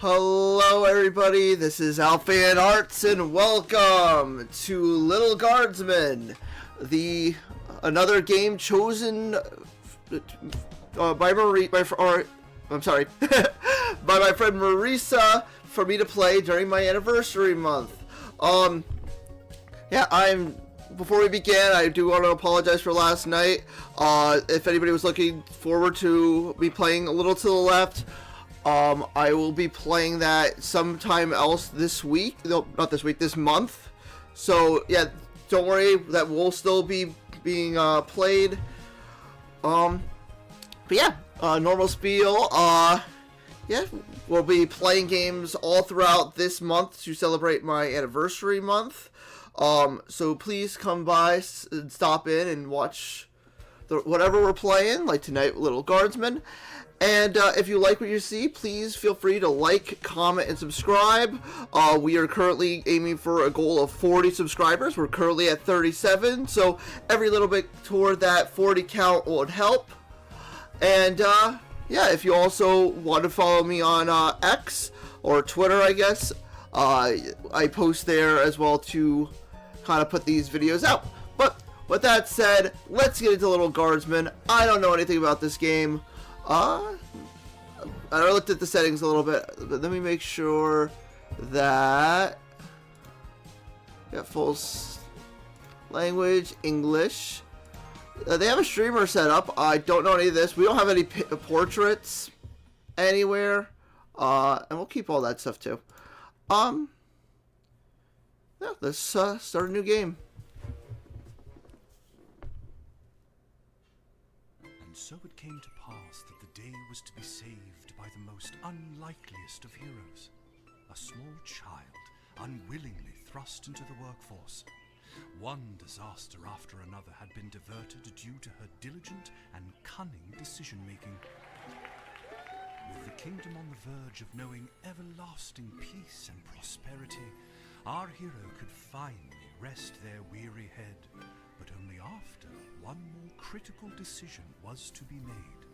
Hello everybody, this is Alphan Arts and welcome to Lil Guardsman, another game chosen by by my friend Marissa for me to play during my anniversary month. Before we begin, I do want to apologize for last night. If anybody was looking forward to me playing A Little to the Left, I will be playing that sometime else this week. No, not this week, this month. So, yeah, don't worry, that will still be being played. But yeah, normal spiel. Yeah, we'll be playing games all throughout this month to celebrate my anniversary month. So please come by and stop in and watch whatever we're playing, like tonight, Lil Guardsman. And if you like what you see, please feel free to like, comment, and subscribe. We are currently aiming for a goal of 40 subscribers. We're currently at 37, so every little bit toward that 40 count would help. And yeah, if you also want to follow me on X or Twitter, I guess, I post there as well to kind of put these videos out. But with that said, let's get into Lil Guardsman. I don't know anything about this game. I looked at the settings a little bit, but let me make sure that full language English. They have a streamer set up. I don't know any of this. We don't have any portraits anywhere, and we'll keep all that stuff too. Yeah, let's start a new game. And so it came to pass that the day was to be saved by the most unlikeliest of heroes, a small child unwillingly thrust into the workforce. One disaster after another had been diverted due to her diligent and cunning decision-making. With the kingdom on the verge of knowing everlasting peace and prosperity, our hero could finally rest their weary head, but only after one more critical decision was to be made.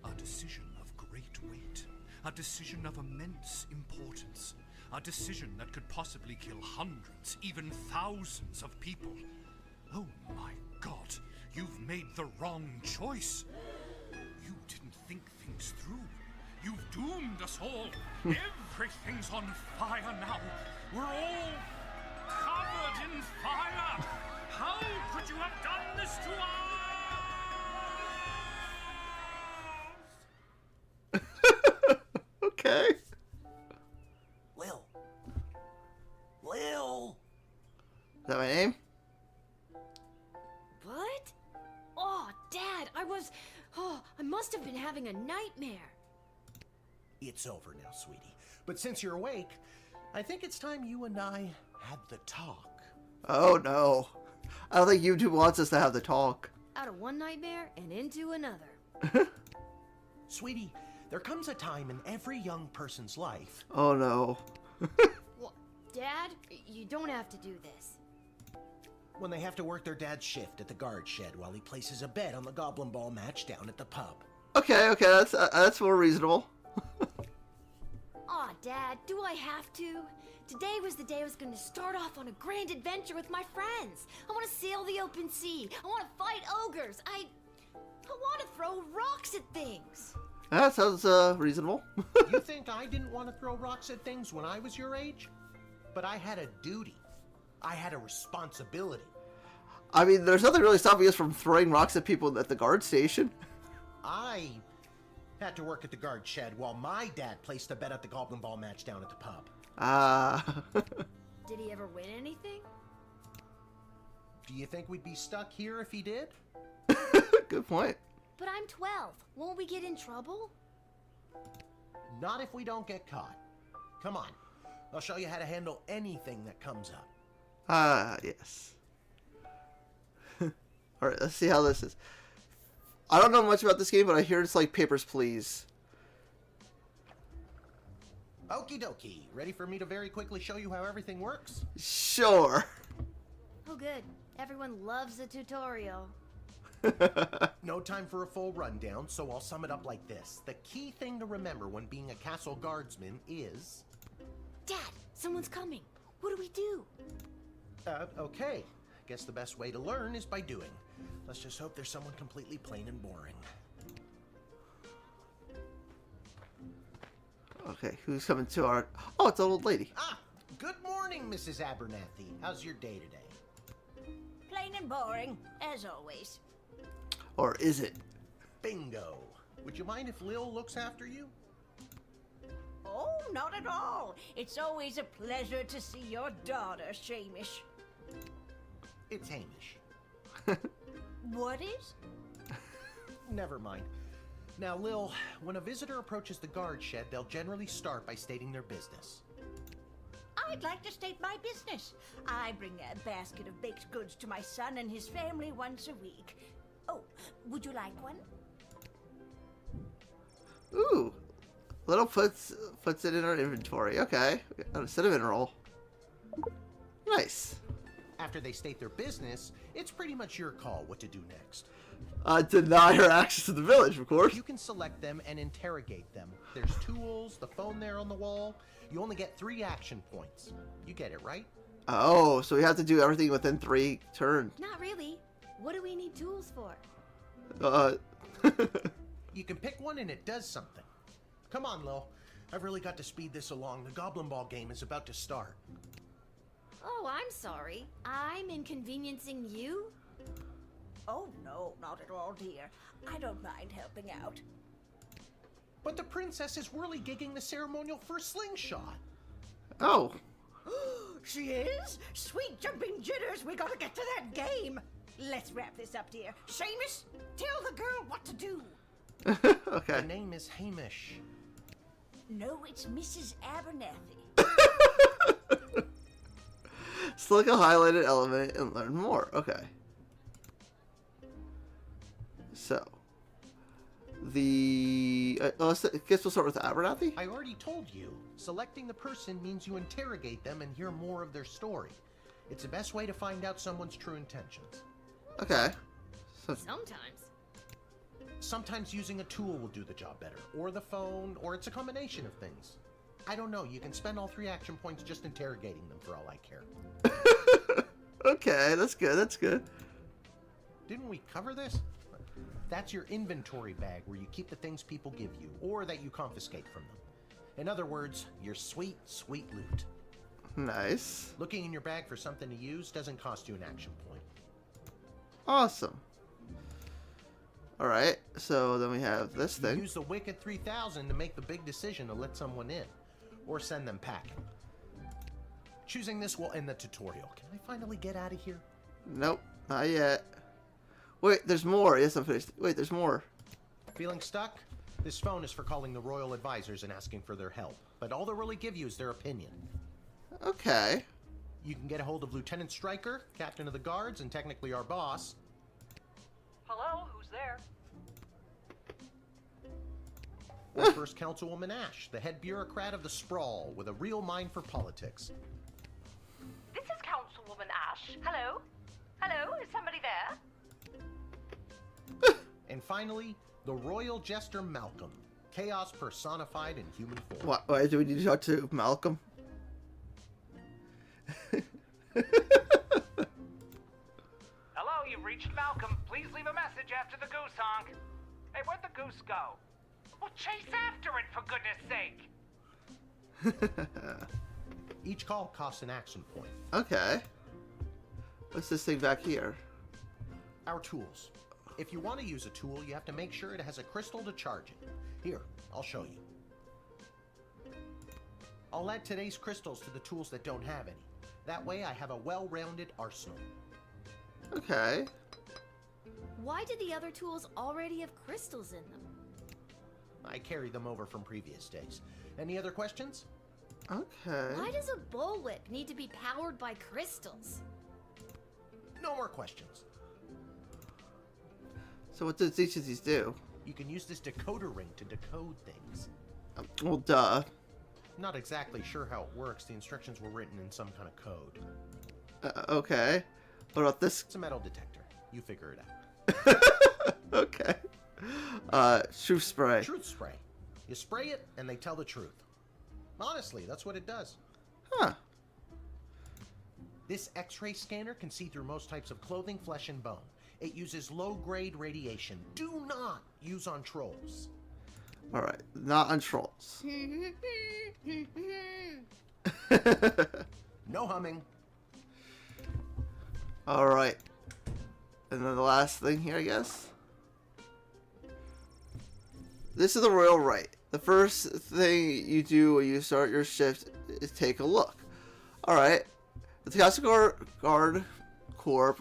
A decision of great weight, a decision of immense importance, a decision that could possibly kill hundreds, even thousands of people. Oh my God, you've made the wrong choice. You didn't think things through. You've doomed us all. Everything's on fire now. We're all covered in fire. How could you have done this to us? Okay. Lil. Is that my name? What? Oh, Dad, I must have been having a nightmare. It's over now, sweetie. But since you're awake, I think it's time you and I had the talk. Oh no. I don't think YouTube wants us to have the talk. Out of one nightmare and into another. Sweetie, there comes a time in every young person's life. Oh no. What? Dad, you don't have to do this. When they have to work their dad's shift at the guard shed while he places a bet on the goblin ball match down at the pub. Okay, that's more reasonable. Aw, Dad, do I have to? Today was the day I was going to start off on a grand adventure with my friends. I want to sail the open sea. I want to fight ogres. I want to throw rocks at things. That sounds reasonable. You think I didn't want to throw rocks at things when I was your age? But I had a duty. I had a responsibility. I mean, there's nothing really stopping us from throwing rocks at people at the guard station. I had to work at the guard shed while my dad placed a bet at the goblin ball match down at the pub. Did he ever win anything? Do you think we'd be stuck here if he did? Good point. But I'm 12. Won't we get in trouble? Not if we don't get caught. Come on. I'll show you how to handle anything that comes up. Yes. Alright, let's see how this is. I don't know much about this game, but I hear it's like Papers, Please. Okie dokie. Ready for me to very quickly show you how everything works? Sure. Oh, good. Everyone loves a tutorial. No time for a full rundown, so I'll sum it up like this. The key thing to remember when being a castle guardsman is... Dad, someone's coming. What do we do? Okay. Guess the best way to learn is by doing. Let's just hope there's someone completely plain and boring. Okay, who's coming to our... Oh, it's an old lady. Ah! Good morning, Mrs. Abernathy. How's your day today? Plain and boring, as always. Or is it? Bingo. Would you mind if Lil looks after you? Oh, not at all. It's always a pleasure to see your daughter, Shamish. It's Hamish. What is? Never mind. Now, Lil, when a visitor approaches the guard shed, they'll generally start by stating their business. I'd like to state my business. I bring a basket of baked goods to my son and his family once a week. Oh, would you like one? Ooh. Little puts it in our inventory. Okay. On a cinnamon roll. Nice. After they state their business, it's pretty much your call what to do next. Deny her access to the village, of course. You can select them and interrogate them. There's tools, the phone there on the wall. You only get 3 action points. You get it, right? Oh, so we have to do everything within 3 turns. Not really. What do we need tools for? You can pick one and it does something. Come on, Lil. I've really got to speed this along. The Goblin Ball game is about to start. Oh, I'm sorry. I'm inconveniencing you? Oh, no, not at all, dear. I don't mind helping out. But the princess is whirly-gigging the ceremonial for a slingshot. Oh. She is? Sweet jumping jitters, we gotta get to that game. Let's wrap this up, dear. Seamus, tell the girl what to do. Okay. Her name is Hamish. No, it's Mrs. Abernathy. Select a highlighted element and learn more. Okay. So. I guess we'll start with Abernathy? I already told you. Selecting the person means you interrogate them and hear more of their story. It's the best way to find out someone's true intentions. Okay. So, Sometimes. Sometimes using a tool will do the job better, or the phone, or it's a combination of things. I don't know, you can spend all 3 action points just interrogating them for all I care. okay, that's good, that's good. Didn't we cover this? That's your inventory bag where you keep the things people give you, or that you confiscate from them. In other words, your sweet, sweet loot. Nice. Looking in your bag for something to use doesn't cost you an action point. Awesome. Alright, so then we have this thing. Use the Wicked 3000 to make the big decision to let someone in, or send them packing. Choosing this will end the tutorial. Can I finally get out of here? Nope, not yet. Wait, there's more. Yes, I'm finished. Wait, there's more. Feeling stuck? This phone is for calling the royal advisors and asking for their help, but all they'll really give you is their opinion. Okay. You can get a hold of Lieutenant Stryker, captain of the guards, and technically our boss. Hello, who's there? Or First Councilwoman Ash, the head bureaucrat of the Sprawl, with a real mind for politics. This is Councilwoman Ash. Hello? Hello, is somebody there? And finally, the royal jester Malcolm, chaos personified in human form. Why do we need to talk to Malcolm? Hello, you've reached Malcolm. Please leave a message after the goose honk. Hey, where'd the goose go? Well, chase after it, for goodness sake. Each call costs an action point. Okay. What's this thing back here? Our tools. If you want to use a tool, you have to make sure it has a crystal to charge it. Here, I'll show you. I'll add today's crystals to the tools that don't have any. That way I have a well-rounded arsenal. Okay. Why do the other tools already have crystals in them? I carried them over from previous days. Any other questions? Okay. Why does a bullwhip need to be powered by crystals? No more questions. So what does each of these do? You can use this decoder ring to decode things. Well, duh. Not exactly sure how it works. The instructions were written in some kind of code. Okay. What about this? It's a metal detector. You figure it out. Okay. Truth spray. Truth spray. You spray it, and they tell the truth. Honestly, that's what it does. Huh. This X-ray scanner can see through most types of clothing, flesh, and bone. It uses low-grade radiation. Do not use on trolls. Alright, not on trolls. No humming. Alright. And then the last thing here, I guess. This is the royal right. The first thing you do when you start your shift is take a look. Alright. If the Castle Guard Corps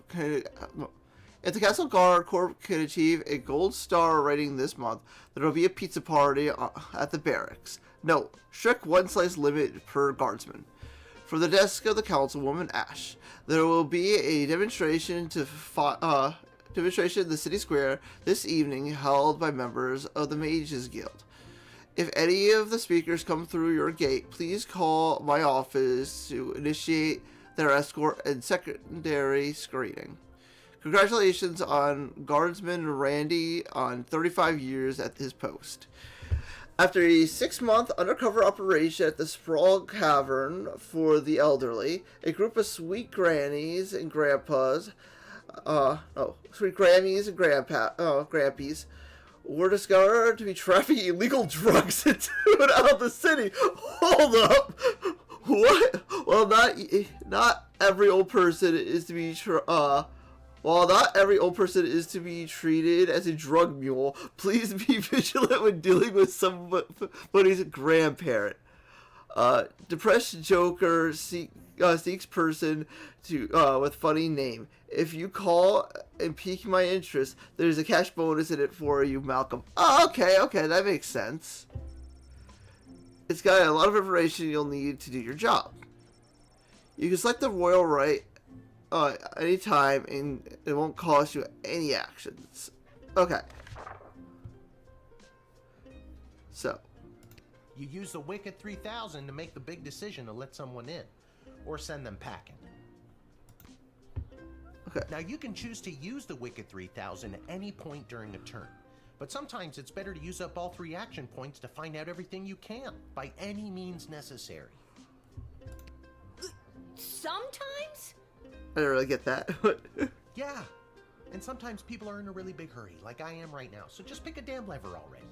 can achieve a gold star rating this month, there will be a pizza party at the barracks. Note, strict one slice limit per guardsman. For the desk of the councilwoman Ash, there will be a demonstration in the city square this evening held by members of the Mages Guild. If any of the speakers come through your gate, please call my office to initiate their escort and secondary screening. Congratulations on Guardsman Randy on 35 years at his post. After a 6-month undercover operation at the Sprawl Cavern for the elderly, a group of sweet grannies and grandpas, grampies, were discovered to be trafficking illegal drugs into and out of the city. Hold up! What? Well, not every old person is to be while not every old person is to be treated as a drug mule, please be vigilant when dealing with somebody's grandparent. Depressed Joker seeks person with funny name. If you call and pique my interest, there's a cash bonus in it for you, Malcolm. Oh, okay, that makes sense. It's got a lot of information you'll need to do your job. You can select the royal right anytime, and it won't cost you any actions. Okay. So. You use the Wicked 3000 to make the big decision to let someone in, or send them packing. Okay. Now you can choose to use the Wicked 3000 at any point during a turn, but sometimes it's better to use up all 3 action points to find out everything you can, by any means necessary. Sometimes? I didn't really get that. Yeah, and sometimes people are in a really big hurry, like I am right now, so just pick a damn lever already.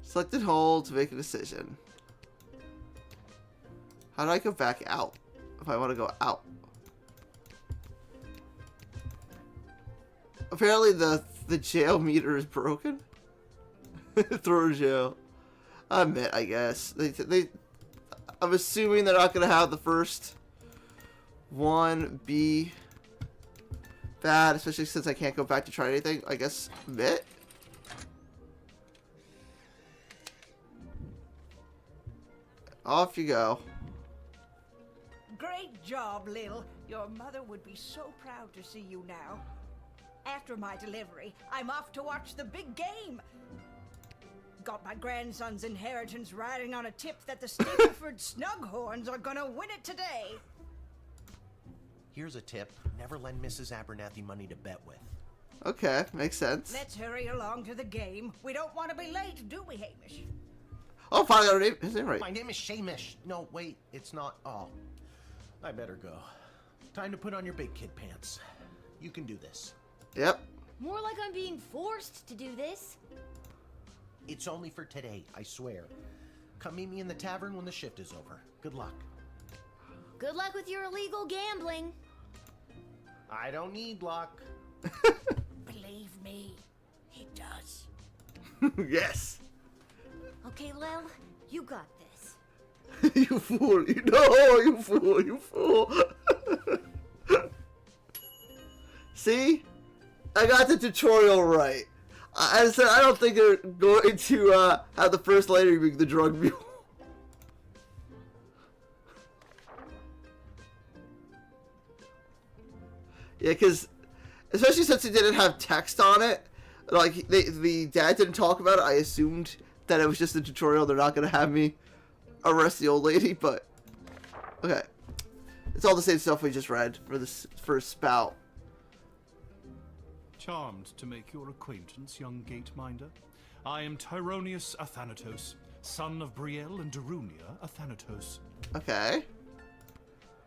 Select and hold to make a decision. How do I go back out if I want to go out? Apparently the jail meter is broken. Throw jail. I admit, I guess. I'm assuming they're not going to have the first one be bad, especially since I can't go back to try anything. I guess admit. Off you go. Great job, Lil. Your mother would be so proud to see you now. After my delivery, I'm off to watch the big game. Got my grandson's inheritance riding on a tip that the Stapleford Snughorns are gonna win it today. Here's a tip. Never lend Mrs. Abernathy money to bet with. Okay, makes sense. Let's hurry along to the game. We don't want to be late, do we, Hamish? Oh, finally got his name right. My name is Shamish. No, wait, it's not. Oh, I better go. Time to put on your big kid pants. You can do this. Yep. More like I'm being forced to do this. It's only for today, I swear. Come meet me in the tavern when the shift is over. Good luck. Good luck with your illegal gambling. I don't need luck. Believe me, he does. Yes. Okay, Lil, you got this. You fool. You fool. You fool. See? I got the tutorial right. I said I don't think they're going to have the first lady be the drug mule. Yeah, because especially since it didn't have text on it, like the dad didn't talk about it, I assumed that it was just a tutorial. They're not going to have me arrest the old lady, but okay. It's all the same stuff we just read for this first spout. Charmed to make your acquaintance, young gateminder. I am Tyronius Athanatos, son of Brielle and Darunia Athanatos. Okay.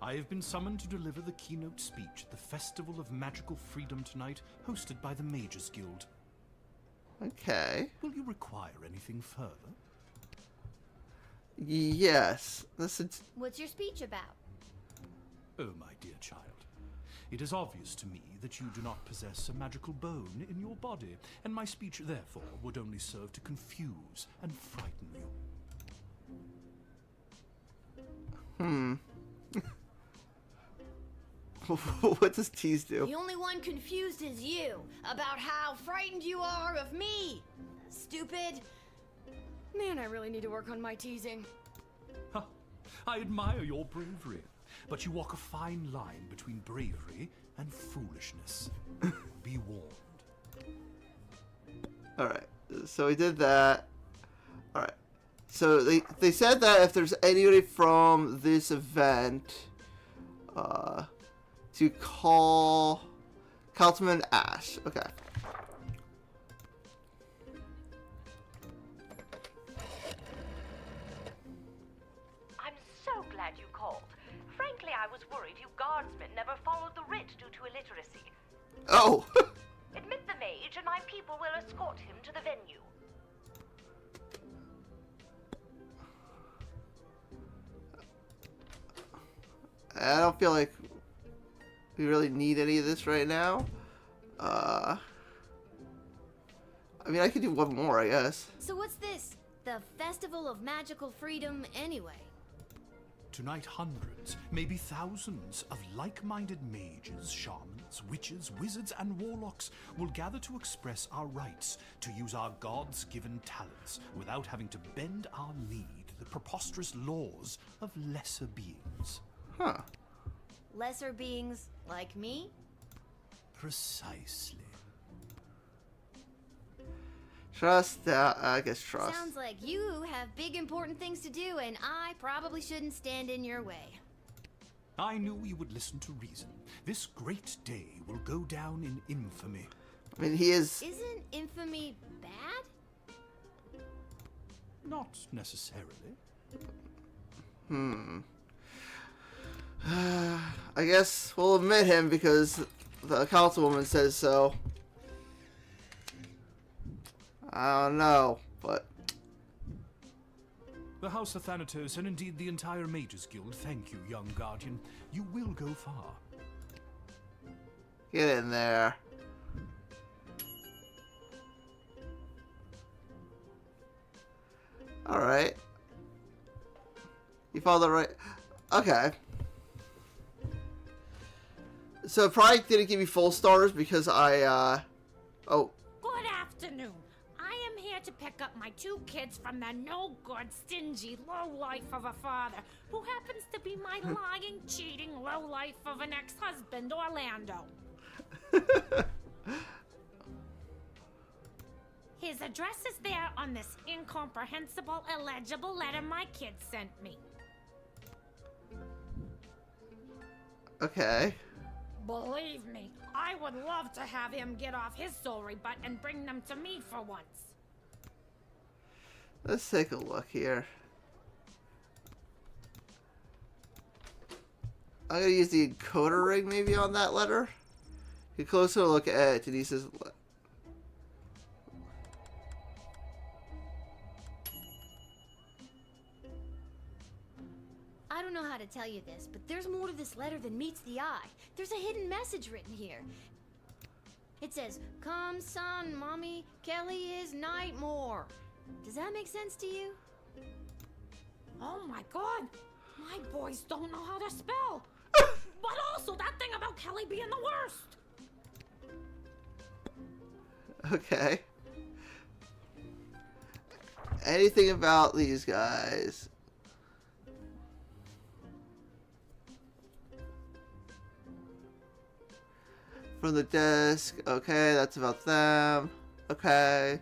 I have been summoned to deliver the keynote speech at the Festival of Magical Freedom tonight, hosted by the Mages Guild. Okay. Will you require anything further? Yes. What's your speech about? Oh, my dear child. It is obvious to me that you do not possess a magical bone in your body, and my speech, therefore, would only serve to confuse and frighten you. What does tease do? The only one confused is you about how frightened you are of me. Stupid. Man, I really need to work on my teasing. Ha! I admire your bravery, but you walk a fine line between bravery and foolishness. Be warned. Alright, so we did that. Alright. So they said that if there's anybody from this event, to call Councilman Ash. Okay. I'm so glad you called. Frankly, I was worried you guardsmen never followed the writ due to illiteracy. Oh! Admit the mage, and my people will escort him to the venue. I don't feel like we really need any of this right now. I mean, I could do one more, I guess. So what's this? The Festival of Magical Freedom anyway? Tonight, hundreds, maybe thousands of like-minded mages, shamans, witches, wizards, and warlocks will gather to express our rights to use our gods-given talents without having to bend our knee to the preposterous laws of lesser beings. Huh. Lesser beings like me? Precisely. Trust that, I guess trust. Sounds like you have big important things to do, and I probably shouldn't stand in your way. I knew you would listen to reason. This great day will go down in infamy. I mean, he is... Isn't infamy bad? Not necessarily. I guess we'll admit him because the councilwoman says so. I don't know, but... The House of Thanatos, and indeed the entire Mages Guild, thank you, young guardian. You will go far. Get in there. Alright. You followed the right... Okay. So it probably didn't give me full stars because I, Oh. Good afternoon. I am here to pick up my two kids from the no-good, stingy lowlife of a father, who happens to be my lying, cheating lowlife of an ex-husband, Orlando. His address is there on this incomprehensible, illegible letter my kid sent me. Okay. Believe me, I would love to have him get off his sorry butt and bring them to me for once. Let's take a look here. I'm gonna use the encoder ring maybe on that letter. Get closer look at it, and he says... I don't know how to tell you this, but there's more to this letter than meets the eye. There's a hidden message written here. It says, "Come, son, mommy, Kelly is Nightmare." Does that make sense to you? Oh my god! My boys don't know how to spell! But also that thing about Kelly being the worst! Okay. Anything about these guys? From the desk. Okay, that's about them. Okay.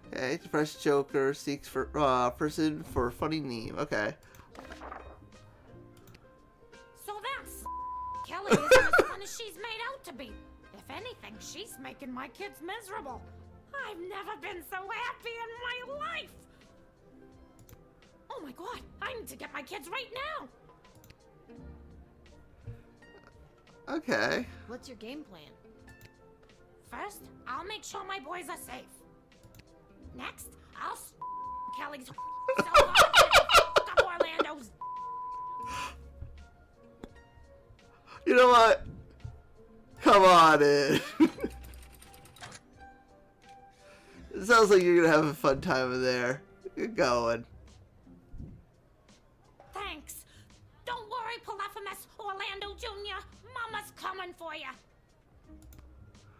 Okay, depressed Joker seeks for person for funny name. Okay. So that's Kelly isn't as funny fun as she's made out to be. If anything, she's making my kids miserable. I've never been so happy in my life. Oh my god, I need to get my kids right now. Okay. What's your game plan? First, I'll make sure my boys are safe. Next, I'll Kelly's so hard that fuck up Orlando's. You know what? Come on in. It sounds like you're gonna have a fun time in there. Get going. Thanks. Don't worry, Polyphemus Orlando Jr. Mama's coming for you.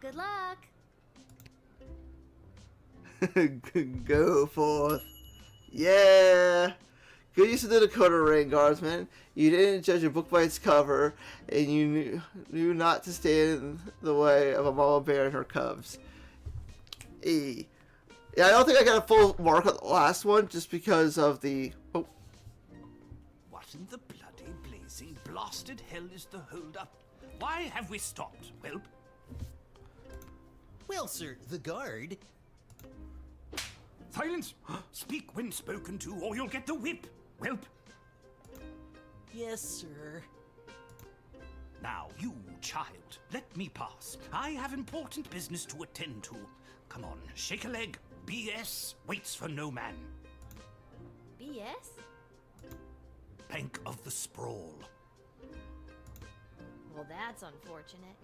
Good luck. Go forth. Yeah. Good use of the Dakota ring, Guardsman. You didn't judge a book by its cover, and you knew not to stand in the way of a mama bear and her cubs. E. Yeah, I don't think I got a full mark on the last one, just because of the... Oh. What in the bloody blazing blasted hell is the hold-up? Why have we stopped, Whelp? Well, sir, the guard... Silence! Speak when spoken to, or you'll get the whip, Whelp! Yes, sir. Now, you, child, let me pass. I have important business to attend to. Come on, shake a leg. BS waits for no man. BS? Bank of the Sprawl. Well, that's unfortunate.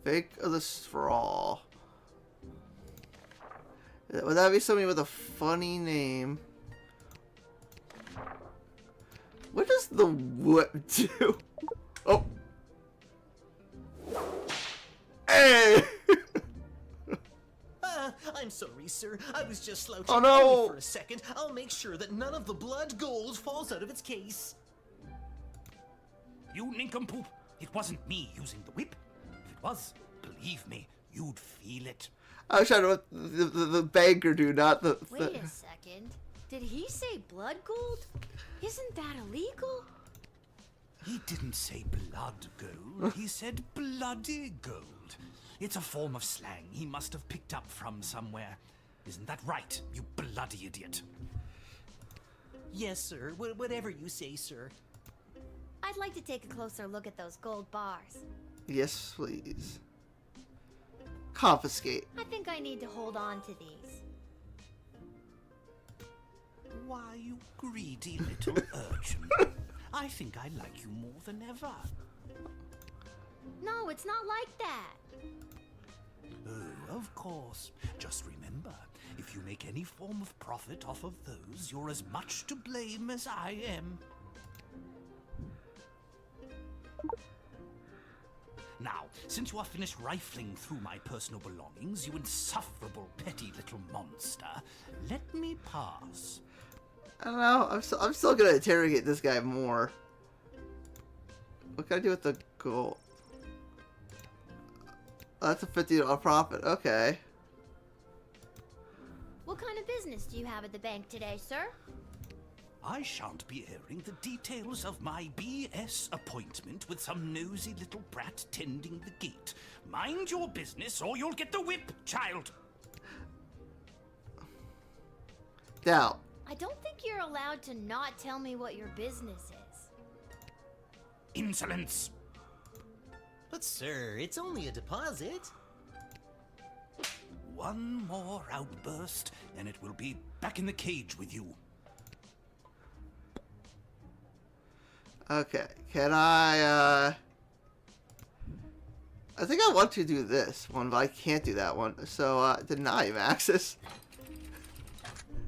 Fake of the straw. Would that be somebody with a funny name? What does the whip do? Oh. Hey! I'm sorry, sir. I was just slouching Oh, no. only for a second. I'll make sure that none of the blood gold falls out of its case. You nincompoop! It wasn't me using the whip. If it was, believe me, you'd feel it. I was trying to what the banker do, not the... Wait a second. Did he say blood gold? Isn't that illegal? He didn't say blood gold. He said bloody gold. It's a form of slang he must have picked up from somewhere. Isn't that right, you bloody idiot? Yes, sir. Whatever you say, sir. I'd like to take a closer look at those gold bars. Yes, please. Confiscate. I think I need to hold on to these. Why, you greedy little urchin. I think I like you more than ever. No, it's not like that. Oh, of course. Just remember, if you make any form of profit off of those, you're as much to blame as I am. Now, since you are finished rifling through my personal belongings, you insufferable petty little monster, let me pass. I don't know. I'm still gonna interrogate this guy more. What can I do with the gold? Oh, that's a $50 profit. Okay. What kind of business do you have at the bank today, sir? I shan't be airing the details of my BS appointment with some nosy little brat tending the gate. Mind your business or you'll get the whip, child! Doubt. I don't think you're allowed to not tell me what your business is. Insolence! But, sir, it's only a deposit. One more outburst, and it will be back in the cage with you. Okay. Can I think I want to do this one, but I can't do that one. So, deny him access.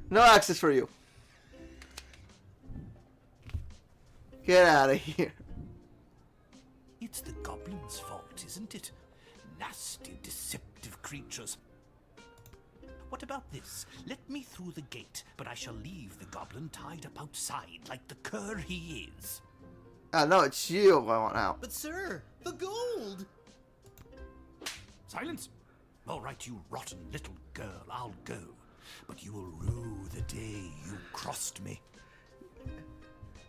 No access for you. Get out of here. It's the goblin's fault, isn't it? Nasty, deceptive creatures. What about this? Let me through the gate, but I shall leave the goblin tied up outside like the cur he is. No, it's you I want out. But, sir, the gold! Silence! All right, you rotten little girl, I'll go. But you will rue the day you crossed me.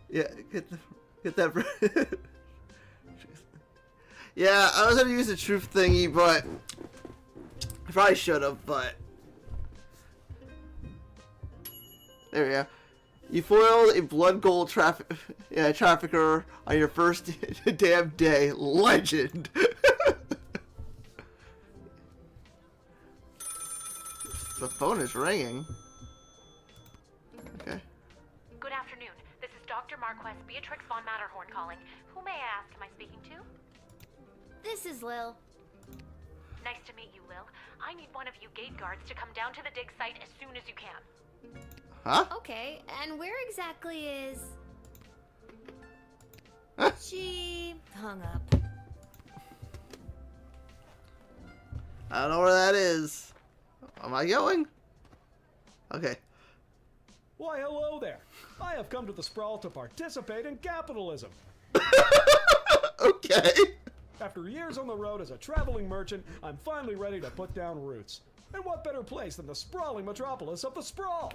Yeah, get the... Get that. Yeah, I was gonna use the truth thingy, but I probably should have. But there we go. You foiled a blood gold trafficker on your first damn day. Legend. The phone is ringing. Okay. Good afternoon. This is Dr. Marquess Beatrix von Matterhorn calling. Who may I ask am I speaking to? This is Lil. Nice to meet you, Lil. I need one of you gate guards to come down to the dig site as soon as you can. Huh? Okay, and where exactly is... She hung up. I don't know where that is. Am I going? Okay. Why, hello there. I have come to the Sprawl to participate in capitalism. Okay. After years on the road as a traveling merchant, I'm finally ready to put down roots. And what better place than the sprawling metropolis of the Sprawl?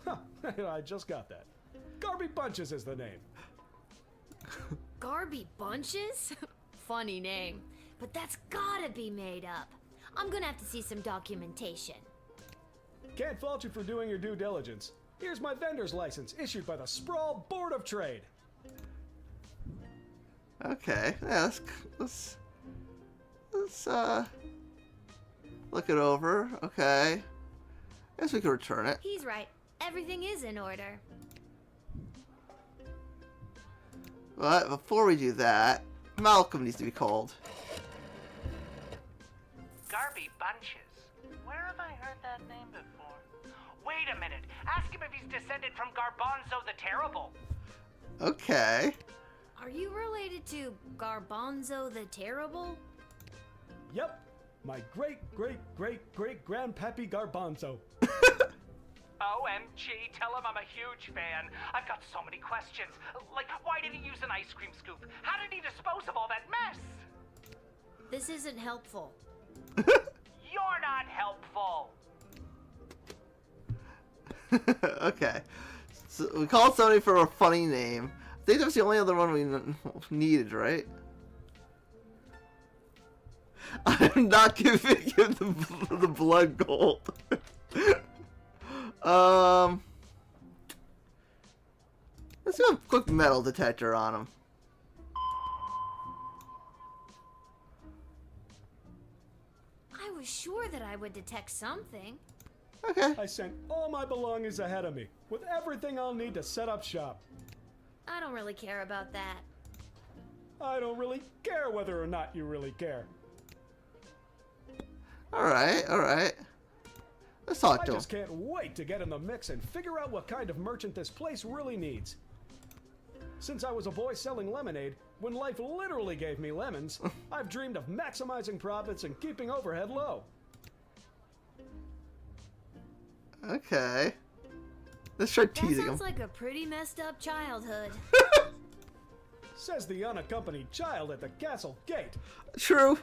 Huh, I just got that. Garby Bunches is the name. Garby Bunches? Funny name. But that's gotta be made up. I'm gonna have to see some documentation. Can't fault you for doing your due diligence. Here's my vendor's license, issued by the Sprawl Board of Trade. Okay. Yeah, let's look it over. Okay. Guess we can return it. He's right. Everything is in order. But before we do that, Malcolm needs to be called. Garby Bunches. Where have I heard that name before? Wait a minute. Ask him if he's descended from Garbanzo the Terrible. Okay. Are you related to Garbanzo the Terrible? Yep. My great-great-great-great-grandpappy Garbanzo. OMG, tell him I'm a huge fan. I've got so many questions. Like, why did he use an ice cream scoop? How did he dispose of all that mess? This isn't helpful. You're not helpful. Okay. So we called somebody for a funny name. I think that was the only other one we needed, right? I'm not giving him the blood gold. Let's do a quick metal detector on him. I was sure that I would detect something. Okay. I sent all my belongings ahead of me, with everything I'll need to set up shop. I don't really care about that. I don't really care whether or not you really care. Alright, alright. Let's talk I to him. just can't wait to get in the mix and figure out what kind of merchant this place really needs. Since I was a boy selling lemonade, when life literally gave me lemons, I've dreamed of maximizing profits and keeping overhead low. Okay. Let's try That teasing him. sounds like a pretty messed up childhood. Says the unaccompanied child at the castle gate. True.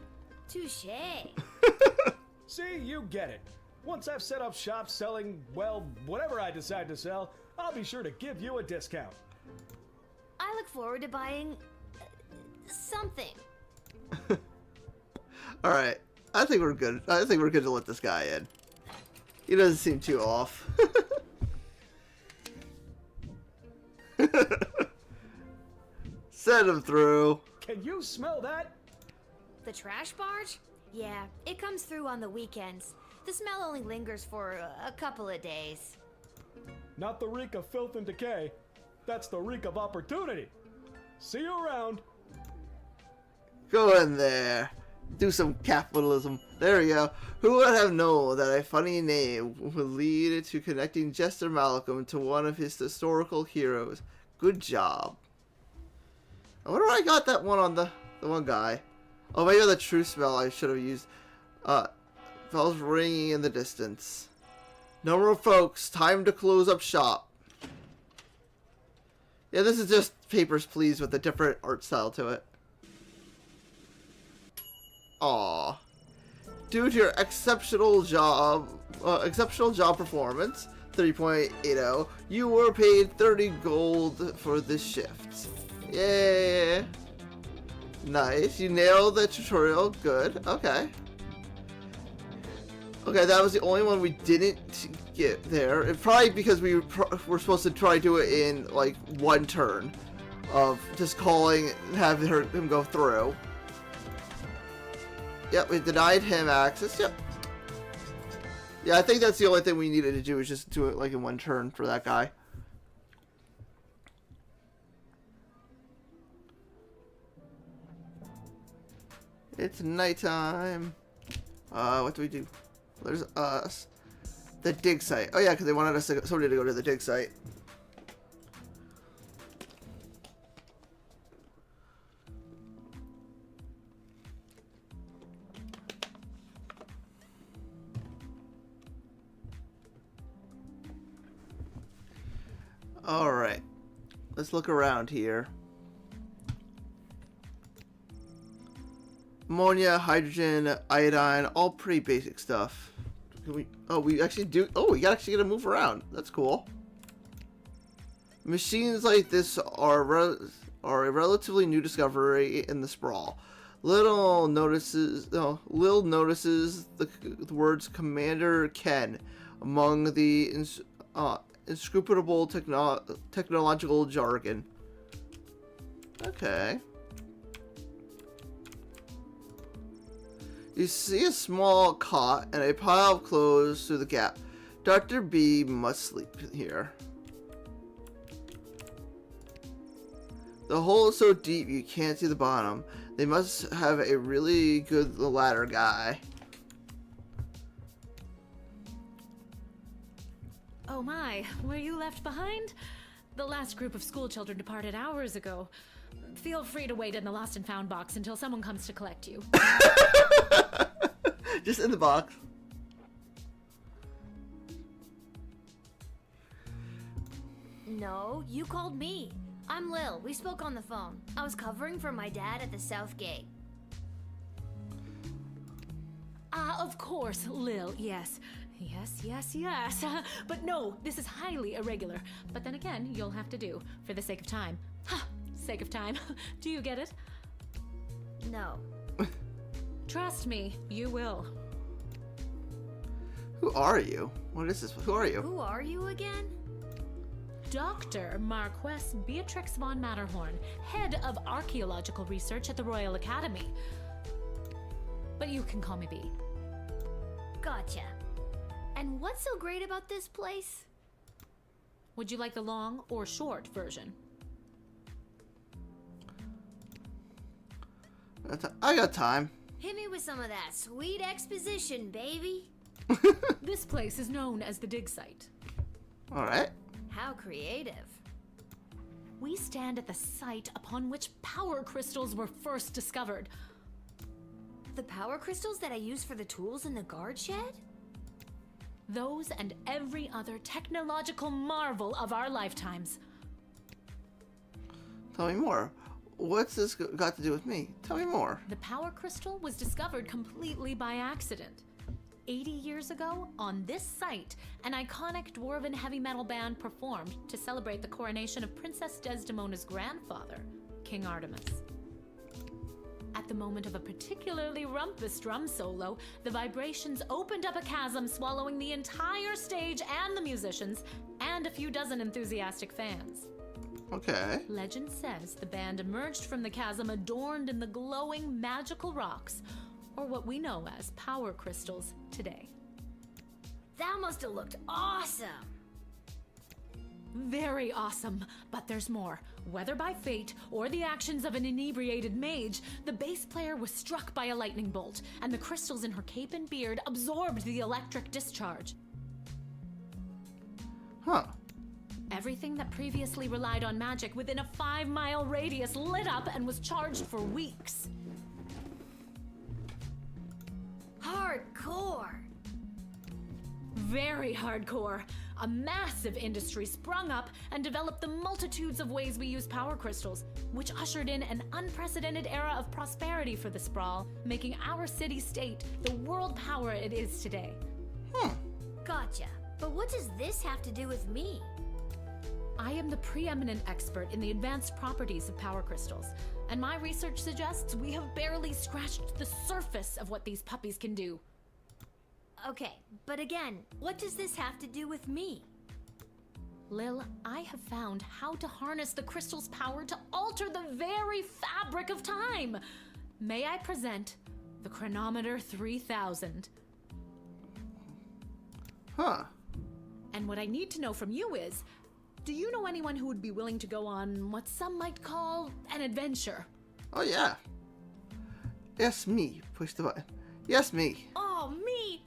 Touché. See, you get it. Once I've set up shop selling, well, whatever I decide to sell, I'll be sure to give you a discount. I look forward to buying something. Alright. I think we're good. I think we're good to let this guy in. He doesn't seem too off. Send him through. Can you smell that? The trash barge? Yeah, it comes through on the weekends. The smell only lingers for a couple of days. Not the reek of filth and decay. That's the reek of opportunity. See you around. Go in there. Do some capitalism. There we go. Who would have known that a funny name would lead to connecting Jester Malcolm to one of his historical heroes? Good job. I wonder why I got that one on the one guy. Oh, maybe the true smell I should have used. Bells ringing in the distance. No more folks. Time to close up shop. Yeah, this is just Papers, Please with a different art style to it. Aww. Due to your exceptional job performance, 3.80. You were paid 30 gold for this shift. Yay! Nice. You nailed the tutorial. Good. Okay. Okay, that was the only one we didn't get there. And probably because we were supposed to try to do it in like one turn of just calling and having him go through. Yep, we denied him access. Yep. Yeah, I think that's the only thing we needed to do is just do it like in one turn for that guy. It's nighttime. What do we do? There's us. The dig site. Oh yeah, because they wanted us to, somebody to go to the dig site. Alright. Let's look around here. Ammonia, hydrogen, iodine, all pretty basic stuff. Can we, oh, we actually do. Oh, we actually get to move around. That's cool. Machines like this are a relatively new discovery in the sprawl. Lil notices the words Commander Ken among the inscrutable technological jargon. Okay. You see a small cot and a pile of clothes through the gap. Dr. B must sleep here. The hole is so deep you can't see the bottom. They must have a really good ladder guy. Oh my, were you left behind? The last group of school children departed hours ago. Feel free to wait in the lost and found box until someone comes to collect you. Just in the box. No, you called me. I'm Lil. We spoke on the phone. I was covering for my dad at the South Gate. Of course, Lil, yes. Yes. But no, this is highly irregular. But then again, you'll have to do, for the sake of time. Sake of time. Do you get it? No. Trust me, you will. Who are you? What is this? Who are you? Who are you again? Dr. Marquess Beatrix von Matterhorn, head of archaeological research at the Royal Academy. But you can call me B. Gotcha. And what's so great about this place? Would you like the long or short version? I got time. Hit me with some of that sweet exposition, baby. This place is known as the dig site. Alright. How creative. We stand at the site upon which power crystals were first discovered. The power crystals that I use for the tools in the guard shed? Those and every other technological marvel of our lifetimes. Tell me more. What's this got to do with me? Tell me more. The power crystal was discovered completely by accident. 80 years ago, on this site, an iconic dwarven heavy metal band performed to celebrate the coronation of Princess Desdemona's grandfather, King Artemis. At the moment of a particularly rumpus drum solo, the vibrations opened up a chasm, swallowing the entire stage and the musicians, and a few dozen enthusiastic fans. Okay. Legend says the band emerged from the chasm adorned in the glowing magical rocks, or what we know as power crystals today. That must have looked awesome. Very awesome, but there's more. Whether by fate or the actions of an inebriated mage, the bass player was struck by a lightning bolt, and the crystals in her cape and beard absorbed the electric discharge. Huh. Everything that previously relied on magic within a 5-mile radius lit up and was charged for weeks. Hardcore. Very hardcore. A massive industry sprung up and developed the multitudes of ways we use power crystals, which ushered in an unprecedented era of prosperity for the sprawl, making our city-state the world power it is today. Gotcha. But what does this have to do with me? I am the preeminent expert in the advanced properties of power crystals, and my research suggests we have barely scratched the surface of what these puppies can do. Okay, but again, what does this have to do with me? Lil, I have found how to harness the crystal's power to alter the very fabric of time. May I present the Chronometer 3000? Huh. And what I need to know from you is, do you know anyone who would be willing to go on what some might call an adventure? Oh, yeah. Yes, me. Push the button. Yes, me. Oh, me!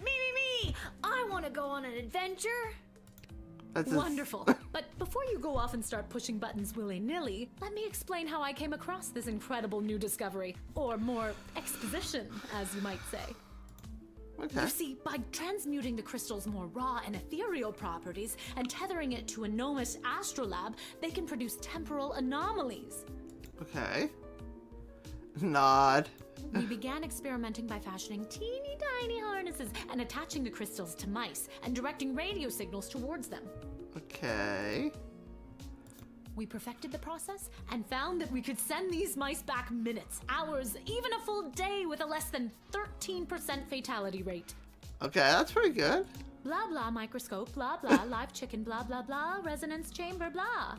I want to go on an adventure! That's Wonderful. But before you go off and start pushing buttons willy-nilly, let me explain how I came across this incredible new discovery. Or more exposition, as you might say. Okay. You see, by transmuting the crystal's more raw and ethereal properties and tethering it to a gnomish astrolabe, they can produce temporal anomalies. Okay. Nod. We began experimenting by fashioning teeny tiny harnesses and attaching the crystals to mice and directing radio signals towards them. Okay. We perfected the process and found that we could send these mice back minutes, hours, even a full day with a less than 13% fatality rate. Okay, that's pretty good. Blah blah microscope, blah blah, live chicken, blah blah blah, resonance chamber, blah.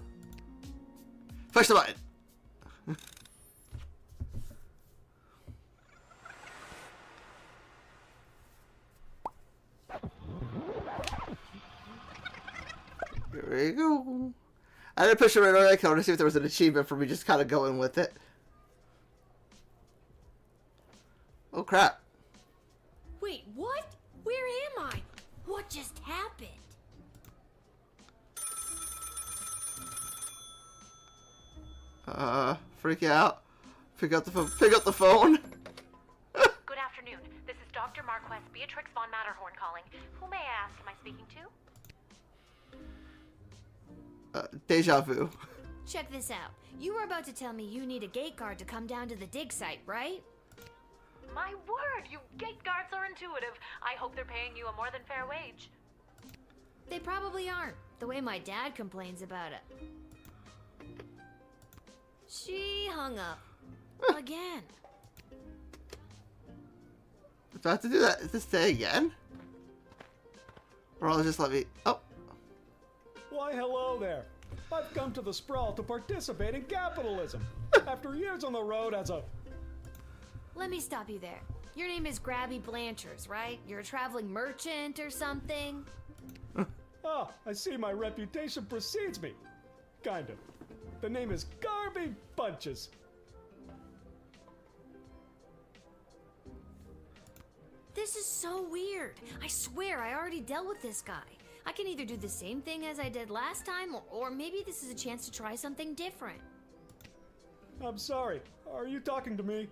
Push the button. Here we go. I didn't push it right away. I wanted to see if there was an achievement for me just kind of going with it. Oh, crap. Wait, what? Where am I? What just happened? Freak out. Pick up the phone. Pick up the phone. Good afternoon. This is Dr. Marquess Beatrix von Matterhorn calling. Who may I ask am I speaking to? Deja vu. Check this out. You were about to tell me you need a gate guard to come down to the dig site, right? My word, you gate guards are intuitive. I hope they're paying you a more than fair wage. They probably aren't, the way my dad complains about it. She hung up. Again. Do I have to do that? Is this day again? Or I'll just let me... Oh. Why, hello there. I've come to the Sprawl to participate in capitalism. After years on the road as a... Let me stop you there. Your name is Grabby Blanchers, right? You're a traveling merchant or something? Ah, I see my reputation precedes me. Kind of. The name is Garby Bunches. This is so weird. I swear I already dealt with this guy. I can either do the same thing as I did last time, or maybe this is a chance to try something different. I'm sorry. Are you talking to me?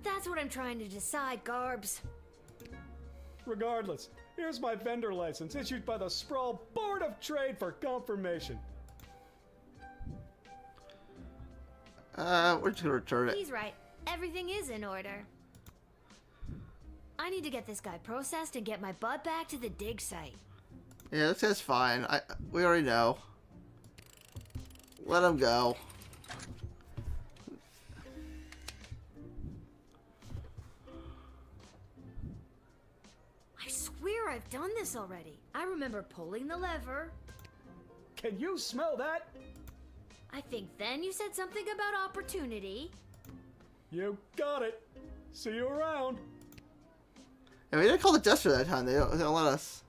That's what I'm trying to decide, Garbs. Regardless, here's my vendor license issued by the Sprawl Board of Trade for confirmation. We're just gonna return it. He's right. Everything is in order. I need to get this guy processed and get my butt back to the dig site. Yeah, this guy's fine. We already know. Let him go. I swear I've done this already. I remember pulling the lever. Can you smell that? I think then you said something about opportunity. You got it. See you around. And we didn't call the jester that time. They don't let us.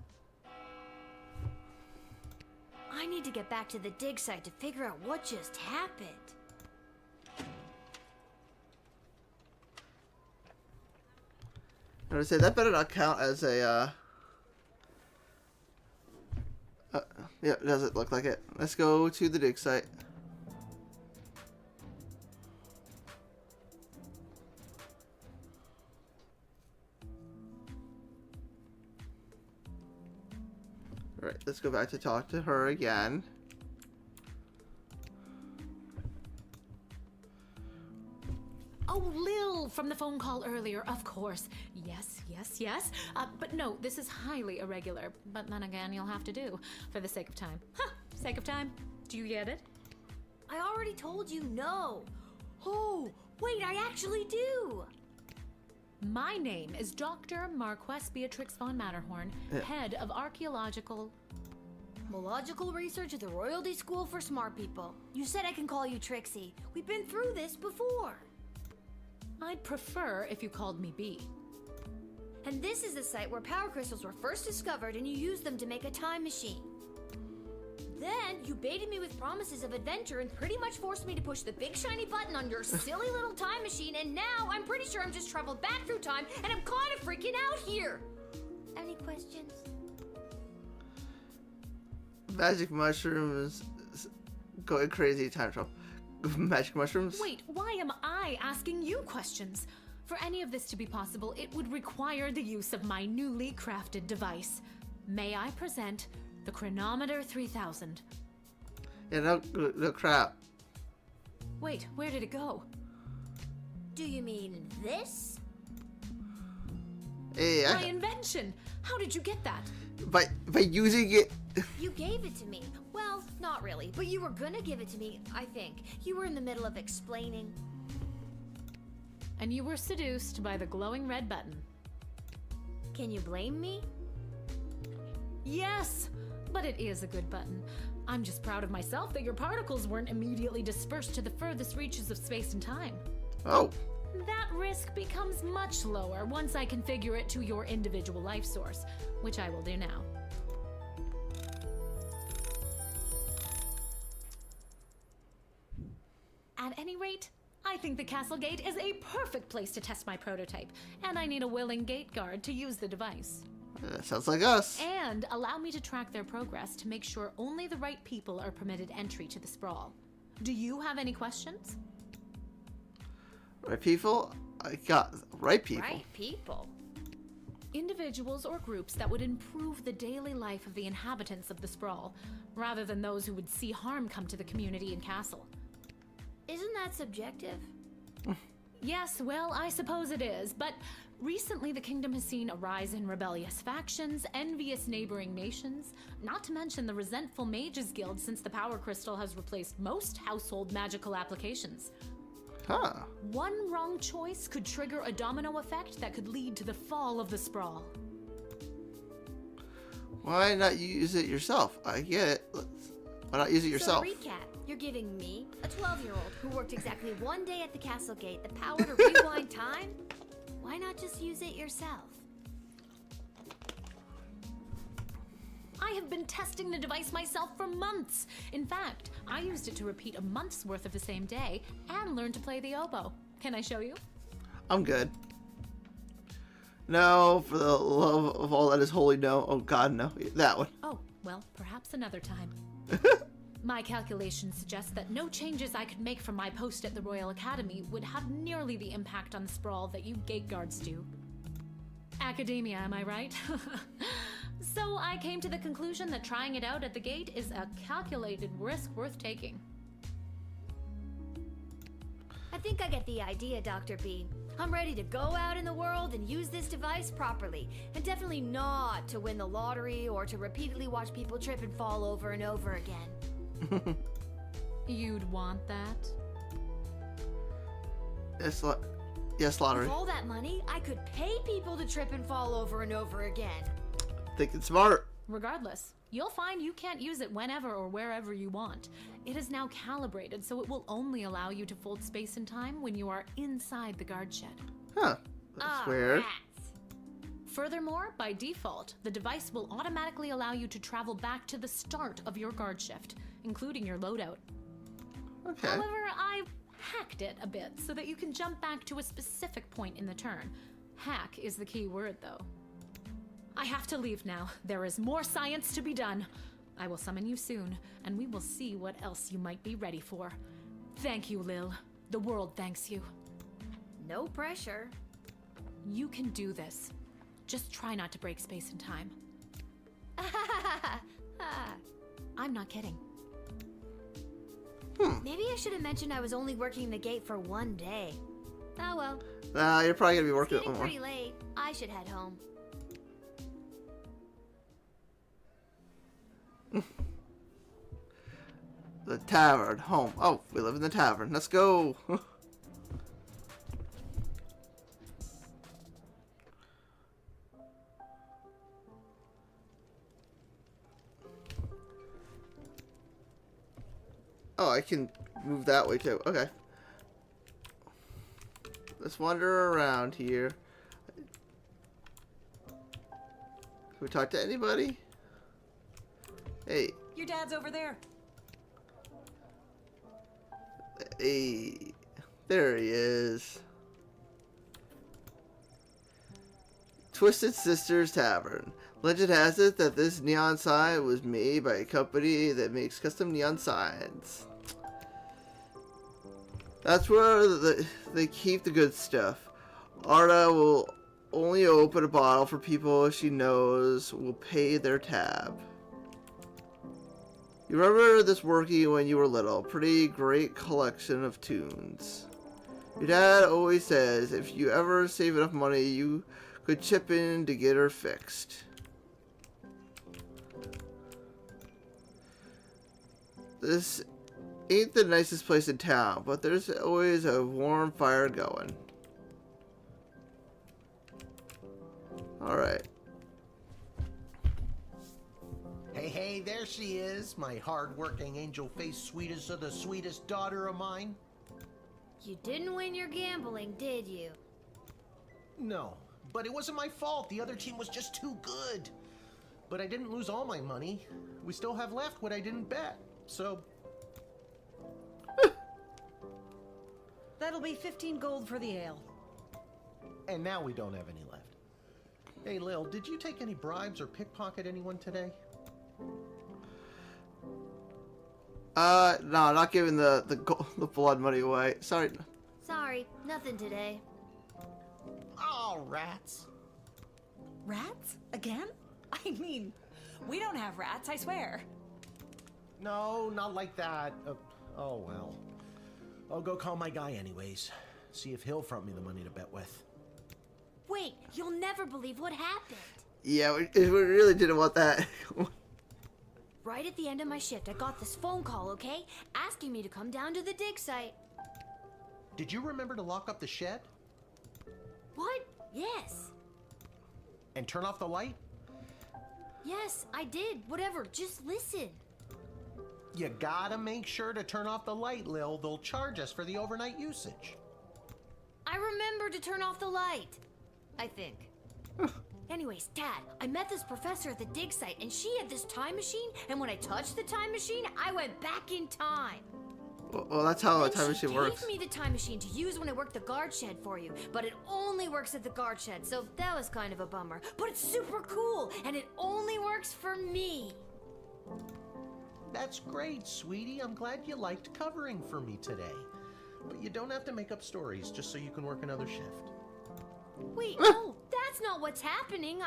I need to get back to the dig site to figure out what just happened. I would say that better not count as a, yeah, does it look like it? Let's go to the dig site. Alright, let's go back to talk to her again. Oh, Lil from the phone call earlier, of course. Yes, yes, yes. But no, this is highly irregular. But then again, you'll have to do, for the sake of time. Huh, sake of time. Do you get it? I already told you no. Oh, wait, I actually do. My name is Dr. Marquess Beatrix von Matterhorn, head of archaeological... Logical research at the Royalty School for Smart People. You said I can call you Trixie. We've been through this before. I'd prefer if you called me B. And this is the site where power crystals were first discovered and you used them to make a time machine. Then you baited me with promises of adventure and pretty much forced me to push the big shiny button on your silly little time machine, and now I'm pretty sure I'm just traveled back through time and I'm kind of freaking out here. Any questions? Magic mushrooms going crazy time travel. Magic mushrooms? Wait, why am I asking you questions? For any of this to be possible, it would require the use of my newly crafted device. May I present the Chronometer 3000? Yeah, no crap. Wait, where did it go? Do you mean this? Hey, My invention! How did you get that? by using it. You gave it to me. Well, not really, but you were gonna give it to me, I think. You were in the middle of explaining. And you were seduced by the glowing red button. Can you blame me? Yes, but it is a good button. I'm just proud of myself that your particles weren't immediately dispersed to the furthest reaches of space and time. Oh. That risk becomes much lower once I configure it to your individual life source, which I will do now. At any rate, I think the castle gate is a perfect place to test my prototype, and I need a willing gate guard to use the device. Sounds like us. And allow me to track their progress to make sure only the right people are permitted entry to the sprawl. Do you have any questions? Right people? I got right people. Right people. Individuals or groups that would improve the daily life of the inhabitants of the sprawl, rather than those who would see harm come to the community and castle. Isn't that subjective? Yes, well, I suppose it is, but recently the kingdom has seen a rise in rebellious factions, envious neighboring nations, not to mention the resentful Mages Guild since the Power Crystal has replaced most household magical applications. Huh. One wrong choice could trigger a domino effect that could lead to the fall of the sprawl. Why not use it yourself? I get it. Why not use it yourself? So to recap, you're giving me, a 12-year-old who worked exactly one day at the castle gate, the power to rewind time? Why not just use it yourself? I have been testing the device myself for months. In fact, I used it to repeat a month's worth of the same day and learn to play the oboe. Can I show you? I'm good. No, for the love of all that is holy, no. Oh god, no. That one. Oh, well, perhaps another time. My calculations suggest that no changes I could make from my post at the Royal Academy would have nearly the impact on the sprawl that you gate guards do. Academia, am I right? So I came to the conclusion that trying it out at the gate is a calculated risk worth taking. I think I get the idea, Dr. B. I'm ready to go out in the world and use this device properly, and definitely not to win the lottery or to repeatedly watch people trip and fall over and over again. You'd want that? Yes, lottery. With all that money, I could pay people to trip and fall over and over again. Thinking smart. Regardless, you'll find you can't use it whenever or wherever you want. It is now calibrated, so it will only allow you to fold space and time when you are inside the guard shed. Huh. That's weird. Rats. Furthermore, by default, the device will automatically allow you to travel back to the start of your guard shift, including your loadout. Okay. However, I've hacked it a bit so that you can jump back to a specific point in the turn. Hack is the key word, though. I have to leave now. There is more science to be done. I will summon you soon, and we will see what else you might be ready for. Thank you, Lil. The world thanks you. No pressure. You can do this. Just try not to break space and time. I'm not kidding. Maybe I should have mentioned I was only working the gate for one day. Oh well. Nah, you're probably gonna be It's working getting more. pretty late. I should head home. The tavern, home. Oh, we live in the tavern. Let's go. Oh, I can move that way too. Okay. Let's wander around here. Can we talk to anybody? Hey. Your dad's over there. Hey. There he is. Twisted Sisters Tavern. Legend has it that this neon sign was made by a company that makes custom neon signs. That's where they keep the good stuff. Arda will only open a bottle for people she knows will pay their tab. You remember this working when you were little. Pretty great collection of tunes. Your dad always says if you ever save enough money, you could chip in to get her fixed. This ain't the nicest place in town, but there's always a warm fire going. Alright. Hey, there she is, my hard-working, angel-faced sweetest of the sweetest daughter of mine. You didn't win your gambling, did you? No, but it wasn't my fault. The other team was just too good. But I didn't lose all my money. We still have left what I didn't bet. So... That'll be 15 gold for the ale. And now we don't have any left. Hey, Lil, did you take any bribes or pickpocket anyone today? No, not giving the blood money away. Sorry. Sorry, nothing today. Oh, rats. Rats? Again? I mean, we don't have rats, I swear. No, not like that. Oh, well. I'll go call my guy anyways. See if he'll front me the money to bet with. Wait, you'll never believe what happened. Yeah, we really didn't want that. Right at the end of my shift, I got this phone call, okay? Asking me to come down to the dig site. Did you remember to lock up the shed? What? Yes. And turn off the light? Yes, I did. Whatever, just listen. You gotta make sure to turn off the light, Lil. They'll charge us for the overnight usage. I remember to turn off the light. I think. Anyways, Dad, I met this professor at the dig site, and she had this time machine, and when I touched the time machine, I went back in time. Well, that's how a Then time machine works. She gave me the time machine to use when I work the guard shed for you, but it only works at the guard shed, so that was kind of a bummer. But it's super cool, and it only works for me. That's great, sweetie. I'm glad you liked covering for me today. But you don't have to make up stories just so you can work another shift. Wait, no, that's not what's happening.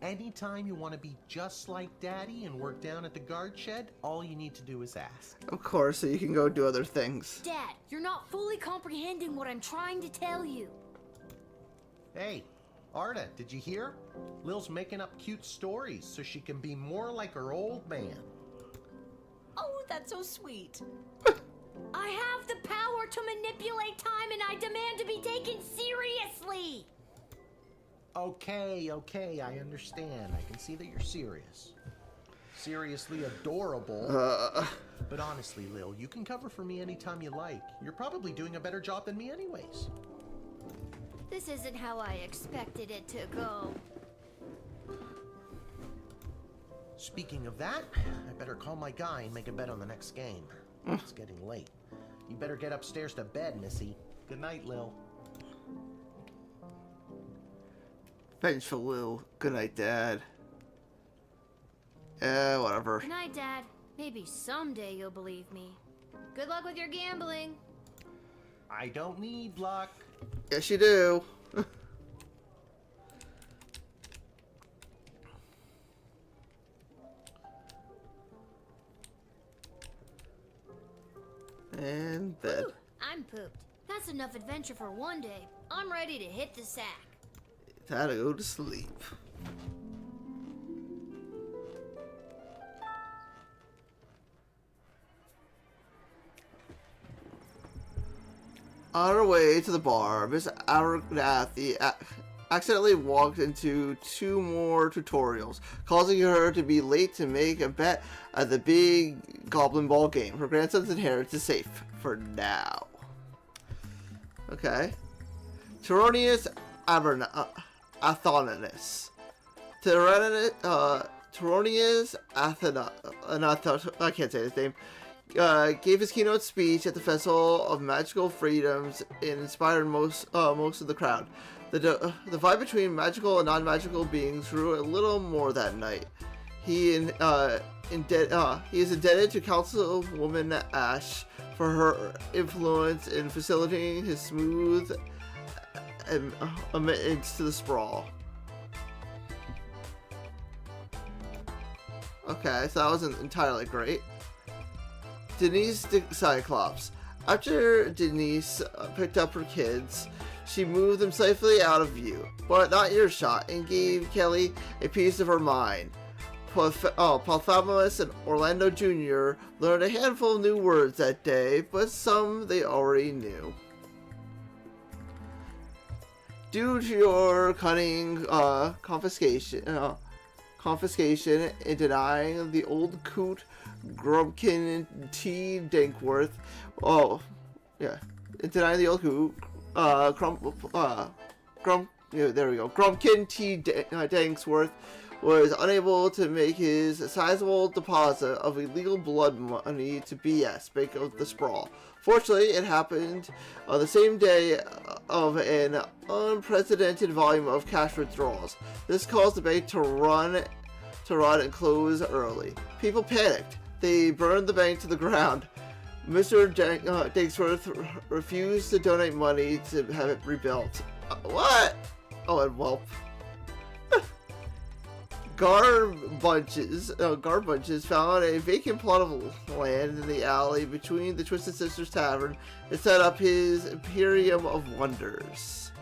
Anytime you want to be just like Daddy and work down at the guard shed, all you need to do is ask. Of course, so you can go do other things. Dad, you're not fully comprehending what I'm trying to tell you. Hey, Arda, did you hear? Lil's making up cute stories so she can be more like her old man. Oh, that's so sweet. I have the power to manipulate time, and I demand to be taken seriously. Okay, I understand. I can see that you're serious. Seriously adorable. But honestly, Lil, you can cover for me anytime you like. You're probably doing a better job than me anyways. This isn't how I expected it to go. Speaking of that, I better call my guy and make a bet on the next game. It's getting late. You better get upstairs to bed, Missy. Good night, Lil. Vengeful Lil. Good night, Dad. Whatever. Good night, Dad. Maybe someday you'll believe me. Good luck with your gambling. I don't need luck. Yes, you do. And then. Ooh, I'm pooped. That's That's enough adventure for one day. I'm ready to hit the sack. Time to go to sleep. On her way to the bar, Miss Abernathy accidentally walked into 2 more tutorials, causing her to be late to make a bet at the big Goblin Ball game. Her grandson's inheritance is safe for now. Okay. Tyronius Athonus. Tyronius Athonus. I can't say his name. Gave his keynote speech at the Festival of Magical Freedoms and inspired most of the crowd. The vibe between magical and non-magical beings grew a little more that night. He is indebted to Councilwoman Ash for her influence in facilitating his smooth admittance to the sprawl. Okay, so that wasn't entirely great. Denise Cyclops. After Denise picked up her kids, she moved them safely out of view, but not earshot, and gave Kelly a piece of her mind. Polyphemus and Orlando Jr. learned a handful of new words that day, but some they already knew. Due to your cunning confiscation in denying the old coot Grumpkin T. Dankworth. In denying the old coot there we go. Grumpkin T. Danksworth was unable to make his sizable deposit of illegal blood money to BS, Bank of the Sprawl. Fortunately, it happened on the same day of an unprecedented volume of cash withdrawals. This caused the bank to run and close early. People panicked. They burned the bank to the ground. Mr. Danksworth refused to donate money to have it rebuilt. What? Oh, and whelp. Guard bunches found a vacant plot of land in the alley between the Twisted Sisters Tavern and set up his Imperium of Wonders.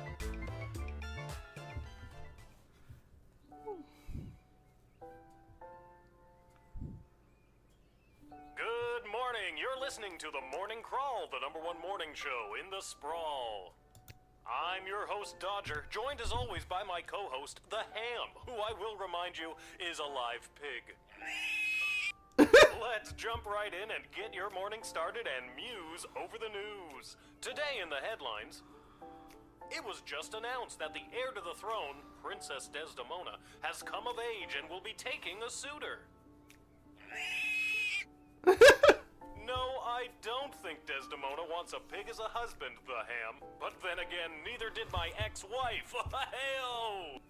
Good morning. You're listening to The Morning Crawl, the #1 morning show in the sprawl. I'm your host, Dodger, joined as always by my co-host, the Ham, who I will remind you is a live pig. Let's jump right in and get your morning started and muse over the news. Today in the headlines, it was just announced that the heir to the throne, Princess Desdemona, has come of age and will be taking a suitor. No, I don't think Desdemona wants a pig as a husband, the Ham. But then again, neither did my ex-wife. Hell!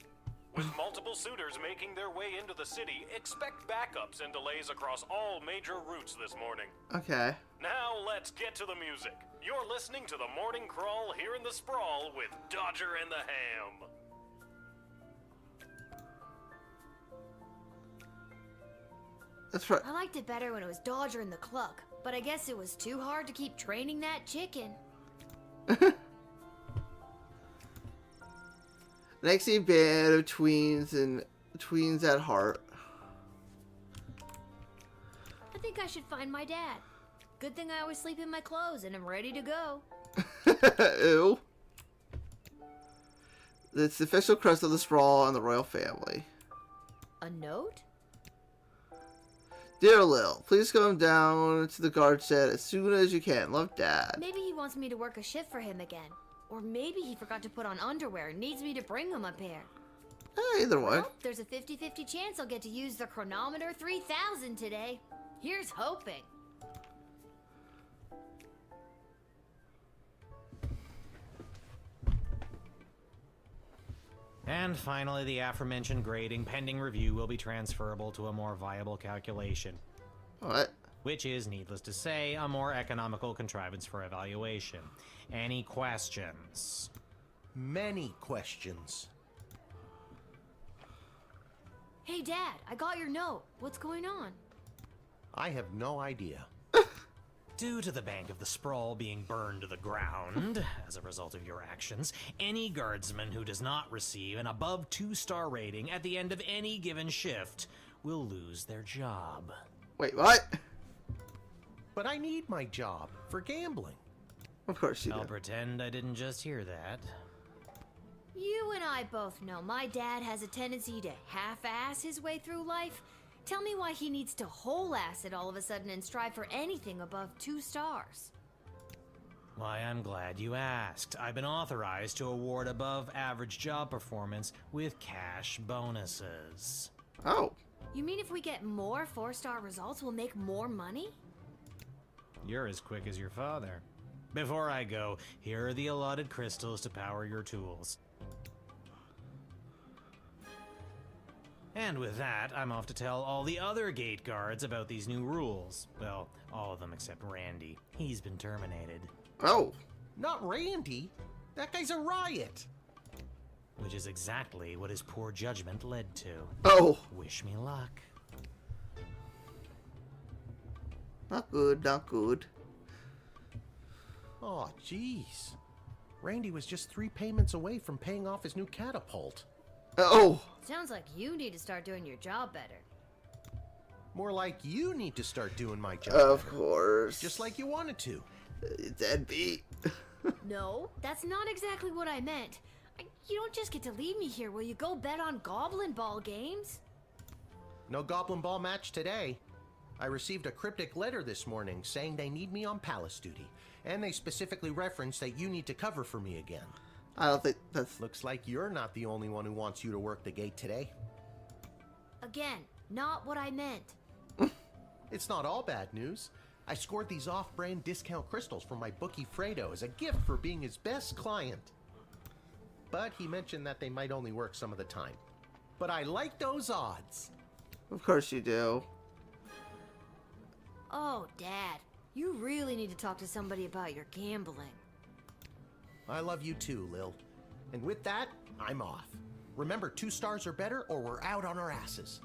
With multiple suitors making their way into the city, expect backups and delays across all major routes this morning. Okay. Now let's get to the music. You're listening to The Morning Crawl here in the Sprawl with Dodger and the Ham. That's right. I liked it better when it was Dodger and the Cluck, but I guess it was too hard to keep training that chicken. Next, a band of tweens and tweens at heart. I think I should find my dad. Good thing I always sleep in my clothes and I'm ready to go. Ew. It's the official crest of the Sprawl and the royal family. A note? Dear Lil, please come down to the guard shed as soon as you can. Love, Dad. Maybe he wants me to work a shift for him again. Or maybe he forgot to put on underwear and needs me to bring him a pair. Either way. Well, there's a 50-50 chance I'll get to use the Chronometer 3000 today. Here's hoping. And finally, the aforementioned grading pending review will be transferable to a more viable calculation. What? Which is, needless to say, a more economical contrivance for evaluation. Any questions? Many questions. Hey, Dad, I got your note. What's going on? I have no idea. Due to the Bank of the Sprawl being burned to the ground as a result of your actions, any guardsman who does not receive an above 2-star rating at the end of any given shift will lose their job. Wait, what? But I need my job for gambling. Of course you I'll do. pretend I didn't just hear that. You and I both know my dad has a tendency to half-ass his way through life. Tell me why he needs to whole-ass it all of a sudden and strive for anything above 2 stars. Why, I'm glad you asked. I've been authorized to award above-average job performance with cash bonuses. Oh. You mean if we get more 4-star results, we'll make more money? You're as quick as your father. Before I go, here are the allotted crystals to power your tools. And with that, I'm off to tell all the other gate guards about these new rules. Well, all of them except Randy. He's been terminated. Oh. Not Randy. That guy's a riot. Which is exactly what his poor judgment led to. Oh. Wish me luck. Not good, not good. Oh, jeez. Randy was just 3 payments away from paying off his new catapult. Oh. Sounds like you need to start doing your job better. More like you need to start doing my job. Of better. course. Just like you wanted to. Deadbeat. No, that's not exactly what I meant. You don't just get to leave me here. Will you go bet on Goblin Ball games? No Goblin Ball match today. I received a cryptic letter this morning saying they need me on palace duty. And they specifically referenced that you need to cover for me again. I don't think that's... Looks like you're not the only one who wants you to work the gate today. Again, not what I meant. It's not all bad news. I scored these off-brand discount crystals from my bookie Fredo as a gift for being his best client. But he mentioned that they might only work some of the time. But I like those odds. Of course you do. Oh, Dad, you really need to talk to somebody about your gambling. I love you too, Lil. And with that, I'm off. Remember, 2 stars or better or we're out on our asses.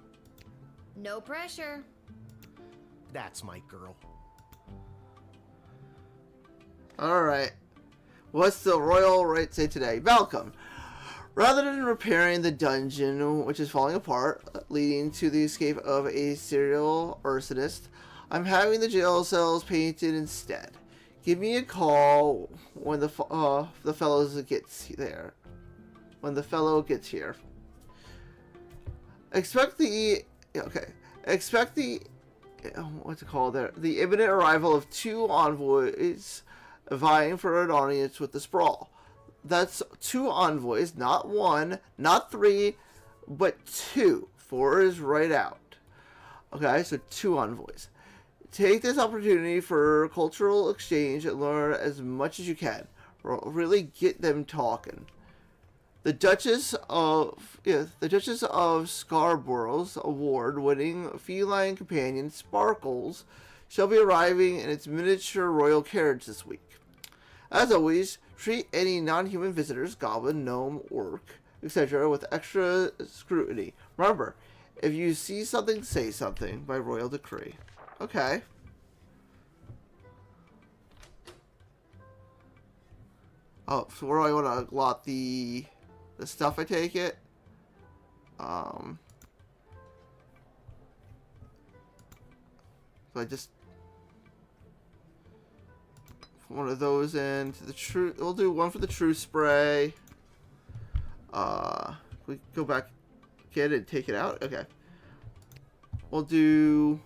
No pressure. That's my girl. Alright. What's the royal right say today? Welcome. Rather than repairing the dungeon, which is falling apart, leading to the escape of a serial arsonist, I'm having the jail cells painted instead. Give me a call when the fellows gets there. When the fellow gets here. Expect the what's it called there? The imminent arrival of 2 envoys vying for an audience with the Sprawl. That's 2 envoys, not 1, not 3, but 2. 4 is right out. Okay, so 2 envoys. Take this opportunity for cultural exchange and learn as much as you can. Really get them talking. The Duchess of Scarborough's award-winning feline companion Sparkles shall be arriving in its miniature royal carriage this week. As always, treat any non-human visitors, goblin, gnome, orc, etc., with extra scrutiny. Remember, if you see something, say something by royal decree. Okay. Oh, so where do I want to lot the stuff, I take it? So I just put one of those into the true. We'll do one for the true spray. We go back, get it, take it out. Okay. We'll do.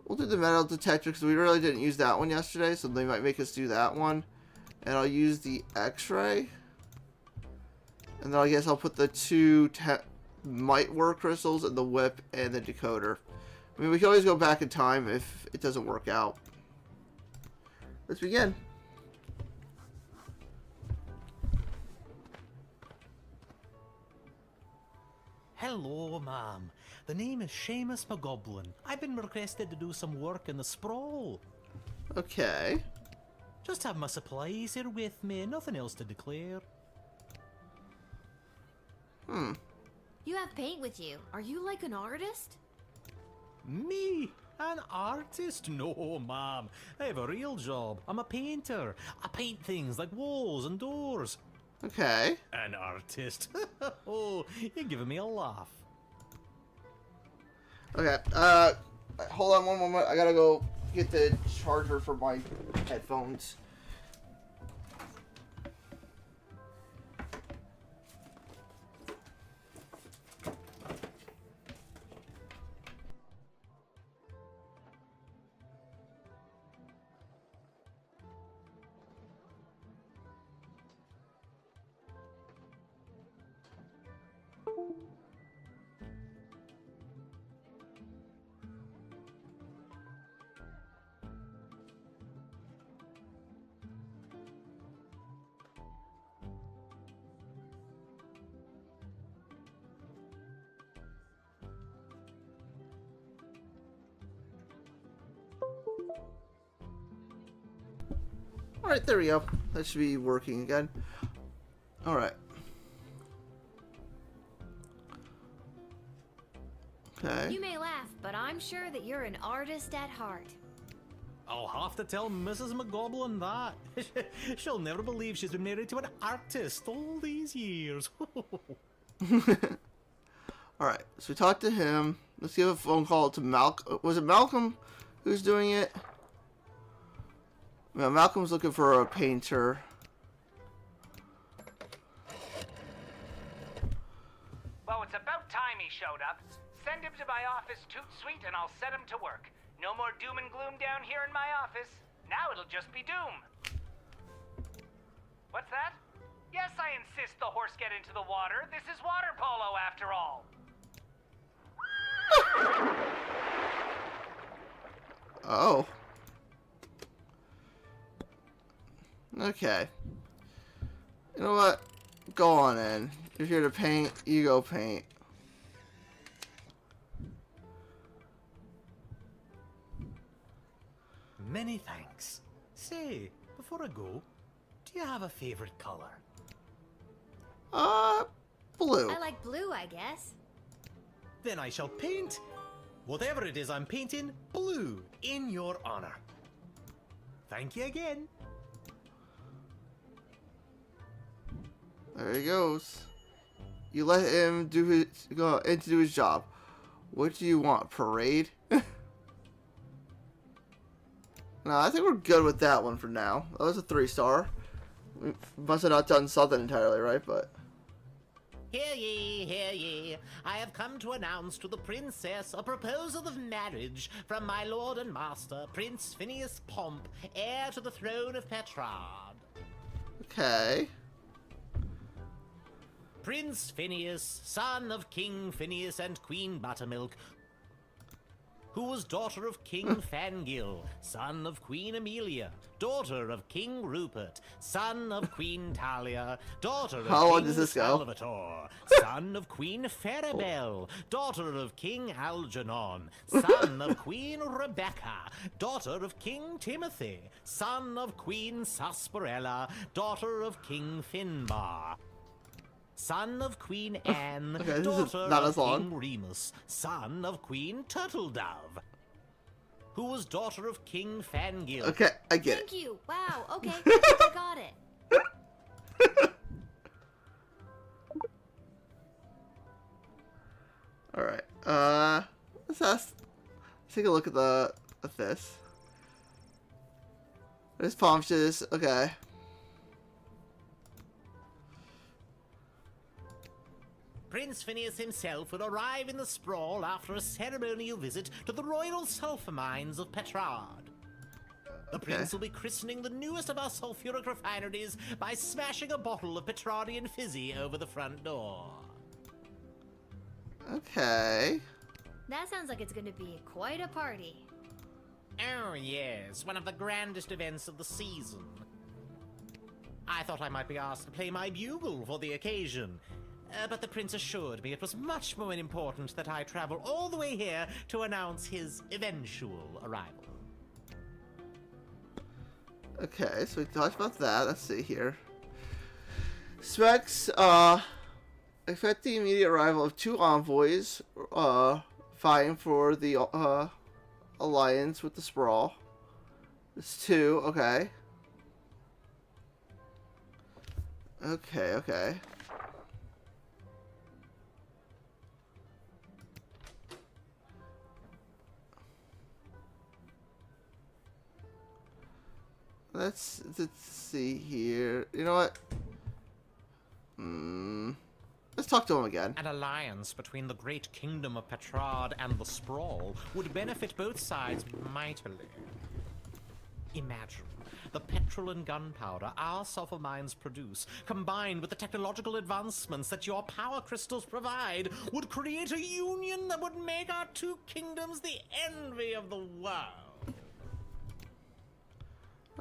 We'll do the metal detector because we really didn't use that one yesterday, so they might make us do that one. And I'll use the X-ray. And then I guess I'll put the 2 might work crystals and the whip and the decoder. I mean, we can always go back in time if it doesn't work out. Let's begin. Hello, ma'am. The name is Seamus McGoblin. I've been requested to do some work in the Sprawl. Okay. Just have my supplies here with me, nothing else to declare. You have paint with you. Are you like an artist? Me? An artist? No, ma'am. I have a real job. I'm a painter. I paint things like walls and doors. Okay. An artist? Oh, you're giving me a laugh. Okay. Hold on one moment. I gotta go get the charger for my headphones. Alright, there we go. That should be working again. Alright. Okay. You may laugh, but I'm sure that you're an artist at heart. I'll have to tell Mrs. McGoblin that. She'll never believe she's been married to an artist all these years. Alright, so we talked to him. Let's give a phone call to Malcolm. Was it Malcolm who's doing it? Yeah, Malcolm's looking for a painter. Well, it's about time he showed up. Send him to my office toot suite and I'll set him to work. No more doom and gloom down here in my office. Now it'll just be doom. What's that? Yes, I insist the horse get into the water. This is water polo after all. Oh. Okay. You know what? Go on in. You're here to paint, you go paint. Many thanks. Say, before I go, do you have a favorite color? Blue. I like blue, I guess. Then I shall paint whatever it is I'm painting blue in your honor. Thank you again. There he goes. You let him go in to do his job. What do you want? Parade? No, I think we're good with that one for now. That was a 3-star. We must have not done something entirely right, but... Hear ye, hear ye. I have come to announce to the princess a proposal of marriage from my lord and master, Prince Phineas Pomp, heir to the throne of Petrard. Okay. Prince Phineas, son of King Phineas and Queen Buttermilk, who was daughter of King Fangil, son of Queen Amelia, daughter of King Rupert, son of Queen Talia, daughter of How long King does this go? Salvatore, son of Queen Farabelle, daughter of King Algernon, son of Queen Rebecca, daughter of King Timothy, son of Queen Sarsaparilla, daughter of King Finbar, son of Queen Anne, Okay, this is daughter not of as long. King Remus, son of Queen Turtledove, who was daughter of King Fangil. Okay, I get Thank it. you. Wow, okay. I think I got it. Alright, let's take a look at this. There's palmshes, okay. Prince Phineas himself will arrive in the sprawl after a ceremonial visit to the royal sulphur mines of Petrard. The prince will be christening the newest of our sulphuric refineries by smashing a bottle of Petrardian fizzy over the front door. Okay. That sounds like it's going to be quite a party. Oh yes, one of the grandest events of the season. I thought I might be asked to play my bugle for the occasion. But the prince assured me it was much more important that I travel all the way here to announce his eventual arrival. Okay, so we talked about that. Let's see here. Specs, expect the immediate arrival of 2 envoys, vying for the, alliance with the Sprawl. It's 2, okay. Okay. Let's see here. You know what? Let's talk to him again. An alliance between the great kingdom of Petrard and the Sprawl would benefit both sides mightily. Imagine the petrol and gunpowder our sulfur mines produce, combined with the technological advancements that your power crystals provide, would create a union that would make our 2 kingdoms the envy of the world.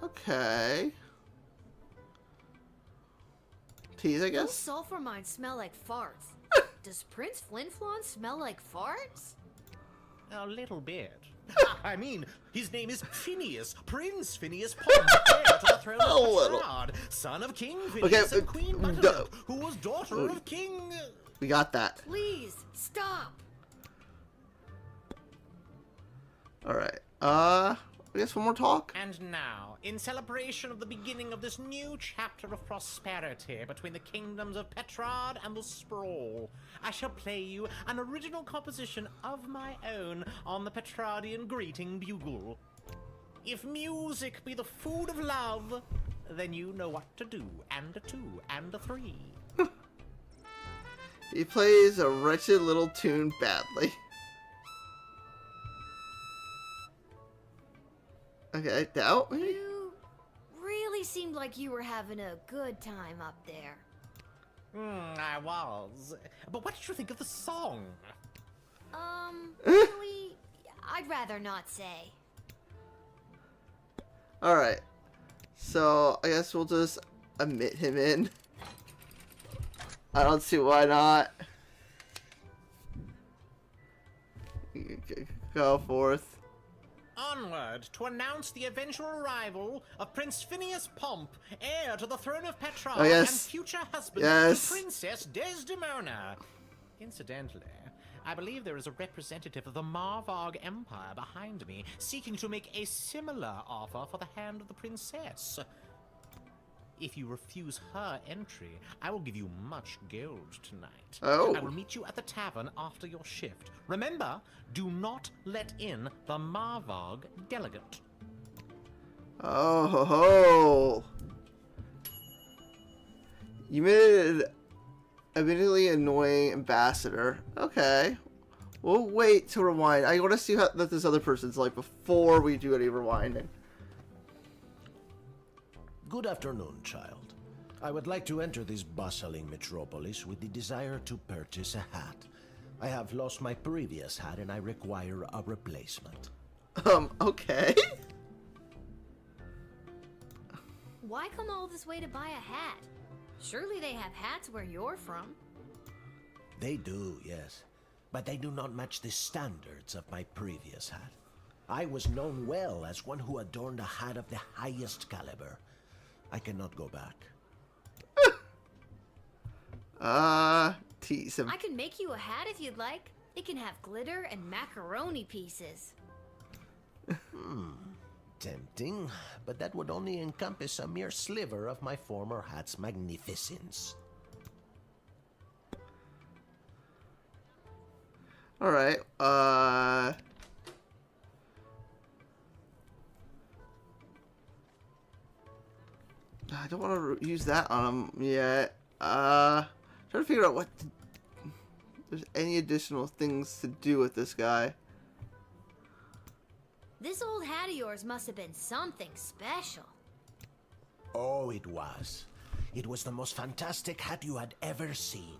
Okay. Tease, I Those guess? sulfur mines smell like farts. Does Prince Flinflon smell like farts? A little bit. I mean, his name is Phineas, Prince Phineas Pond, heir to the throne of Petrard, son of King Phineas and Queen Buttermilk, who was daughter of King... We got that. Please, stop! Alright, I guess one more talk? And now, in celebration of the beginning of this new chapter of prosperity between the kingdoms of Petrard and the Sprawl, I shall play you an original composition of my own on the Petrardian greeting bugle. If music be the food of love, then you know what to do, and a 2, and a 3. He plays a wretched little tune badly. Okay, doubt me? You really seemed like you were having a good time up there. I was. But what did you think of the song? Really, I'd rather not say. Alright. So, I guess we'll just admit him in. I don't see why not. Go forth. Onward to announce the eventual arrival of Prince Phineas Pomp, heir to the throne of Petrard and future husband to Princess Desdemona. Incidentally, I believe there is a representative of the Marvog Empire behind me, seeking to make a similar offer for the hand of the princess. If you refuse her entry, I will give you much gold tonight. Oh. I will meet you at the tavern after your shift. Remember, do not let in the Marvog delegate. Oh ho ho! You made an admittedly annoying ambassador. Okay. We'll wait to rewind. I want to see what this other person's like before we do any rewinding. Good afternoon, child. I would like to enter this bustling metropolis with the desire to purchase a hat. I have lost my previous hat and I require a replacement. Okay. Why come all this way to buy a hat? Surely they have hats where you're from. They do, yes. But they do not match the standards of my previous hat. I was known well as one who adorned a hat of the highest caliber. I cannot go back. Tease him. I can make you a hat if you'd like. It can have glitter and macaroni pieces. Tempting, but that would only encompass a mere sliver of my former hat's magnificence. Alright, I don't want to use that on him yet. Trying to figure out what there's any additional things to do with this guy. This old hat of yours must have been something special. Oh, it was. It was the most fantastic hat you had ever seen.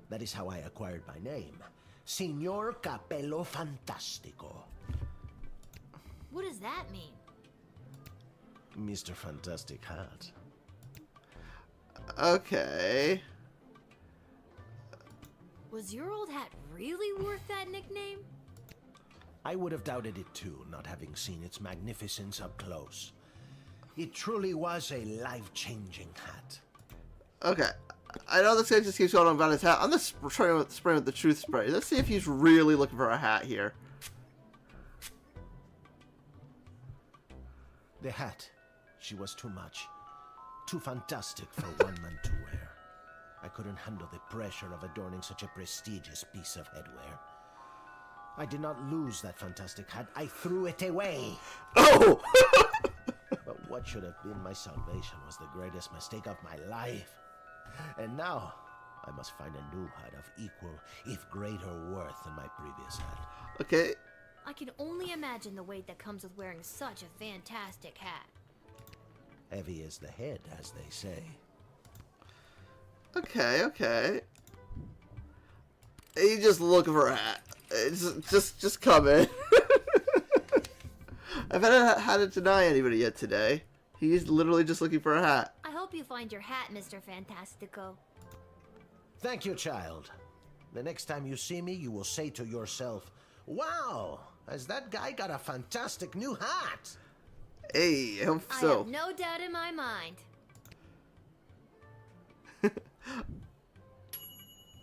That is how I acquired my name. Signor Capello Fantastico. What does that mean? Mr. Fantastic Hat. Okay. Was your old hat really worth that nickname? I would have doubted it too, not having seen its magnificence up close. It truly was a life-changing hat. Okay. I know this guy just keeps going on about his hat. I'm just trying to spray with the truth spray. Let's see if he's really looking for a hat here. The hat. She was too much. Too fantastic for one man to wear. I couldn't handle the pressure of adorning such a prestigious piece of headwear. I did not lose that fantastic hat. I threw it away. Oh! But what should have been my salvation was the greatest mistake of my life. And now, I must find a new hat of equal, if greater worth than my previous hat. Okay. I can only imagine the weight that comes with wearing such a fantastic hat. Heavy is the head, as they say. Okay, okay. He's just looking for a hat. Just come in. I haven't had to deny anybody yet today. He's literally just looking for a hat. I hope you find your hat, Mr. Fantastico. Thank you, child. The next time you see me, you will say to yourself, "Wow, has that guy got a fantastic new hat?" Hey, I hope I so. have no doubt in my mind.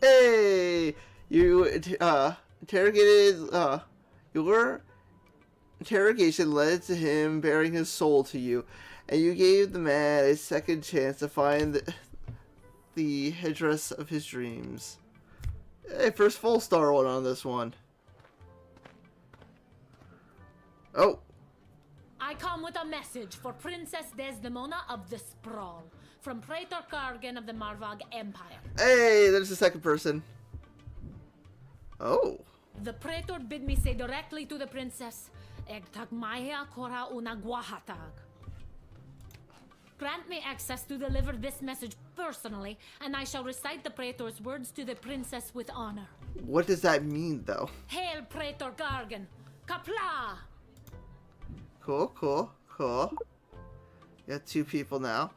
Hey, you interrogated. Your interrogation led to him bearing his soul to you, and you gave the man a second chance to find the headdress of his dreams. Hey, first full star one on this one. Oh. I come with a message for Princess Desdemona of the Sprawl, from Praetor Kargan of the Marvog Empire. Hey, there's the second person. Oh. The Praetor bid me say directly to the princess, Egtag Maya Kora Unagwahatag. Grant me access to deliver this message personally, and I shall recite the Praetor's words to the princess with honor. What does that mean, though? Hail Praetor Kargan! Kapla! Cool, cool, cool. Got two people now.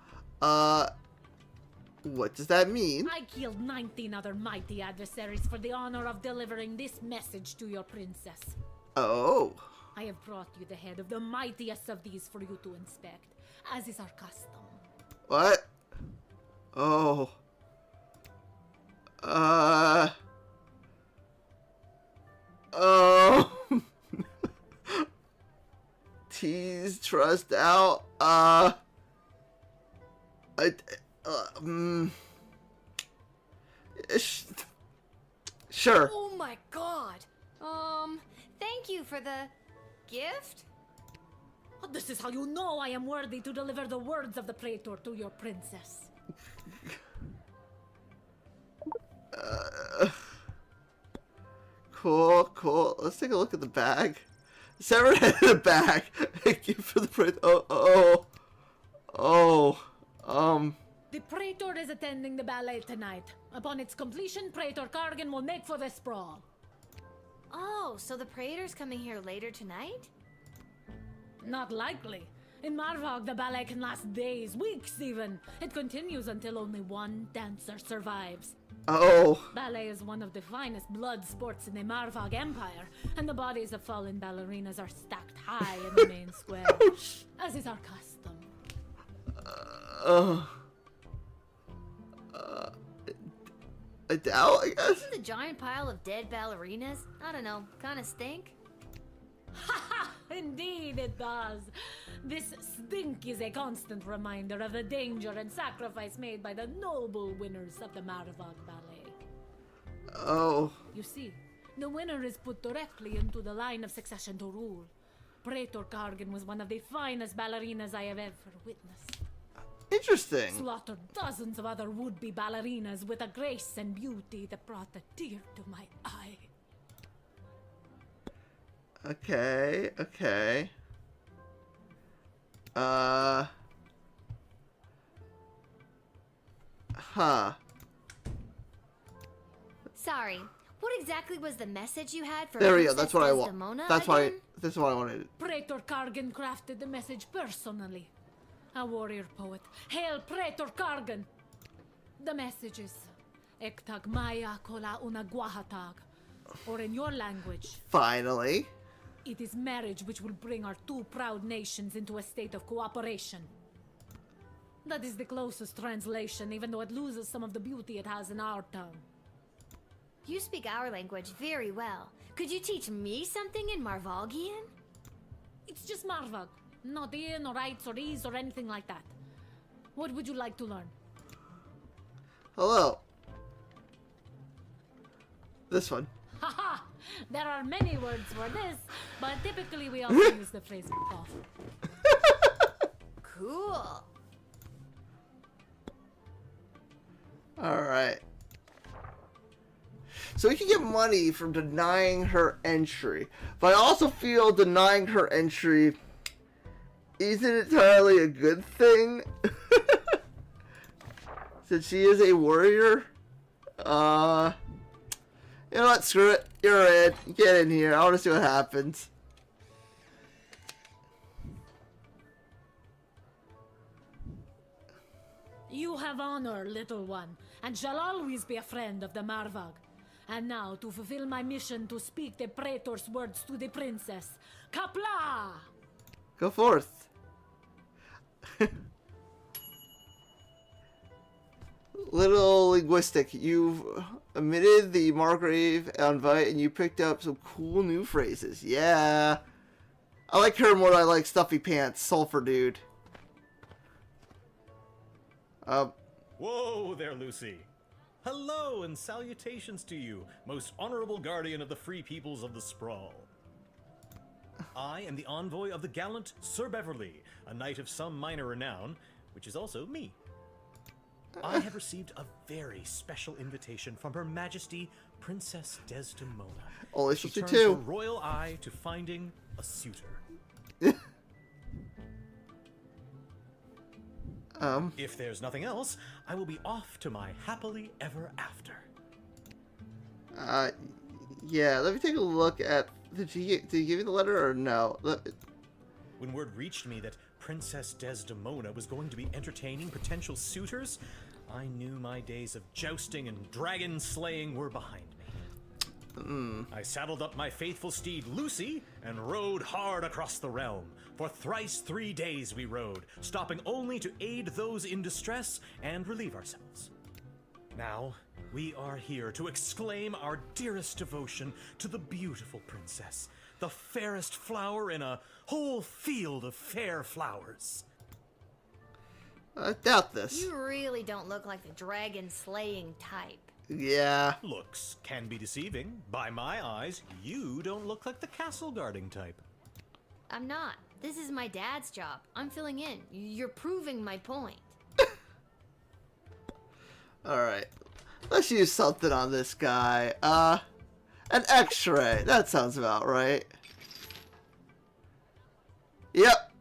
What does that mean? I killed 19 other mighty adversaries for the honor of delivering this message to your princess. Oh. I have brought you the head of the mightiest of these for you to inspect, as is our custom. What? Oh. Oh. Tease, trust out. Sure. Oh my god. Thank you for the gift? This is how you know I am worthy to deliver the words of the Praetor to your princess. Cool, cool. Let's take a look at the bag. Severed head in the bag. Thank you for the Praetor. The Praetor is attending the ballet tonight. Upon its completion, Praetor Kargan will make for the sprawl. Oh, so the Praetor's coming here later tonight? Not likely. In Marvog, the ballet can last days, weeks even. It continues until only one dancer survives. Oh. Ballet is one of the finest blood sports in the Marvog Empire, and the bodies of fallen ballerinas are stacked high in the main square, as is our custom. I doubt, I guess. Isn't the giant pile of dead ballerinas, I don't know, kind of stink? Ha! Indeed it does. This stink is a constant reminder of the danger and sacrifice made by the noble winners of the Marvog Ballet. Oh. You see, the winner is put directly into the line of succession to rule. Praetor Kargan was one of the finest ballerinas I have ever witnessed. Interesting. Slaughtered dozens of other would-be ballerinas with a grace and beauty that brought a tear to my eye. Okay, okay. Huh. Sorry, what exactly was the message you had for There we go. Princess That's what I Desdemona want. That's why. again? That's what I wanted. Praetor Kargan crafted the message personally. A warrior poet. Hail Praetor Kargan! The message is Ektag Maya Kola Unagwahatag. Or in your language, Finally. it is marriage which will bring our two proud nations into a state of cooperation. That is the closest translation, even though it loses some of the beauty it has in our tongue. You speak our language very well. Could you teach me something in Marvalgian? It's just Marvag. Not in or rights or ease or anything like that. What would you like to learn? Hello. This one. Haha! There are many words for this, but typically we also use the phrase off. Cool. Alright. So we can get money from denying her entry. But I also feel denying her entry isn't entirely a good thing. Since she is a warrior. You know what? Screw it. You're in. Get in here. I want to see what happens. You have honor, little one, and shall always be a friend of the Marvag. And now, to fulfill my mission to speak the praetor's words to the princess. Kapla! Go forth. Little linguistic, you've omitted the Margrave invite and you picked up some cool new phrases. Yeah. I like her more than I like Stuffy Pants, Sulfur Dude. Whoa there, Lucy. Hello and salutations to you, most honorable guardian of the free peoples of the Sprawl. I am the envoy of the gallant Sir Beverly, a knight of some minor renown, which is also me. I have received a very special invitation from Her Majesty Princess Desdemona. Only She 52. turns her royal eye to finding a suitor. If there's nothing else, I will be off to my happily ever after. Yeah, let me take a look at... Did you give you the letter or no? When word reached me that Princess Desdemona was going to be entertaining potential suitors, I knew my days of jousting and dragon slaying were behind me. I saddled up my faithful steed Lucy and rode hard across the realm. For thrice 3 days we rode, stopping only to aid those in distress and relieve ourselves. Now, we are here to exclaim our dearest devotion to the beautiful princess, the fairest flower in a whole field of fair flowers. I doubt this. You really don't look like the dragon slaying type. Yeah. Looks can be deceiving. By my eyes, you don't look like the castle guarding type. I'm not. This is my dad's job. I'm filling in. You're proving my point. Alright. Let's use something on this guy. An X-ray. That sounds about right. Yep.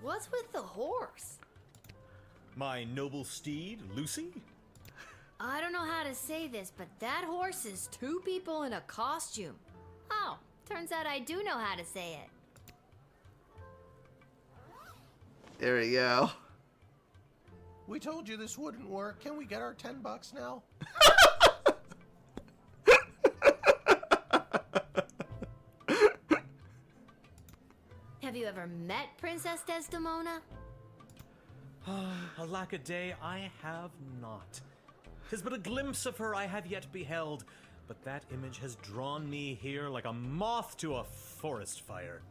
What's with the horse? My noble steed, Lucy? I don't know how to say this, but that horse is 2 people in a costume. Oh, turns out I do know how to say it. There we go. We told you this wouldn't work. Can we get our $10 now? Have you ever met Princess Desdemona? Alack a day, I have not. 'Tis but a glimpse of her I have yet beheld, but that image has drawn me here like a moth to a forest fire.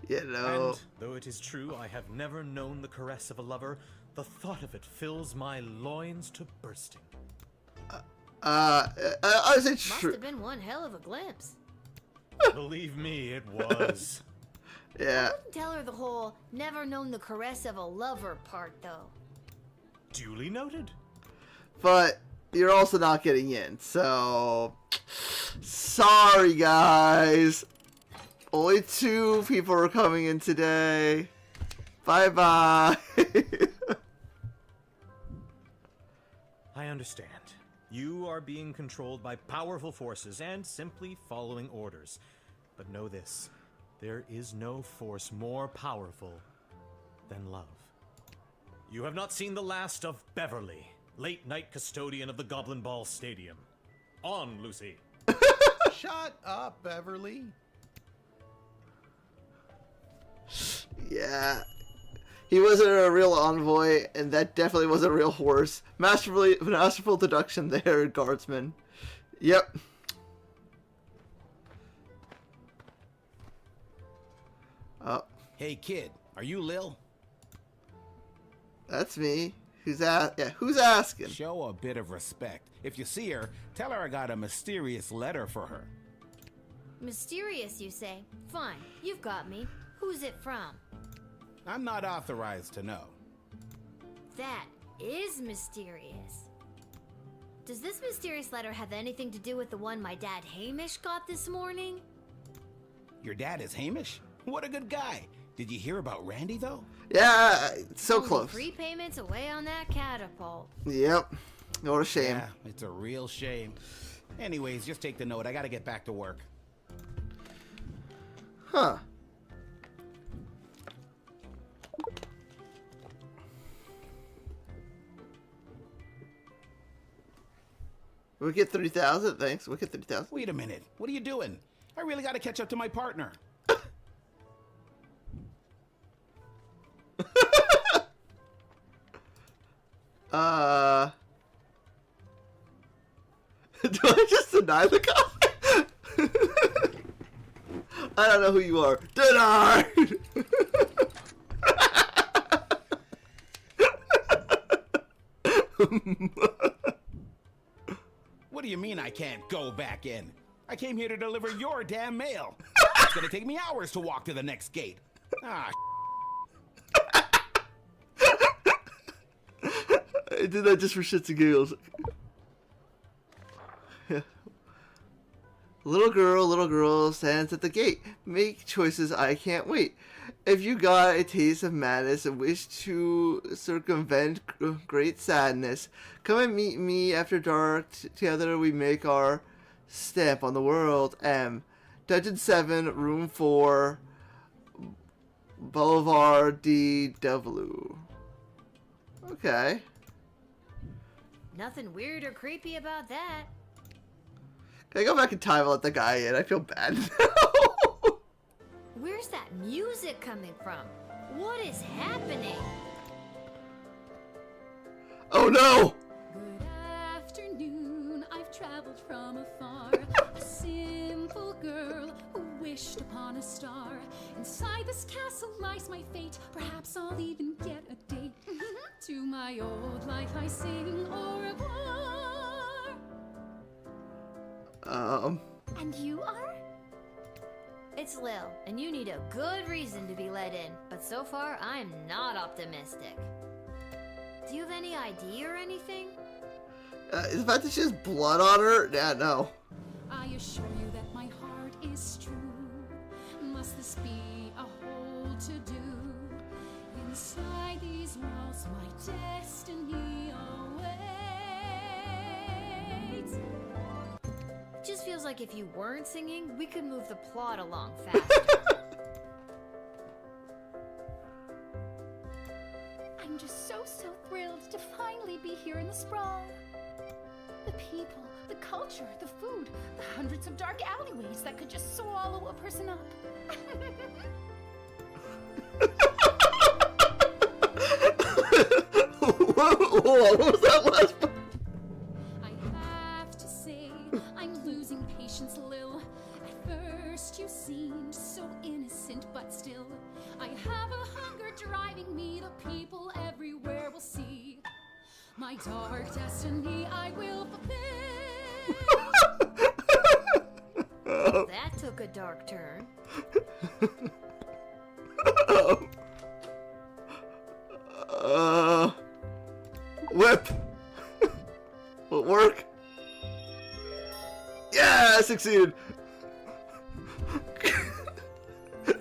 You know. And though it is true I have never known the caress of a lover, the thought of it fills my loins to bursting. Is it Must true? have been one hell of a glimpse. Believe me, it was. Yeah. I wouldn't tell her the whole never known the caress of a lover part, though. Duly noted. But you're also not getting in, so... Sorry, guys. Only 2 people are coming in today. Bye-bye. I understand. You are being controlled by powerful forces and simply following orders. But know this. There is no force more powerful than love. You have not seen the last of Beverly, late night custodian of the Goblin Ball Stadium. On, Lucy. Shut up, Beverly. Yeah. He wasn't a real envoy, and that definitely wasn't a real horse. Masterful deduction there, Guardsman. Yep. Oh. Hey, kid, are you Lil? That's me. Who's asking? Show a bit of respect. If you see her, tell her I got a mysterious letter for her. Mysterious, you say? Fine, you've got me. Who's it from? I'm not authorized to know. That is mysterious. Does this mysterious letter have anything to do with the one my dad Hamish got this morning? Your dad is Hamish? What a good guy. Did you hear about Randy, though? Yeah, so Only close. 3 payments away on that catapult. Yep. What a shame. Yeah, it's a real shame. Anyways, just take the note. I gotta get back to work. Huh. We get 3,000, thanks. We get 3,000. Wait a minute. What are you doing? I really gotta catch up to my partner. Do I just deny the guy? I don't know who you are. Denied! What do you mean I can't go back in? I came here to deliver your damn mail. It's gonna take me hours to walk to the next gate. Ah, I did that just for shits and giggles. Little girl stands at the gate. Make choices, I can't wait. If you got a taste of madness and wish to circumvent great sadness, come and meet me after dark. Together we make our stamp on the world. Dungeon 7, Room 4, Boulevard DW. Okay. Nothing weird or creepy about that. Can I go back in time and let the guy in? I feel bad now. Where's that music coming from? What is happening? Oh no! Good afternoon, I've traveled from afar. A simple girl who wished upon a star. Inside this castle lies my fate. Perhaps I'll even get a date. To my old life I sing au revoir. And you are? It's Lil, and you need a good reason to be let in, but so far I'm not optimistic. Do you have any ID or anything? The fact that she has blood on her? Yeah, no. I assure you that my heart is true. Must this be a whole to-do? Inside these walls my destiny awaits. It just feels like if you weren't singing, we could move the plot along faster. I'm just so thrilled to finally be here in the sprawl. The people, the culture, the food, the hundreds of dark alleyways that could just swallow a person up. What was that last part? I have to say, I'm losing patience, Lil. At first you seemed so innocent, but still, I have a hunger driving me. The people everywhere will see. My dark destiny I will fulfill. That took a dark turn. Whip! Will it work? Yeah, I succeeded!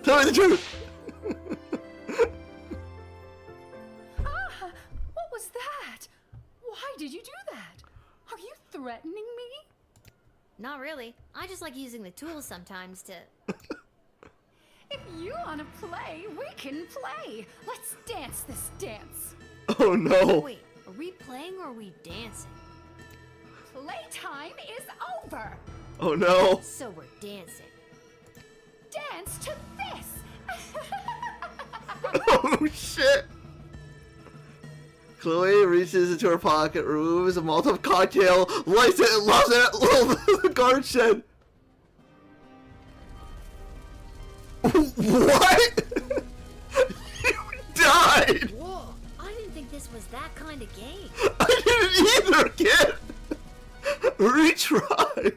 Tell me the truth! What was that? Why did you do that? Are you threatening me? Not really. I just like using the tools sometimes to... If you want to play, we can play. Let's dance this dance. Oh no! Wait, are we playing or are we dancing? Playtime is over. Oh no. So we're dancing. Dance to this! Oh shit. Chloe reaches into her pocket, removes a Molotov cocktail, lights it, and loves it at the guard shed. What? You died! Whoa, I didn't think this was that kind of game. I didn't either, kid! Retry!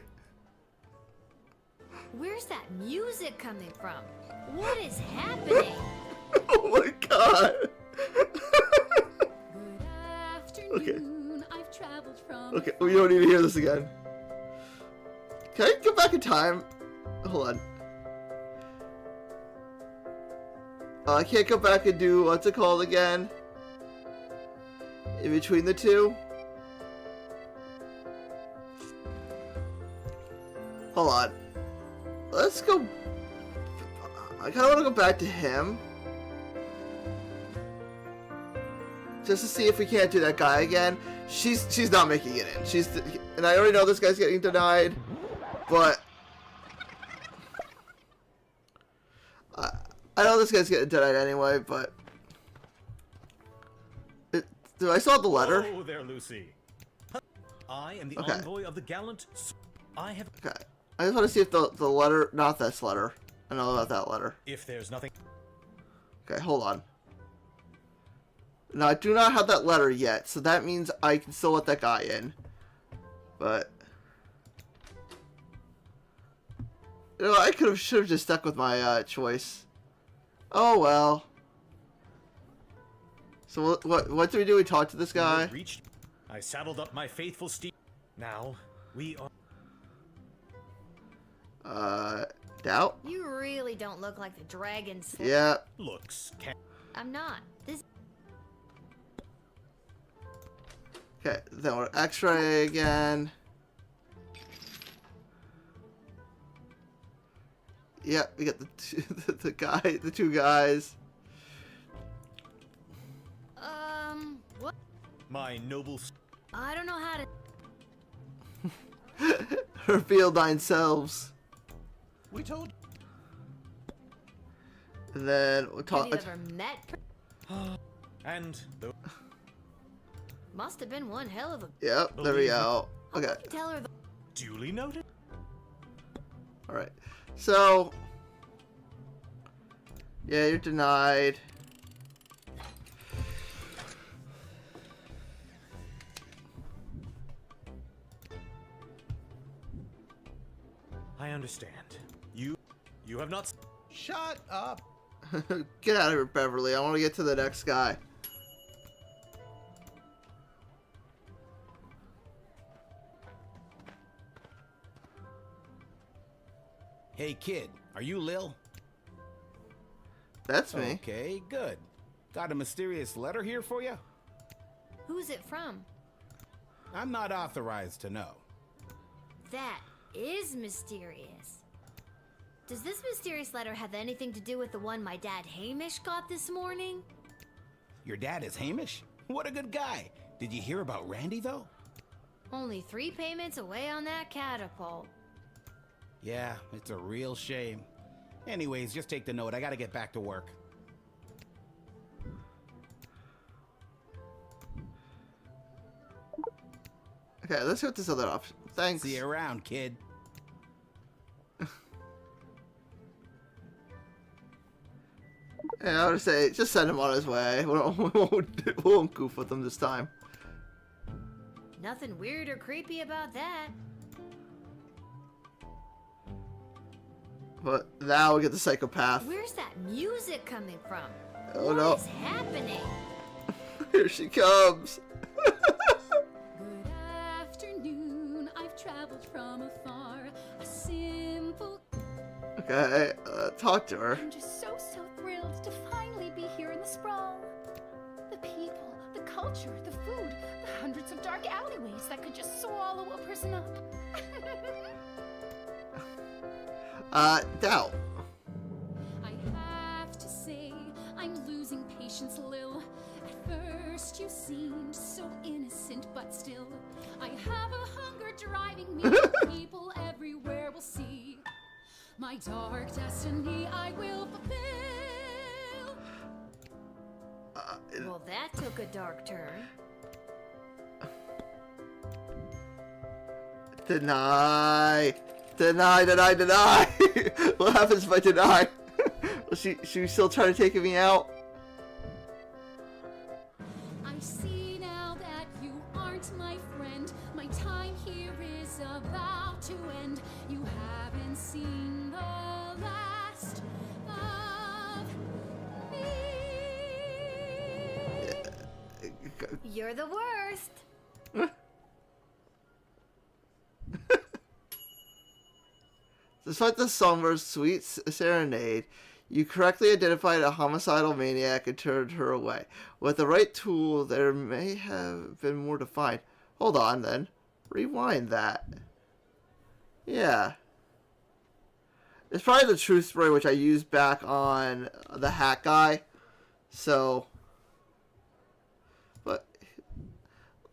Where's that music coming from? What is happening? Oh my god! Okay. I've traveled from Okay, we don't need to hear this again. Can I go back in time? Hold on. I can't go back and do, what's it called again? In between the two? Hold on. Let's go. I kind of want to go back to him. Just to see if we can't do that guy again. She's not making it in. And I already know this guy's getting denied, but I know this guy's getting denied anyway. But do I still have the letter? Oh, there, Lucy. I am the envoy of the gallant. I have. Okay. I just want to see if the letter, not this letter. I know about that letter. If there's nothing. Okay, hold on. No, I do not have that letter yet, so that means I can still let that guy in. But you know, I should have just stuck with my choice. Oh well. So what do we do? We talk to this guy. I saddled up my faithful steed. Now we are. Doubt. You really don't look like the dragon slayer. Yeah. Looks. I'm not. This. Okay, then we're X-ray again. Yep, we got the two guys. What? My noble. I don't know how to. Her field nine selves. We told. And then we'll talk. Have you ever met? And. Must have been one hell of a. Yep, there we go. Okay. Tell her. Duly noted. All right. So. Yeah, you're denied. I understand. You have not. Shut up. Get out of here, Beverly. I want to get to the next guy. Hey, kid, are you Lil? That's me. Okay, good. Got a mysterious letter here for you? Who's it from? I'm not authorized to know. That is mysterious. Does this mysterious letter have anything to do with the one my dad Hamish got this morning? Your dad is Hamish? What a good guy. Did you hear about Randy, though? Only 3 payments away on that catapult. Yeah, it's a real shame. Anyways, just take the note. I gotta get back to work. Okay, let's go with this other option. Thanks. See you around, kid. Yeah, I would say just send him on his way. We won't goof with him this time. Nothing weird or creepy about that. But now we get the psychopath. Where's that music coming from? Oh What no. is happening? Here she comes. Good afternoon, I've traveled from afar. A simple. Okay, talk to her. I'm just so thrilled to finally be here in the sprawl. The people, the culture, the food, the hundreds of dark alleyways that could just swallow a person up. Doubt. I have to say, I'm losing patience, Lil. At first, you seemed so innocent, but still, I have a hunger driving me. People everywhere My dark destiny I will fulfill. Well, that took a dark turn. Deny. Deny, deny, deny. What happens if I deny? Will she still try to take me out? I see now that you aren't my friend. My time here is about to end. You haven't seen the last of me. You're the worst. Despite the somber, sweet serenade, you correctly identified a homicidal maniac and turned her away. With the right tool, there may have been more to find. Hold on, then. Rewind that. Yeah. It's probably the truth spray, which I used back on the hat guy. So... But...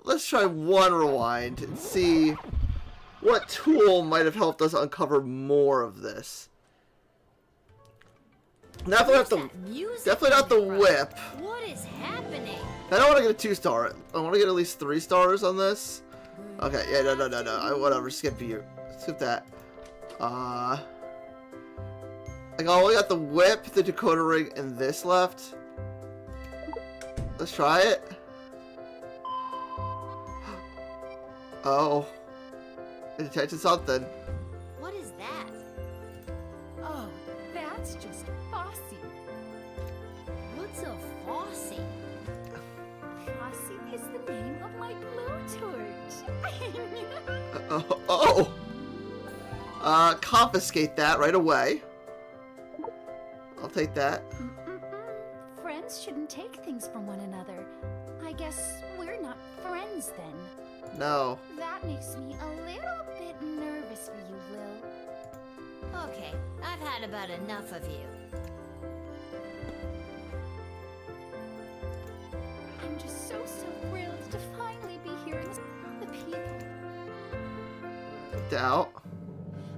Let's try one rewind and see... what tool might have helped us uncover more of this? Definitely not the whip. What is happening? I don't want to get a 2-star. I want to get at least 3 stars on this. Okay, yeah, no. Whatever, skip you. Skip that. I only got the whip, the Dakota ring, and this left. Let's try it. Oh. I detected something. What is that? Oh, that's just Fossy. What's a Fossy? Fossy is the name of my blowtorch. Confiscate that right away. I'll take that. Friends shouldn't take things from one another. I guess we're not friends then. No. That makes me a little bit nervous for you, Lil. Okay, I've had about enough of you. I'm just so thrilled to finally be here in the people. Doubt.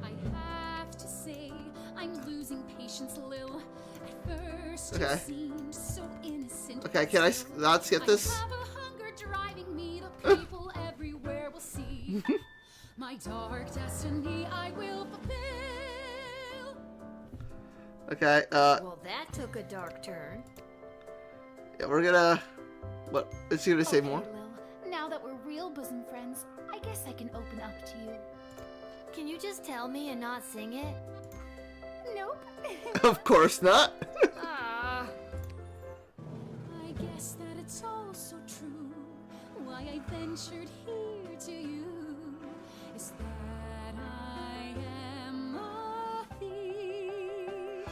I have to say, I'm losing patience, Lil. At first, Okay. you seemed so innocent. Okay, can I not skip this? I have a hunger driving me. The people everywhere will see. My dark destiny I will fulfill. Okay, Well, that took a dark turn. yeah, we're gonna... What? Is he gonna say Okay, more? Lil, now that we're real bosom friends, I guess I can open up to you. Can you just tell me and not sing it? Nope. Of course not. Ah. I guess that it's all so true. Why I ventured here to you is that I am a thief.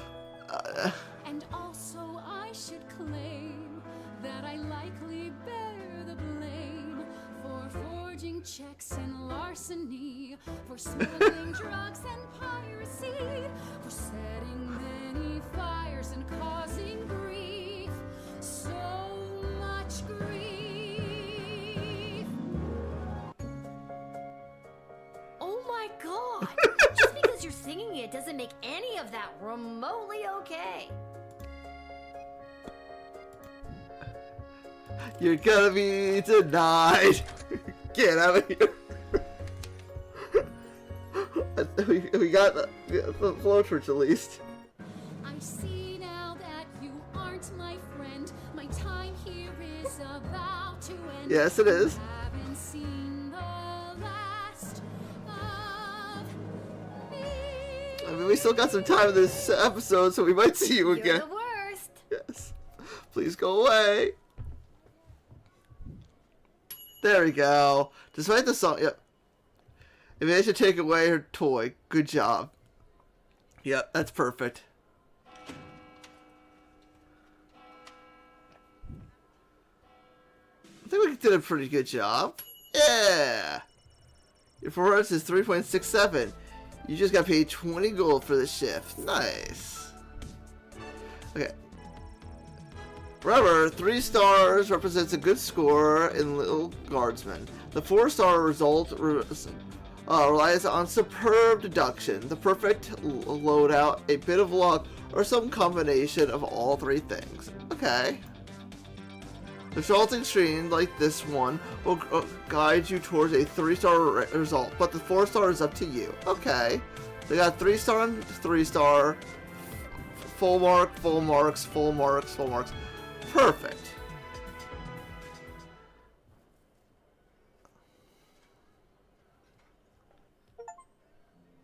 And also I should claim that I likely bear the blame for forging checks and larceny, for smuggling drugs and piracy, for setting many fires and causing grief, so much grief. Oh my god! Just because you're singing it doesn't make any of that remotely okay. You're gonna be denied. Get out of here. we got the blowtorch at least. I see now that you aren't my friend. My time here is about to end. Yes, it is. Haven't seen the last of me. I mean, we still got some time in this episode, so we might see you again. You're the worst. Yes. Please go away. There we go. Despite the song, yep. It managed to take away her toy. Good job. Yep, that's perfect. I think we did a pretty good job. Yeah! Your performance is 3.67. You just got paid 20 gold for the shift. Nice. Okay. Remember, 3 stars represents a good score in Lil Guardsman. The 4-star result relies on superb deduction, the perfect loadout, a bit of luck, or some combination of all three things. Okay. The resulting stream, like this one, will guide you towards a 3-star result, but the 4-star is up to you. Okay. They got 3-star and 3-star, full mark, full marks, full marks, full marks. Perfect.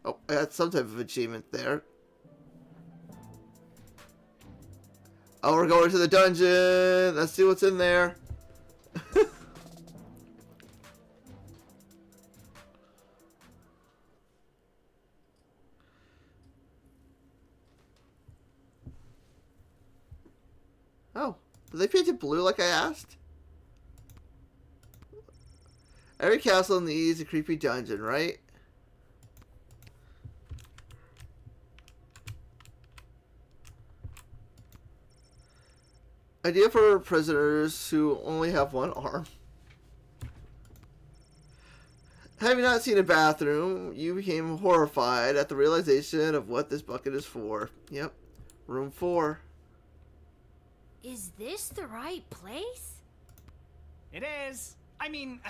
Oh, I got some type of achievement there. Oh, we're going to the dungeon. Let's see what's in there. Oh, did they paint it blue like I asked? Every castle needs a creepy dungeon, right? Idea for prisoners who only have one arm. Having not seen a bathroom, you became horrified at the realization of what this bucket is for. Yep, room 4. Is this the right place? It is. I mean,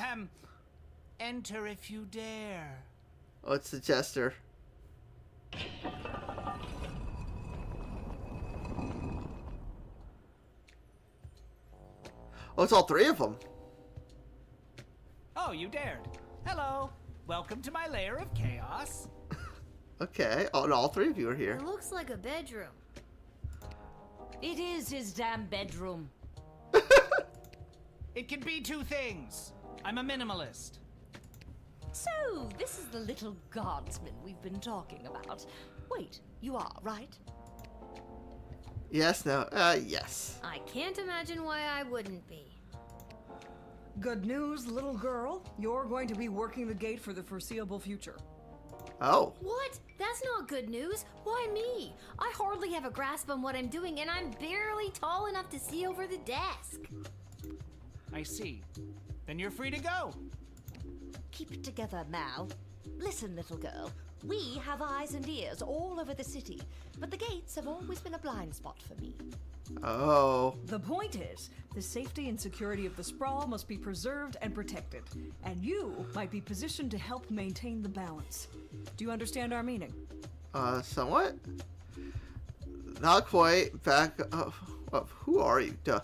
enter if you dare. Oh, it's the jester. Oh, it's all 3 of them. Oh, you dared. Hello. Welcome to my lair of chaos. Okay, oh, and all 3 of you are here. It looks like a bedroom. It is his damn bedroom. It can be 2 things. I'm a minimalist. So, this is the little guardsman we've been talking about. Wait, you are, right? Yes, no, yes. I can't imagine why I wouldn't be. Good news, little girl. You're going to be working the gate for the foreseeable future. Oh. What? That's not good news. Why me? I hardly have a grasp on what I'm doing, and I'm barely tall enough to see over the desk. I see. Then you're free to go. Keep it together, Mal. Listen, little girl. We have eyes and ears all over the city, but the gates have always been a blind spot for me. Oh. The point is, the safety and security of the sprawl must be preserved and protected, and you might be positioned to help maintain the balance. Do you understand our meaning? Somewhat? Not quite. Back up. Who are you? Duh.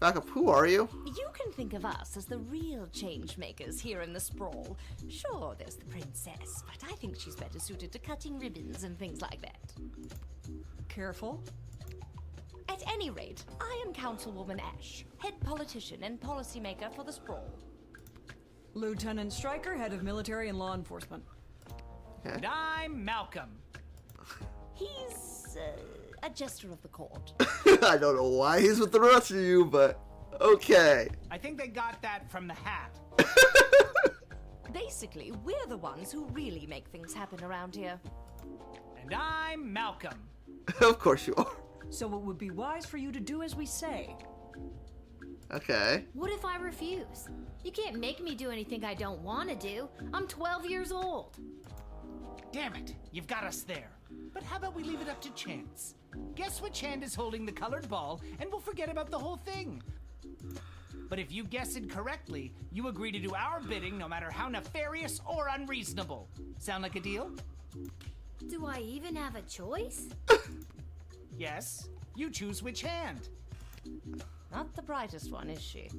Back up, who are you? You can think of us as the real change makers here in the sprawl. Sure, there's the princess, but I think she's better suited to cutting ribbons and things like that. Careful. At any rate, I am Councilwoman Ash, head politician and policymaker for the sprawl. Lieutenant Stryker, head of military and law enforcement. Okay. And I'm Malcolm. He's a jester of the court. I don't know why he's with the rest of you, but okay. I think they got that from the hat. Basically, we're the ones who really make things happen around here. And I'm Malcolm. Of course you are. So it would be wise for you to do as we say. Okay. What if I refuse? You can't make me do anything I don't want to do. I'm 12 years old. Damn it, you've got us there. But how about we leave it up to chance? Guess which hand is holding the colored ball, and we'll forget about the whole thing. But if you guess it correctly, you agree to do our bidding no matter how nefarious or unreasonable. Sound like a deal? Do I even have a choice? Yes. You choose which hand. Not the brightest one, is she?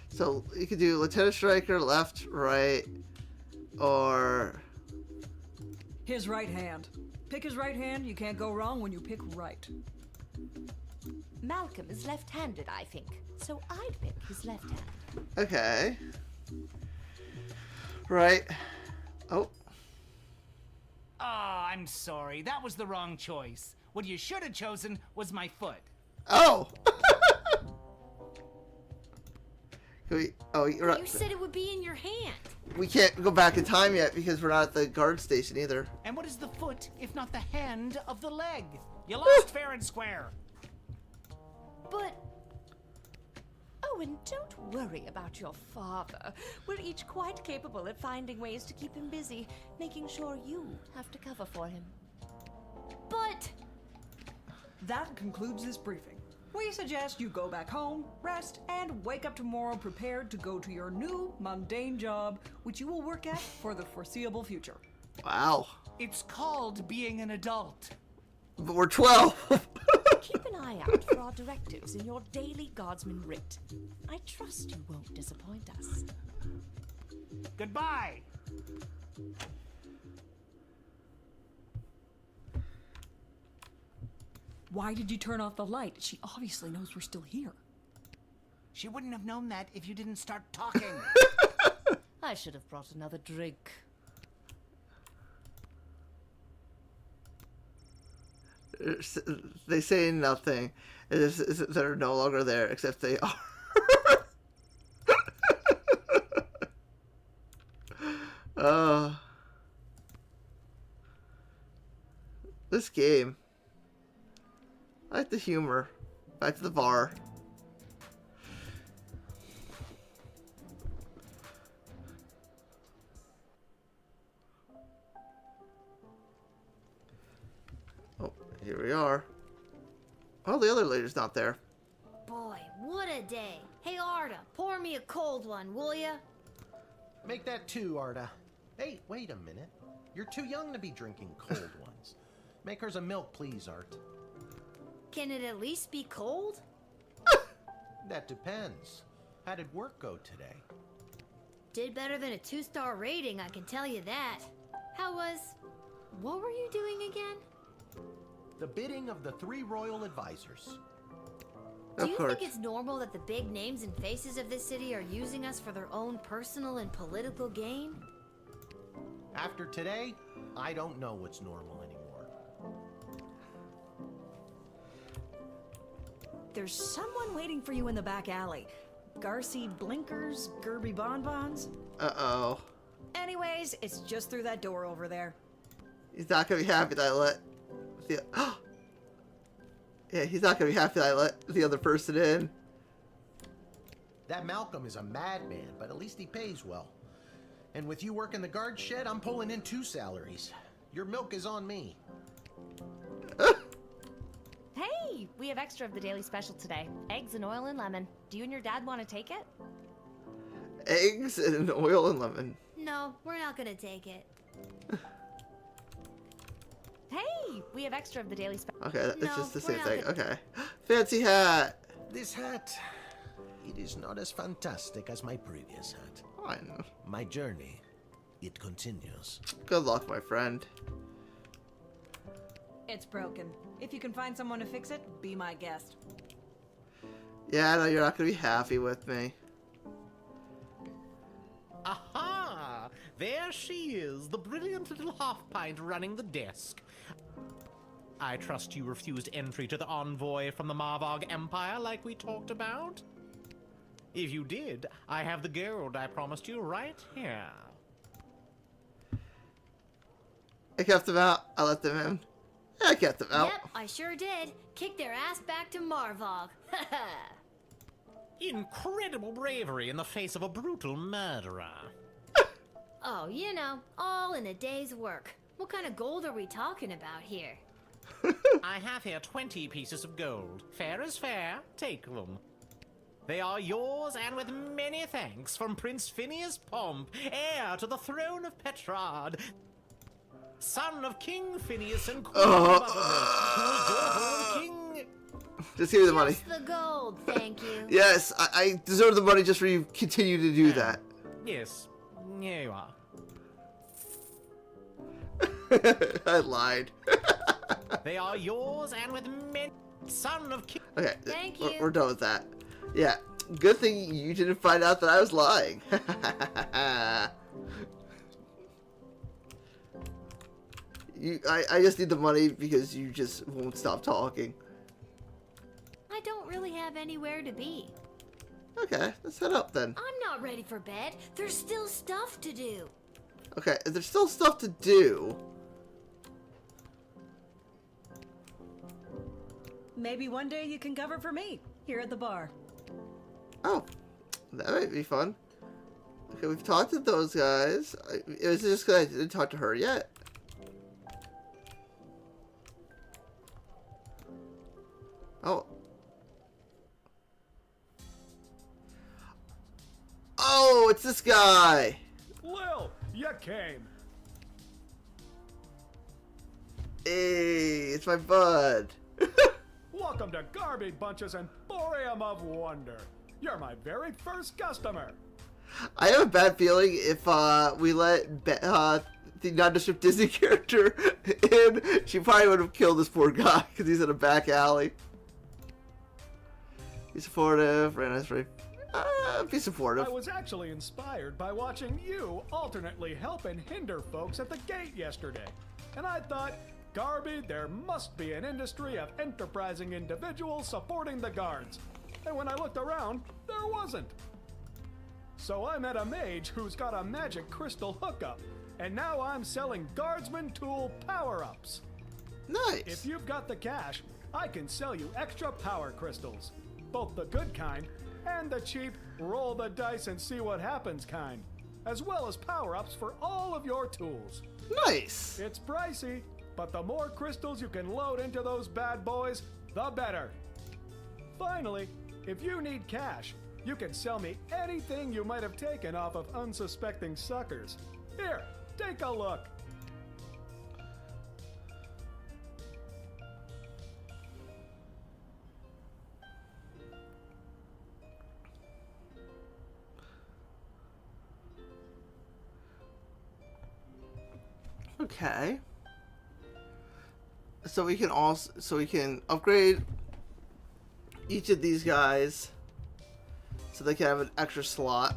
So you could do Lieutenant Stryker, left, right, or... His right hand. Pick his right hand. You can't go wrong when you pick right. Malcolm is left-handed, I think. So I'd pick his left hand. Okay. Right. Oh. Oh, I'm sorry. That was the wrong choice. What you should have chosen was my foot. Oh! Oh, you're right. You said it would be in your hand. We can't go back in time yet because we're not at the guard station either. And what is the foot if not the hand of the leg? You lost fair and square. But... Oh, and don't worry about your father. We're each quite capable at finding ways to keep him busy, making sure you have to cover for him. But That concludes this briefing. We suggest you go back home, rest, and wake up tomorrow prepared to go to your new mundane job, which you will work at for the foreseeable future. Wow. It's called being an adult. But we're 12. Keep an eye out for our directives in your daily Guardsman writ. I trust you won't disappoint us. Goodbye. Why did you turn off the light? She obviously knows we're still here. She wouldn't have known that if you didn't start talking. I should have brought another drink. They say nothing. They're no longer there, except they are. This game. I like the humor. Back to the bar. Oh, here we are. Oh, the other lady's not there. boy, what a day. Hey, Arda, pour me a cold one, will ya? Make that 2, Arda. Hey, wait a minute. You're too young to be drinking cold ones. Make hers a milk, please, Art. Can it at least be cold? That depends. How did work go today? Did better than a 2-star rating, I can tell you that. What were you doing again? The bidding of the 3 royal advisors. Do you think it's normal that the big names and faces of this city are using us for their own personal and political gain? After today, I don't know what's normal anymore. There's someone waiting for you in the back alley. Garcy Blinkers, Gerby Bonbons. Uh-oh. Anyways, it's just through that door over there. He's not gonna be happy that I let the... Yeah, he's not gonna be happy that I let the other person in. That Malcolm is a madman, but at least he pays well. And with you working the guard shed, I'm pulling in 2 salaries. Your milk is on me. Hey, we have extra of the daily special today. Eggs and oil and lemon. Do you and your dad want to take it? Eggs and oil and lemon. No, we're not gonna take it. Hey, we have extra of the daily special. Okay, it's No, just the we're same not thing. gonna- Okay. Fancy hat. This hat, it is not as fantastic as my previous hat. Fine. My journey, it continues. Good luck, my friend. It's broken. If you can find someone to fix it, be my guest. Yeah, I know you're not gonna be happy with me. Aha! There she is, the brilliant little half-pint running the desk. I trust you refused entry to the envoy from the Marvog Empire like we talked about? If you did, I have the gold I promised you right here. I kept them out. I let them in. I kept them out. Yep, I sure did. Kick their ass back to Marvog. Incredible bravery in the face of a brutal murderer. Oh, you know, all in a day's work. What kind of gold are we talking about here? I have here 20 pieces of gold. Fair is fair. Take them. They are yours, and with many thanks from Prince Phineas Pomp, heir to the throne of Petrard, son of King Phineas and Queen Buttermilk, whose daughter King... Just give me the money. Just the gold, thank you. Yes, I deserve the money just for you continue to do that. Yes, here you are. I lied. They are yours, and with many... Son of King... Okay, Thank we're done with that. Yeah, good thing you didn't find out that I was lying. I just need the money because you just won't stop talking. I don't really have anywhere to be. Okay, let's head up then. I'm not ready for bed. There's still stuff to do. Okay, there's still stuff to do. Maybe one day you can cover for me here at the bar. Oh, that might be fun. Okay, we've talked to those guys. It was just because I didn't talk to her yet. Oh. Oh, it's this guy. Lil, you came. Hey, it's my bud. Welcome to Garby Bunch's Emporium of Wonder. You're my very first customer. I have a bad feeling if we let the nondescript Disney character in, she probably would have killed this poor guy because he's in a back alley. Be supportive, very nice, very. Be supportive. I was actually inspired by watching you alternately help and hinder folks at the gate yesterday. And I thought, Garby, there must be an industry of enterprising individuals supporting the guards. And when I looked around, there wasn't. So I met a mage who's got a magic crystal hookup, and now I'm selling Guardsman tool power-ups. Nice. If you've got the cash, I can sell you extra power crystals. Both the good kind and the cheap roll the dice and see what happens kind, as well as power-ups for all of your tools. Nice. It's pricey, but the more crystals you can load into those bad boys, the better. Finally, if you need cash, you can sell me anything you might have taken off of unsuspecting suckers. Here, take a look. Okay. So we can upgrade each of these guys so they can have an extra slot.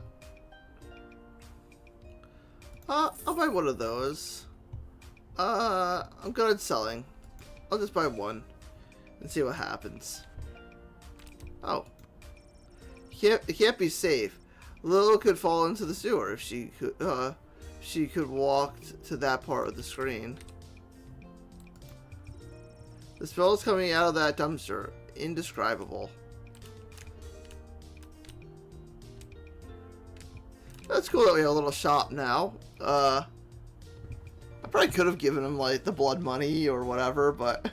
I'll buy one of those. I'm good at selling. I'll just buy one and see what happens. Oh. It can't be safe. Lil could fall into the sewer if she could walk to that part of the screen. The smell is coming out of that dumpster. Indescribable. That's cool that we have a little shop now. I probably could have given him like the blood money or whatever, but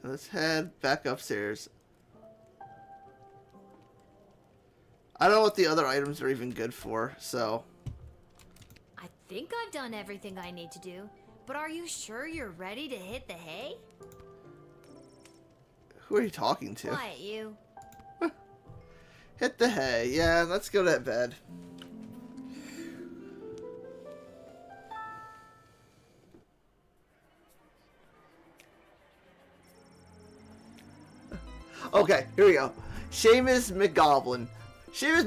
let's head back upstairs. I don't know what the other items are even good for, so. I think I've done everything I need to do, but are you sure you're ready to hit the hay? Who are you talking to? Quiet, you. Hit the hay. Yeah, let's go to bed. Okay, here we go. Seamus McGoblin. Seamus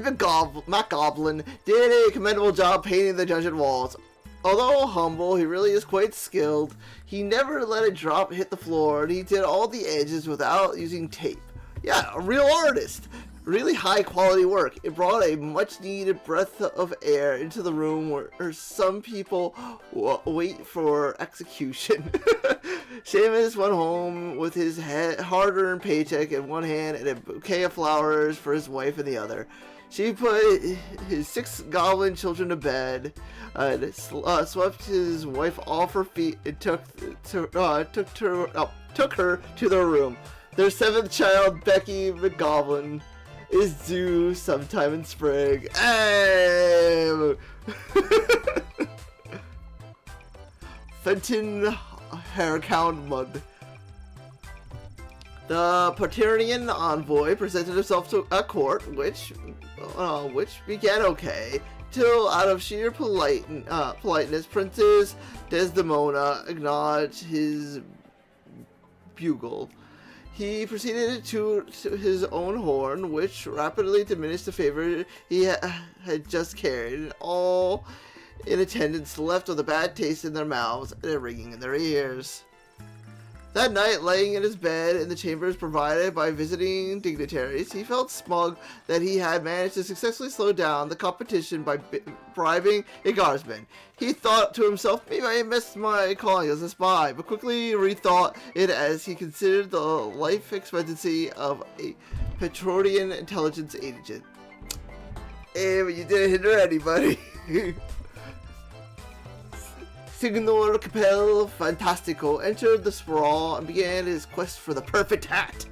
McGoblin did a commendable job painting the dungeon walls. Although humble, he really is quite skilled. He never let a drop hit the floor, and he did all the edges without using tape. Yeah, a real artist. Really high quality work. It brought a much needed breath of air into the room where some people wait for execution. Seamus went home with his hard-earned paycheck in one hand and a bouquet of flowers for his wife in the other. She put his 6 goblin children to bed, swept his wife off her feet, and took her to their room. Their 7th child, Becky McGoblin, is due sometime in spring. Hey! Fenton Haircount Mud. The Paternian envoy presented himself to a court, which began okay, till out of sheer politeness, Princess Desdemona acknowledged his bugle. He proceeded to his own horn, which rapidly diminished the favor he had just carried, and all in attendance left with a bad taste in their mouths and a ringing in their ears. That night, laying in his bed in the chambers provided by visiting dignitaries, he felt smug that he had managed to successfully slow down the competition by bribing a guardsman. He thought to himself, maybe I missed my calling as a spy, but quickly rethought it as he considered the life expectancy of a Petrodian intelligence agent. Hey, but you didn't hinder anybody. Signor Capel Fantastico entered the sprawl and began his quest for the perfect hat.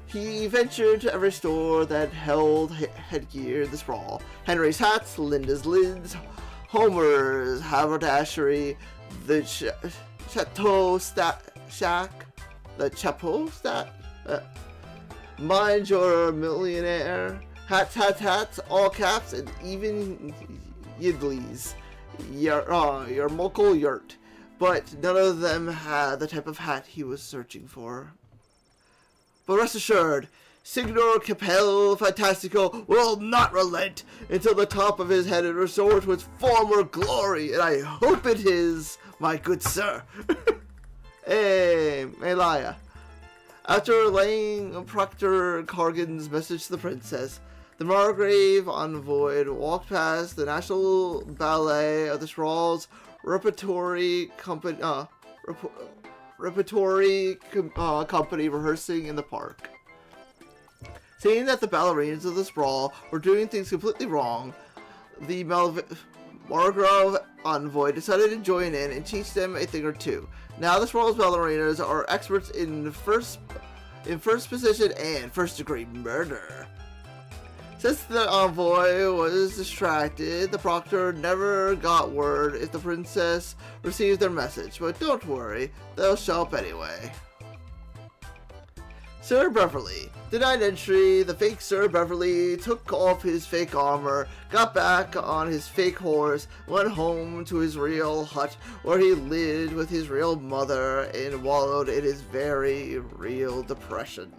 He ventured to every store that held headgear in the sprawl. Henry's hats, Linda's lids, Homer's haberdashery, the Chateau Shack, the Chapeau Stat, Mind Your Millionaire, hats, all caps, and even Yidleys. Your Mokul yurt, but none of them had the type of hat he was searching for. But rest assured, Signor Capel Fantastico will not relent until the top of his head and restore to its former glory, and I hope it is, my good sir. Hey, Malaya. After relaying Proctor Cargan's message to the princess, the Margrave envoy walked past the National Ballet of the Sprawl's repertory company rehearsing in the park. Seeing that the ballerinas of the Sprawl were doing things completely wrong, the Margrave envoy decided to join in and teach them a thing or two. Now the Sprawl's ballerinas are experts in first position and first-degree murder. Since the envoy was distracted, the proctor never got word if the princess received their message, but don't worry, they'll show up anyway. Sir Beverly. Denied entry, the fake Sir Beverly took off his fake armor, got back on his fake horse, went home to his real hut where he lived with his real mother and wallowed in his very real depression.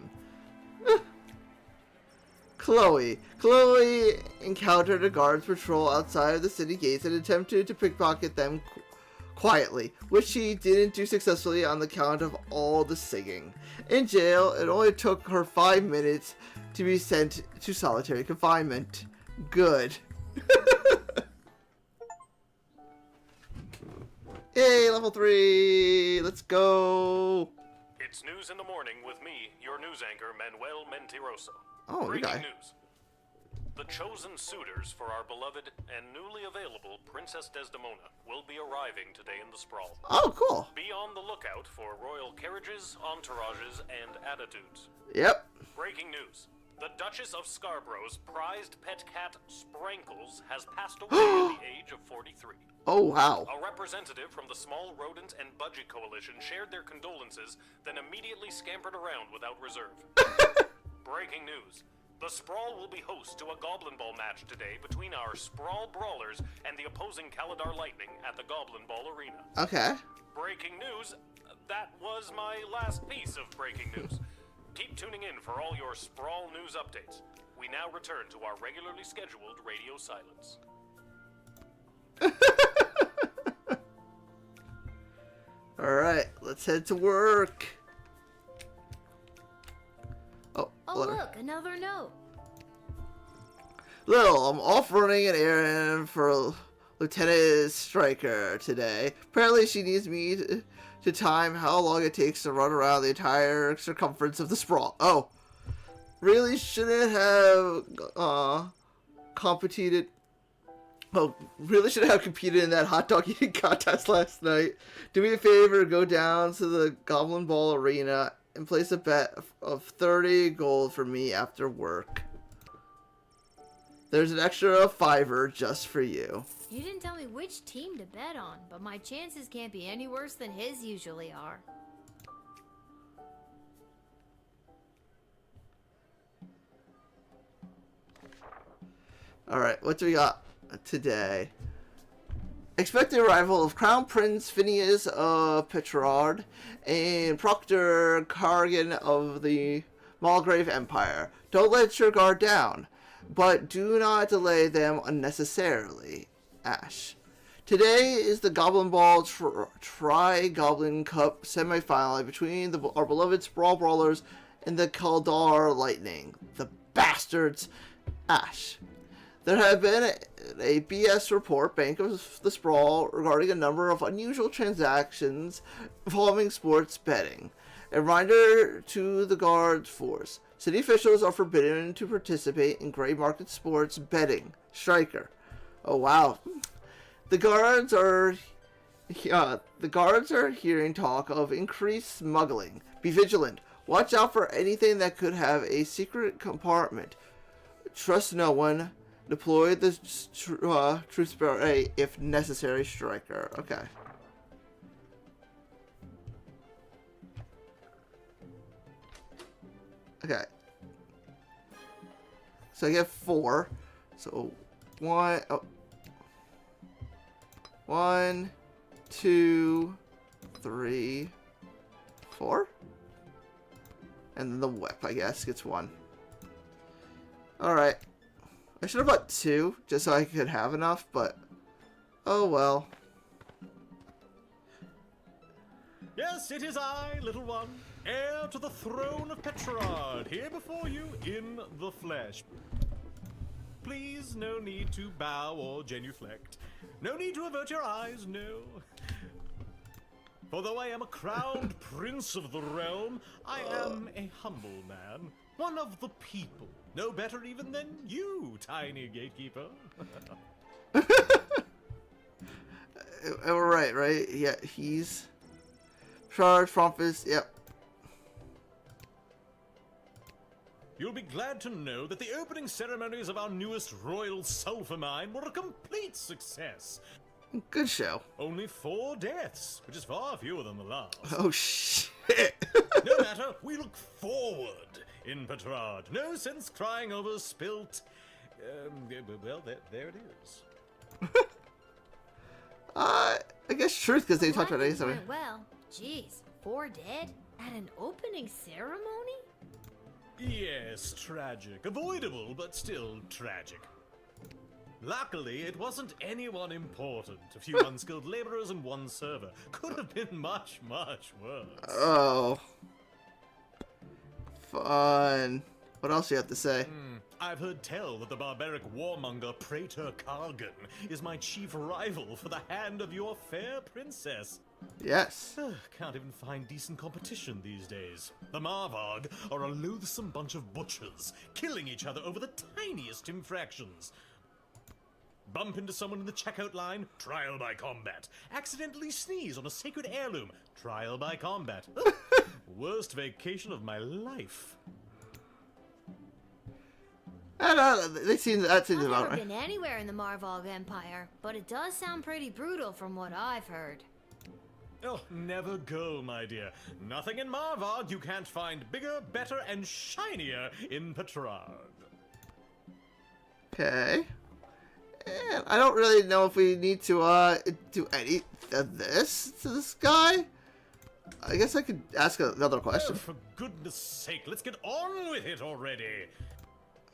Chloe encountered a guards patrol outside of the city gates and attempted to pickpocket them quietly, which she didn't do successfully on the count of all the singing. In jail, it only took her 5 minutes to be sent to solitary confinement. Good. Yay, level 3! Let's go! It's news in the morning with me, your news anchor, Manuel Mentiroso. Oh, Breaking okay. news. The chosen suitors for our beloved and newly available Princess Desdemona will be arriving today in the Sprawl. Oh, cool. Be on the lookout for royal carriages, entourages, and attitudes. Yep. Breaking news. The Duchess of Scarborough's prized pet cat, Sprankles, has passed away at the age of 43. Oh, wow. A representative from the Small Rodent and Budget Coalition shared their condolences, then immediately scampered around without reserve. Breaking news. The Sprawl will be host to a Goblin Ball match today between our Sprawl Brawlers and the opposing Caladar Lightning at the Goblin Ball Arena. Okay. Breaking news. That was my last piece of breaking news. Keep tuning in for all your Sprawl news updates. We now return to our regularly scheduled radio silence. Alright, let's head to work. Oh, look, another note. Lil, I'm off running an errand for Lieutenant Stryker today. Apparently she needs me to time how long it takes to run around the entire circumference of the Sprawl. Oh. Really shouldn't have competed in that hot dog eating contest last night. Do me a favor, go down to the Goblin Ball Arena and place a bet of 30 gold for me after work. There's an extra $5 just for you. You didn't tell me which team to bet on, but my chances can't be any worse than his usually are. Alright, what do we got today? Expect the arrival of Crown Prince Phineas of Petrard and Proctor Cargan of the Mulgrave Empire. Don't let your guard down, but do not delay them unnecessarily. Ash. Today is the Goblin Ball Tri-Goblin Cup semifinal between our beloved Sprawl Brawlers and the Kaldar Lightning, the bastards. Ash. There have been a BS report, Bank of the Sprawl, regarding a number of unusual transactions involving sports betting. A reminder to the Guards Force. City officials are forbidden to participate in gray market sports betting. Striker. Oh wow. The guards are hearing talk of increased smuggling. Be vigilant. Watch out for anything that could have a secret compartment. Trust no one. Deploy the truth spray if necessary. Striker. Okay. Okay. So I get 4. So 1. Oh. 1, 2, 3, 4. And then the whip, I guess, gets 1. Alright. I should have bought 2, just so I could have enough, but oh well. Yes, it is I, little one, heir to the throne of Petrard, here before you in the flesh. Please, no need to bow or genuflect. No need to avert your eyes, no. For though I am a crowned prince of the realm, I am a humble man, one of the people. No better even than you, tiny gatekeeper. Right? Yeah, he's... Charge, Frumpus, yep. You'll be glad to know that the opening ceremonies of our newest royal sulphur mine were a complete success. Good show. Only 4 deaths, which is far fewer than the last. Oh, shit. No matter, we look forward in Petrard. No sense crying over spilt... well, there it is. I guess truth, because they talked about it. Went well. Jeez, 4 dead? At an opening ceremony? Yes, tragic. Avoidable, but still tragic. Luckily, it wasn't anyone important. A few unskilled laborers and 1 server. Could have been much, much worse. Oh. Fun. What else do you have to say? I've heard tell that the barbaric warmonger Praetor Kargan is my chief rival for the hand of your fair princess. Yes. Can't even find decent competition these days. The Marvarg are a loathsome bunch of butchers, killing each other over the tiniest infractions. Bump into someone in the checkout line, trial by combat. Accidentally sneeze on a sacred heirloom, trial by combat. Worst vacation of my life. That seems I've about never right. been anywhere in the Marvarg Empire, but it does sound pretty brutal from what I've heard. Oh, never go, my dear. Nothing in Marvarg you can't find bigger, better, and shinier in Petrard. Okay. And I don't really know if we need to do any of this to this guy. I guess I could ask another question. Oh, for goodness sake, let's get on with it already.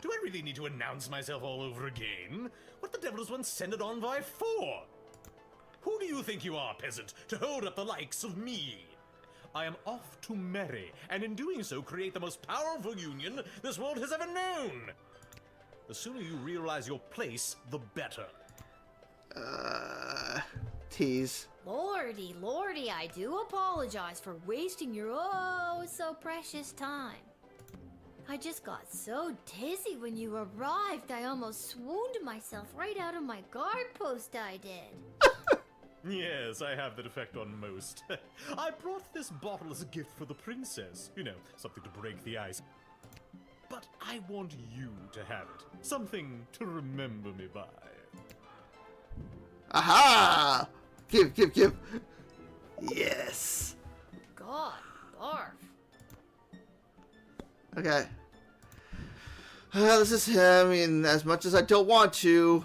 Do I really need to announce myself all over again? What the devil does one send an envoy for? Who do you think you are, peasant, to hold up the likes of me? I am off to marry, and in doing so create the most powerful union this world has ever known. The sooner you realize your place, the better. Tease. Lordy, lordy, I do apologize for wasting your oh so precious time. I just got so dizzy when you arrived, I almost swooned myself right out of my guard post I did. Yes, I have that effect on most. I brought this bottle as a gift for the princess. You know, something to break the ice. But I want you to have it. Something to remember me by. Aha! Give. Yes. God, barf. Okay. This is him, and as much as I don't want to,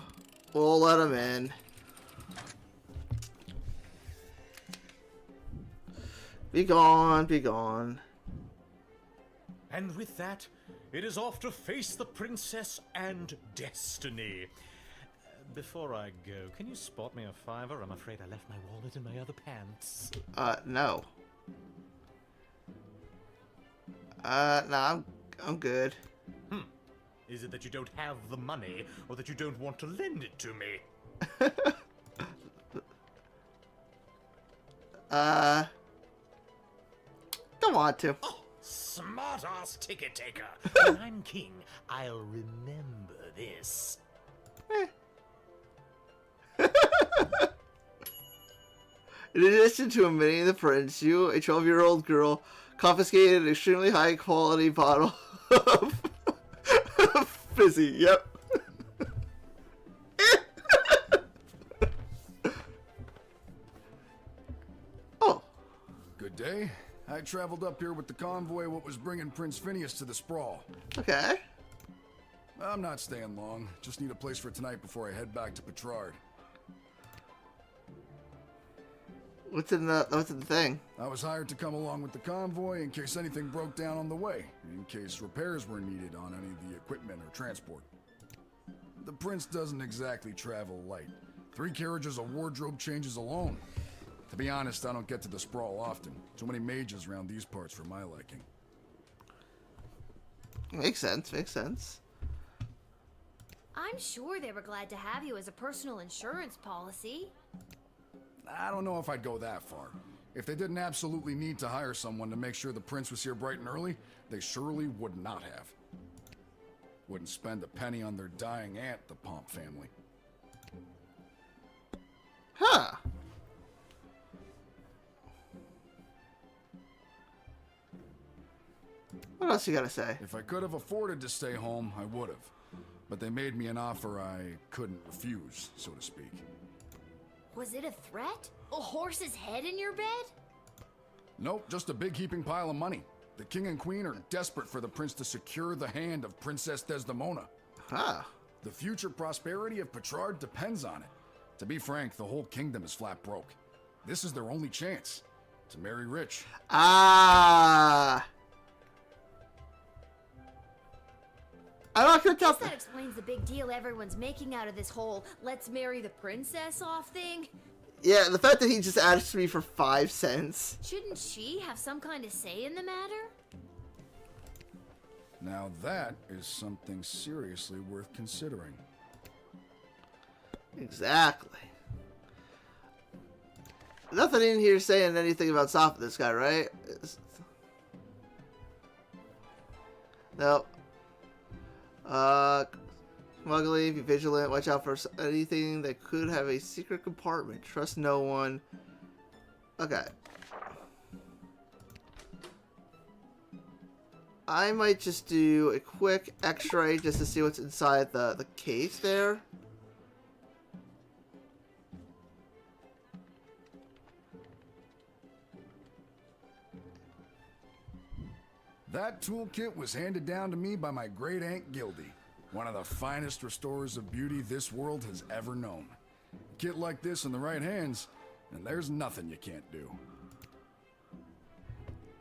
we'll let him in. Be gone, be gone. And with that, it is off to face the princess and destiny. Before I go, can you spot me a fiver? I'm afraid I left my wallet in my other pants. No. No, I'm good. Is it that you don't have the money, or that you don't want to lend it to me? Don't want to. Oh, smart-ass ticket taker. When I'm king, I'll remember this. In addition to admitting the prince, you, a 12-year-old girl, confiscated an extremely high-quality bottle of fizzy. Yep. Oh. Good day. I traveled up here with the convoy what was bringing Prince Phineas to the Sprawl. Okay. I'm not staying long. Just need a place for tonight before I head back to Petrard. What's in the thing? I was hired to come along with the convoy in case anything broke down on the way, in case repairs were needed on any of the equipment or transport. The prince doesn't exactly travel light. 3 carriages of wardrobe changes alone. To be honest, I don't get to the Sprawl often. Too many mages around these parts for my liking. Makes sense, makes sense. I'm sure they were glad to have you as a personal insurance policy. I don't know if I'd go that far. If they didn't absolutely need to hire someone to make sure the prince was here bright and early, they surely would not have. Wouldn't spend a penny on their dying aunt, the Pomp family. Huh. What else you gotta say? If I could have afforded to stay home, I would have. But they made me an offer I couldn't refuse, so to speak. Was it a threat? A horse's head in your bed? Nope, just a big heaping pile of money. The king and queen are desperate for the prince to secure the hand of Princess Desdemona. Huh. The future prosperity of Petrard depends on it. To be frank, the whole kingdom is flat broke. This is their only chance. To marry rich. Ah. I'm not gonna tell. That explains the big deal everyone's making out of this whole "let's marry the princess" off thing. Yeah, the fact that he just asked me for 5 cents. Shouldn't she have some kind of say in the matter? Now that is something seriously worth considering. Exactly. Nothing in here saying anything about stopping this guy, right? Nope. Smuggling, be vigilant, watch out for anything that could have a secret compartment. Trust no one. Okay. I might just do a quick x-ray just to see what's inside the case there. That toolkit was handed down to me by my great aunt Gildy, one of the finest restorers of beauty this world has ever known. A kit like this in the right hands, and there's nothing you can't do.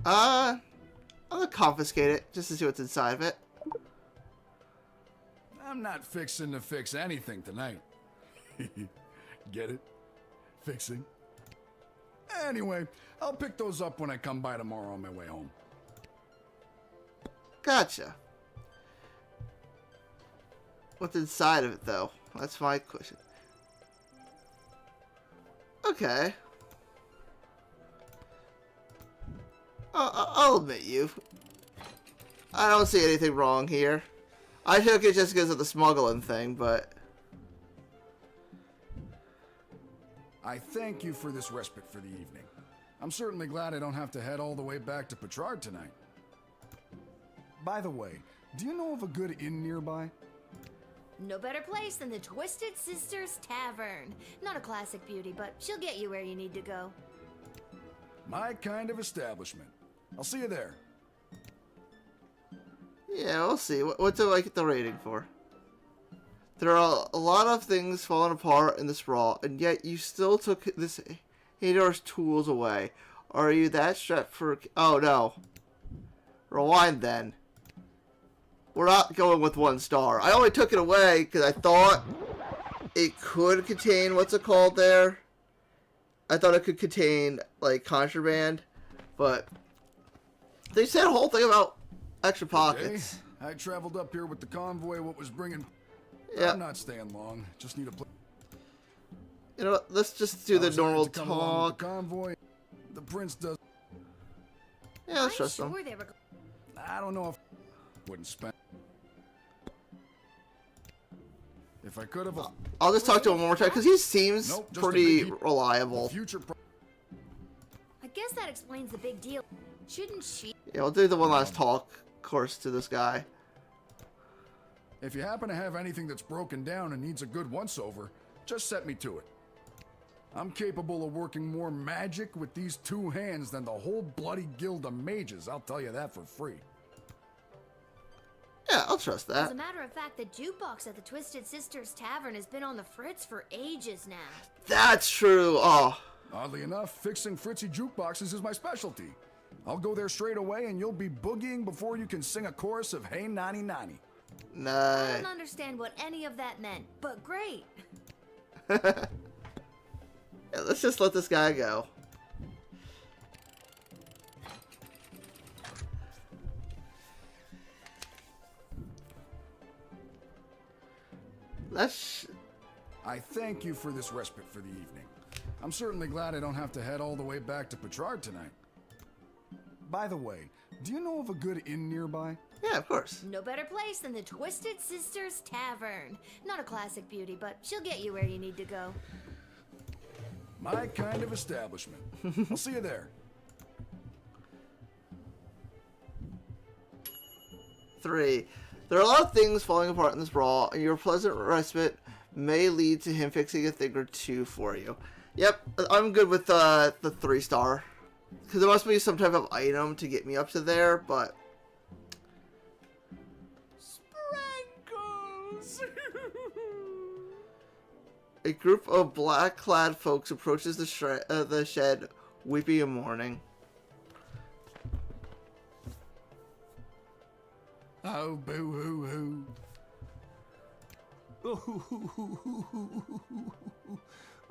I'm gonna confiscate it just to see what's inside of it. I'm not fixing to fix anything tonight. Get it? Fixing. Anyway, I'll pick those up when I come by tomorrow on my way home. Gotcha. What's inside of it, though? That's my question. Okay. I'll admit you. I don't see anything wrong here. I took it just because of the smuggling thing, but... I thank you for this respite for the evening. I'm certainly glad I don't have to head all the way back to Petrard tonight. By the way, do you know of a good inn nearby? No better place than the Twisted Sisters Tavern. Not a classic beauty, but she'll get you where you need to go. My kind of establishment. I'll see you there. Yeah, we'll see. What do I get the rating for? There are a lot of things falling apart in the sprawl, and yet you still took this Hador's tools away. Are you that strapped for... Oh, no. Rewind, then. We're not going with 1 star. I only took it away because I thought it could contain, what's it called there? I thought it could contain, like, contraband, but they said a whole thing about extra pockets. Okay. I traveled up here with the convoy, what was bringing... Yeah. I'm not staying long, just need a place. You know what, let's just do the normal to come along with talk. the convoy. The prince does... Yeah, let's trust them. They were... I don't know if... Wouldn't spend... If I could have... I'll just talk to him one more time, because he seems Nope, just a pretty big- reliable. Future I guess that explains the big deal. Shouldn't she? Yeah, we'll do the one last talk course to this guy. If you happen to have anything that's broken down and needs a good once-over, just set me to it. I'm capable of working more magic with these two hands than the whole bloody guild of mages, I'll tell you that for free. Yeah, I'll trust As that. a matter of fact, the jukebox at the Twisted Sisters Tavern has been on the fritz for ages now. That's true. Oh. Oddly enough, fixing Fritzy jukeboxes is my specialty. I'll go there straight away and you'll be boogieing before you can sing a chorus of Hey Nani Nani. I Nice. don't understand what any of that meant, but great. Yeah, let's just let this guy go. I thank you for this respite for the evening. I'm certainly glad I don't have to head all the way back to Petrard tonight. By the way, do you know of a good inn nearby? Yeah, of course. No better place than the Twisted Sisters Tavern. Not a classic beauty, but she'll get you where you need to go. My kind of establishment. I'll see you there. 3. There are a lot of things falling apart in this brawl, and your pleasant respite may lead to him fixing a thing or two for you. Yep, I'm good with the 3-star. Because there must be some type of item to get me up to there, but... Sprinkles! A group of black-clad folks approaches the shed, weeping and mourning. Oh, boo-hoo-hoo.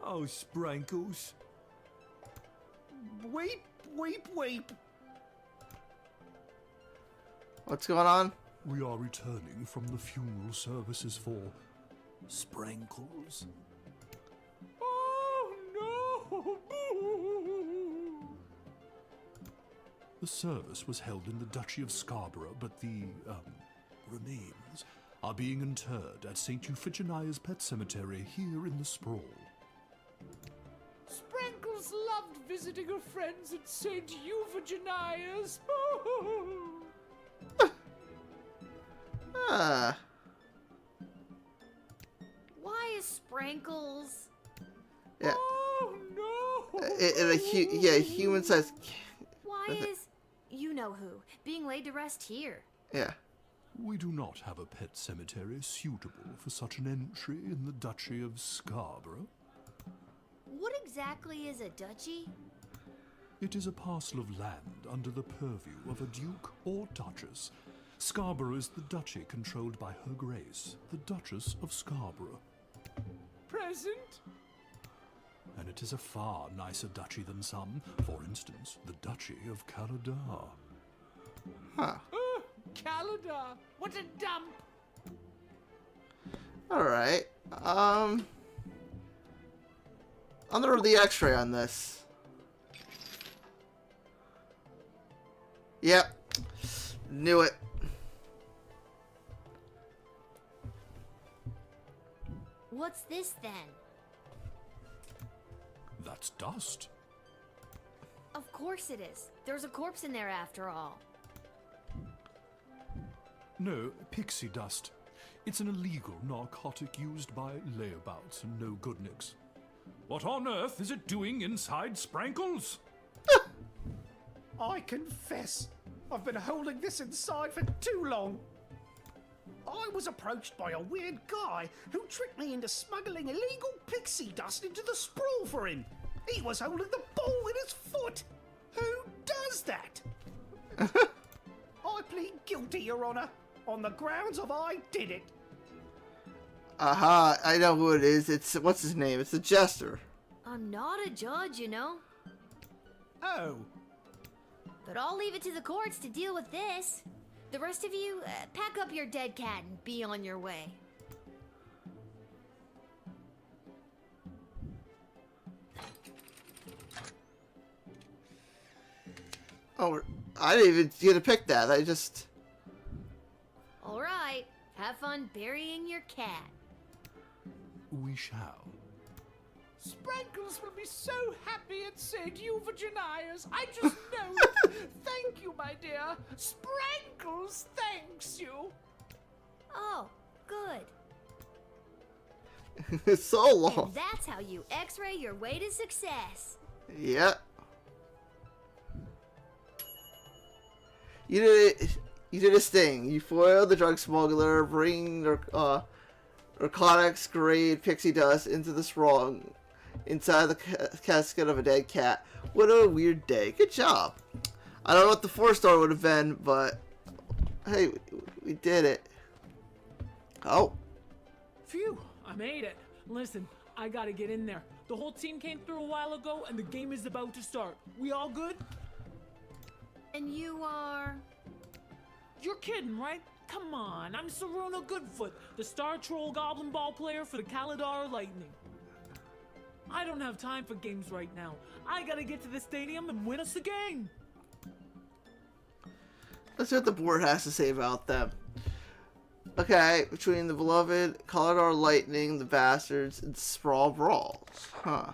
Oh, Sprinkles. Weep, weep, weep. What's going on? We are returning from the funeral services for Sprinkles. Oh, no. The service was held in the Duchy of Scarborough, but the remains are being interred at St. Euphigenia's Pet Cemetery here in the Sprawl. Sprinkles loved visiting her friends at St. Euphigenia's. Ah. Why is Sprinkles? Yeah. Oh, no. Yeah, human size. Why is you know who being laid to rest here? Yeah. We do not have a pet cemetery suitable for such an entry in the Duchy of Scarborough. What exactly is a duchy? It is a parcel of land under the purview of a duke or duchess. Scarborough is the duchy controlled by Her Grace, the Duchess of Scarborough. Present? And it is a far nicer duchy than some, for instance, the Duchy of Caladar. Huh. Caladar. What a dump. Alright. Under the X-ray on this. Yep. Knew it. What's this then? That's dust. Of course it is. There's a corpse in there after all. No, pixie dust. It's an illegal narcotic used by layabouts and no-goodniks. What on earth is it doing inside Sprankles? I confess, I've been holding this inside for too long. I was approached by a weird guy who tricked me into smuggling illegal pixie dust into the sprawl for him. He was holding the ball in his foot. Who does that? I plead guilty, Your Honor, on the grounds of I did it. Aha, I know who it is. It's, what's his name? It's the Jester. I'm not a judge, you know. Oh. But I'll leave it to the courts to deal with this. The rest of you, pack up your dead cat and be on your way. Oh, I didn't even get to pick that. I just... All right, have fun burying your cat. We shall. Sprankles will be so happy at St. Euphogenias. I just know it. Thank you, my dear. Sprankles thanks you. Oh, good. It's so long. And that's how you x-ray your way to success. Yep. You did it. You did his thing. You foiled the drug smuggler, bring narcotics grade pixie dust into the sprawl inside the casket of a dead cat. What a weird day. Good job. I don't know what the 4-star would have been, but hey, we did it. Oh. Phew, I made it. Listen, I gotta get in there. The whole team came through a while ago, and the game is about to start. We all good? And you are... You're kidding, right? Come on, I'm Saruna Goodfoot, the Star Troll Goblin Ball player for the Kalidar Lightning. I don't have time for games right now. I gotta get to the stadium and win us a game. Let's see what the board has to say about them. Okay, between the beloved Kalidar Lightning, the Bastards, and Sprawl Brawls. Huh.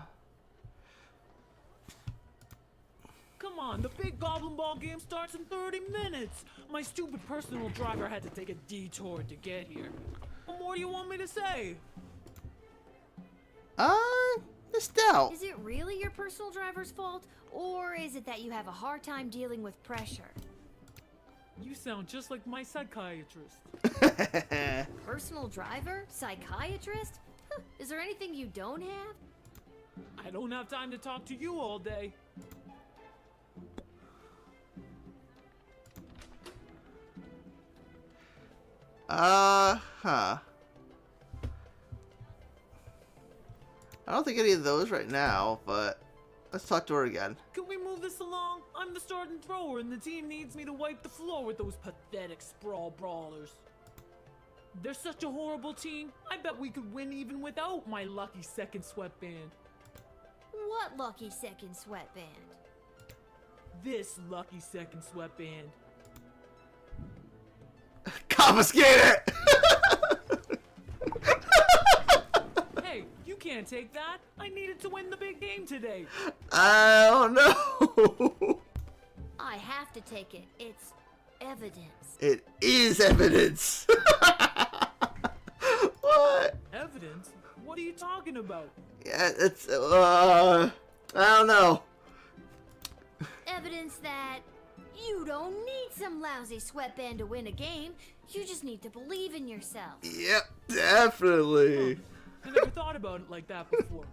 Come on, the big Goblin Ball game starts in 30 minutes. My stupid personal driver had to take a detour to get here. What more do you want me to say? Missed out. Is it really your personal driver's fault? Or is it that you have a hard time dealing with pressure? You sound just like my psychiatrist. Personal driver? Psychiatrist? Huh, is there anything you don't have? I don't have time to talk to you all day. Huh. I don't think any of those right now, but let's talk to her again. Can we move this along? I'm the starting thrower, and the team needs me to wipe the floor with those pathetic sprawl brawlers. They're such a horrible team. I bet we could win even without my lucky second sweatband. What lucky second sweatband? This lucky second sweatband. Confiscate it! Hey, you can't take that. I needed to win the big game today. I don't know. I have to take it. It's evidence. It is evidence. What? Evidence? What are you talking about? Yeah, it's, I don't know. Evidence that you don't need some lousy sweatband to win a game. You just need to believe in yourself. Yep, definitely. I never thought about it like that before.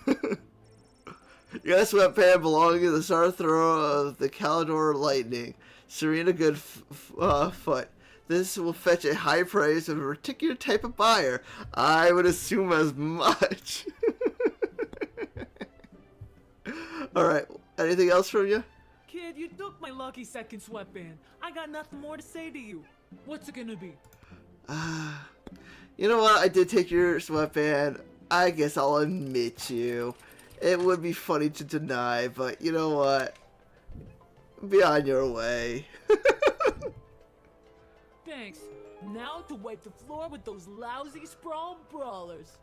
You got a sweatband belonging to the star thrower of the Kalidor Lightning, Serena Goodfoot. This will fetch a high praise of a particular type of buyer. I would assume as much. Alright, anything else from you? Kid, you took my lucky second sweatband. I got nothing more to say to you. What's it gonna be? You know what? I did take your sweatband. I guess I'll admit you. It would be funny to deny, but you know what? Be on your way. Thanks. Now to wipe the floor with those lousy sprawl brawlers.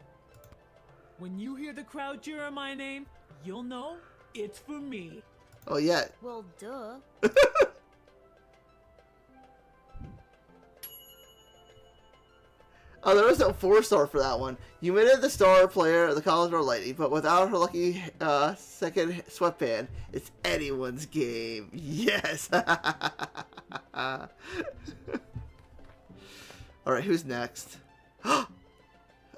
When you hear the crowd cheering my name, you'll know it's for me. Oh, yeah. Well, duh. Oh, there was no 4-star for that one. You made it the star player of the Kalidor Lightning, but without her lucky second sweatband, it's anyone's game. Yes. Alright, who's next? A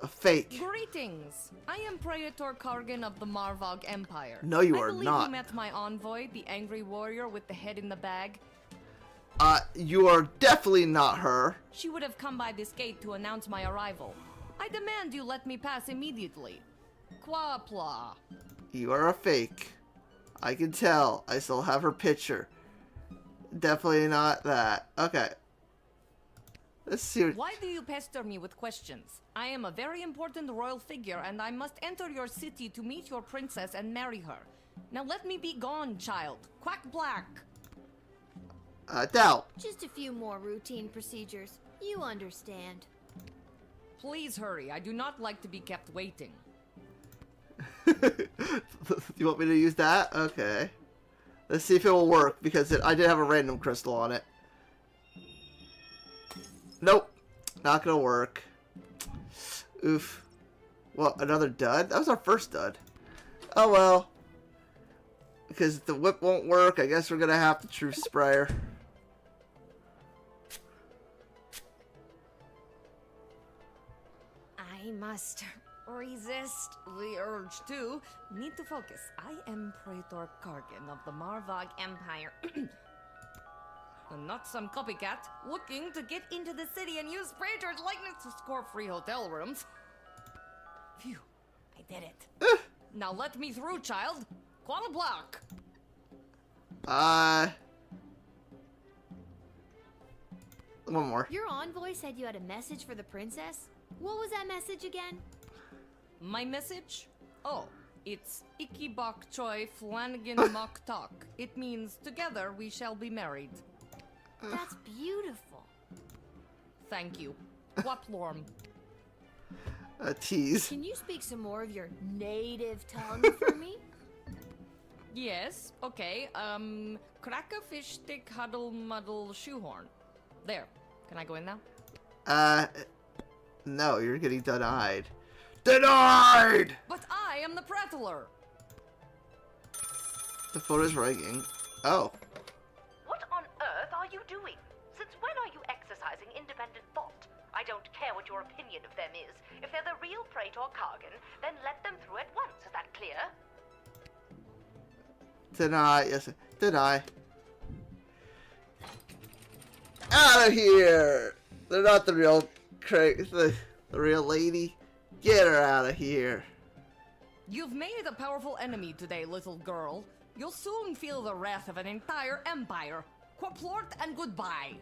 fake. Greetings. I am Praetor Kargan of the Marvog Empire. No, you are I believe not. you met my envoy, the angry warrior with the head in the bag. You are definitely not her. She would have come by this gate to announce my arrival. I demand you let me pass immediately. Quapla. You are a fake. I can tell. I still have her picture. Definitely not that. Okay. Let's see. Why do you pester me with questions? I am a very important royal figure, and I must enter your city to meet your princess and marry her. Now let me be gone, child. Quack black. Doubt. Just a few more routine procedures. You understand. Please hurry. I do not like to be kept waiting. You want me to use that? Okay. Let's see if it will work, because I did have a random crystal on it. Nope. Not gonna work. Oof. Well, another dud? That was our first dud. Oh well. Because the whip won't work, I guess we're gonna have the truth sprayer. I must resist the urge to need to focus. I am Praetor Kargan of the Marvog Empire. And not some copycat looking to get into the city and use Praetor's likeness to score free hotel rooms. Phew, I did it. Now let me through, child. Quala block. One more. Your envoy said you had a message for the princess? What was that message again? My message? Oh, it's Iki Bok Choi Flanagan Mok Tok. It means together we shall be married. That's beautiful. Thank you. Waplorm. A tease. Can you speak some more of your native tongue for me? Yes, okay. Crack a fish stick, huddle, muddle, shoehorn. There. Can I go in now? No, you're getting denied. Denied! But I am the prattler. The phone is ringing. Oh. What on earth are you doing? Since when are you exercising independent thought? I don't care what your opinion of them is. If they're the real Praetor Kargan, then let them through at once. Is that clear? Deny. Yes, deny. Out of here! They're not the real the real lady. Get her out of here. You've made a powerful enemy today, little girl. You'll soon feel the wrath of an entire empire. Quaplort and goodbye.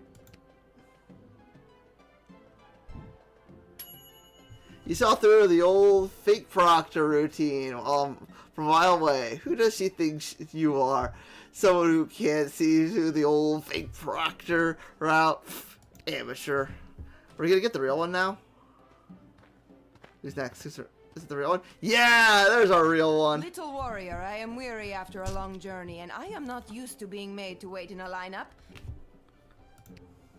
You saw through the old fake proctor routine from a mile away. Who does she think you are? Someone who can't see through the old fake proctor route? Amateur. We're gonna get the real one now? Who's next? Is it the real one? Yeah, there's our real one. Little warrior, I am weary after a long journey, and I am not used to being made to wait in a lineup.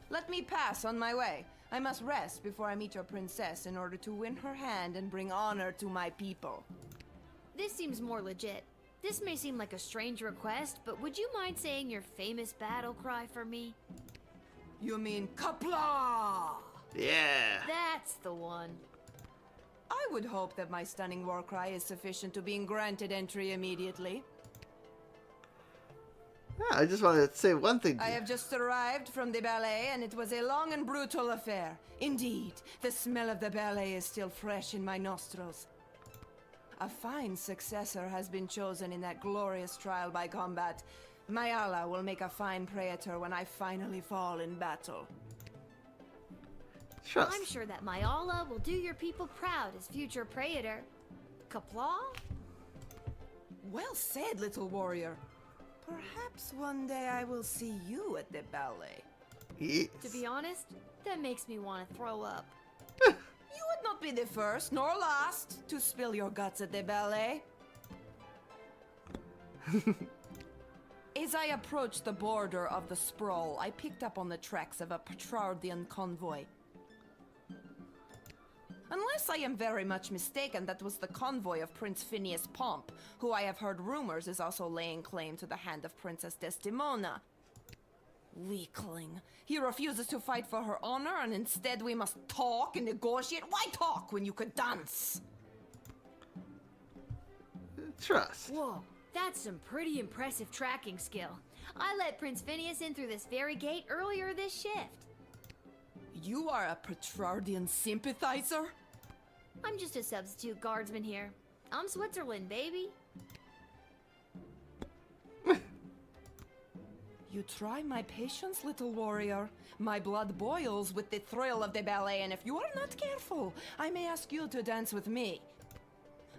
Let me pass on my way. I must rest before I meet your princess in order to win her hand and bring honor to my people. This seems more legit. This may seem like a strange request, but would you mind saying your famous battle cry for me? You mean Kapla? Yeah. That's the one. I would hope that my stunning war cry is sufficient to being granted entry immediately. Yeah, I just wanted to say one thing. I have just arrived from the ballet, and it was a long and brutal affair. Indeed, the smell of the ballet is still fresh in my nostrils. A fine successor has been chosen in that glorious trial by combat. My Allah will make a fine praetor when I finally fall in battle. Trust. I'm sure that my Allah will do your people proud as future praetor. Kapla? Well said, little warrior. Perhaps one day I will see you at the ballet. Yes. To be honest, that makes me want to throw up. You would not be the first nor last to spill your guts at the ballet. As I approached the border of the sprawl, I picked up on the tracks of a Petrardian convoy. Unless I am very much mistaken, that was the convoy of Prince Phineas Pomp, who I have heard rumors is also laying claim to the hand of Princess Desdemona. Weakling. He refuses to fight for her honor, and instead we must talk and negotiate. Why talk when you could dance? Trust. Whoa, that's some pretty impressive tracking skill. I let Prince Phineas in through this very gate earlier this shift. You are a Petrardian sympathizer? I'm just a substitute guardsman here. I'm Switzerland, baby. You try my patience, little warrior. My blood boils with the thrill of the ballet, and if you are not careful, I may ask you to dance with me.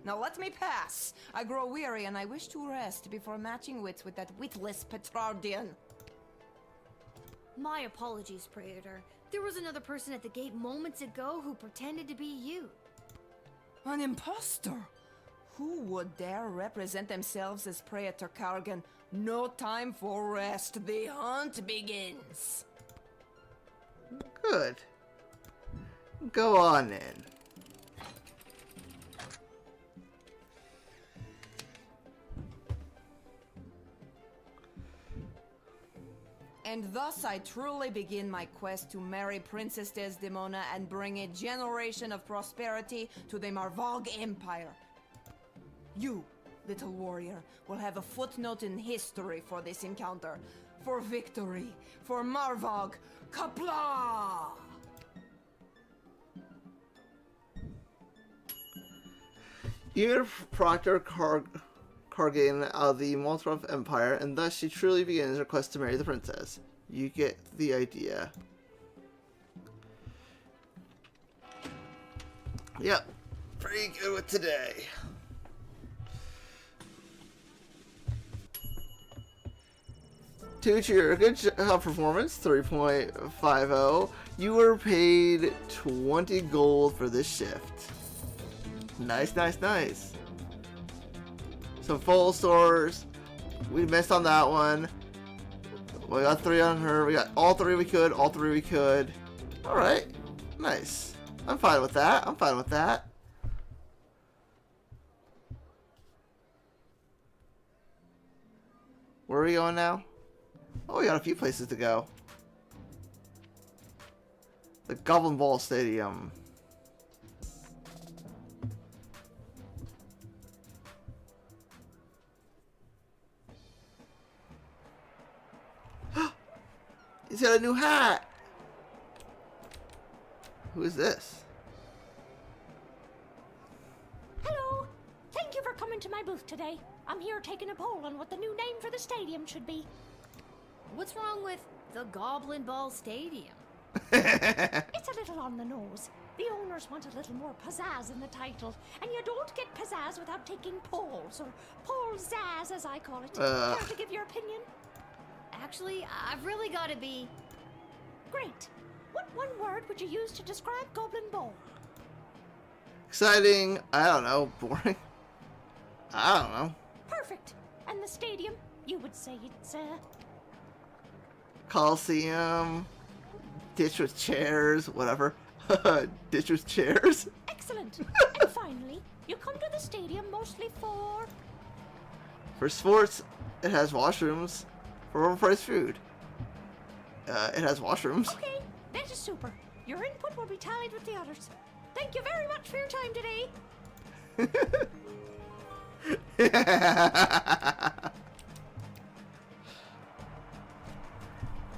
Now let me pass. I grow weary, and I wish to rest before matching wits with that witless Petrardian. My apologies, Praetor. There was another person at the gate moments ago who pretended to be you. An impostor? Who would dare represent themselves as Praetor Kargan? No time for rest. The hunt begins. Good. Go on in. And thus I truly begin my quest to marry Princess Desdemona and bring a generation of prosperity to the Marvog Empire. You, little warrior, will have a footnote in history for this encounter. For victory, for Marvog, Kapla! You're Proctor Kargan of the Molotov Empire, and thus she truly begins her quest to marry the princess. You get the idea. Yep, pretty good with today. Due to your good performance, 3.50, you were paid 20 gold for this shift. Nice, nice, nice. Some full stores. We missed on that one. We got 3 on her. We got all 3 we could. All 3 we could. Alright. Nice. I'm fine with that. I'm fine with that. Where are we going now? Oh, we got a few places to go. The Goblin Ball Stadium. He's got a new hat. Who is this? Hello. Thank you for coming to my booth today. I'm here taking a poll on what the new name for the stadium should be. What's wrong with the Goblin Ball Stadium? It's a little on the nose. The owners want a little more pizzazz in the title, and you don't get pizzazz without taking polls, or poll-zazz as I call it. Care to give your opinion? Actually, I've really got to be... Great. What one word would you use to describe Goblin Ball? Exciting. I don't know. Boring. I don't know. Perfect. And the stadium? You would say it's, Coliseum. Ditch with chairs. Whatever. Ditch with chairs. Excellent. And finally, you come to the stadium mostly for... For sports, it has washrooms. For overpriced food, it has washrooms. Okay, that is super. Your input will be tallied with the others. Thank you very much for your time today.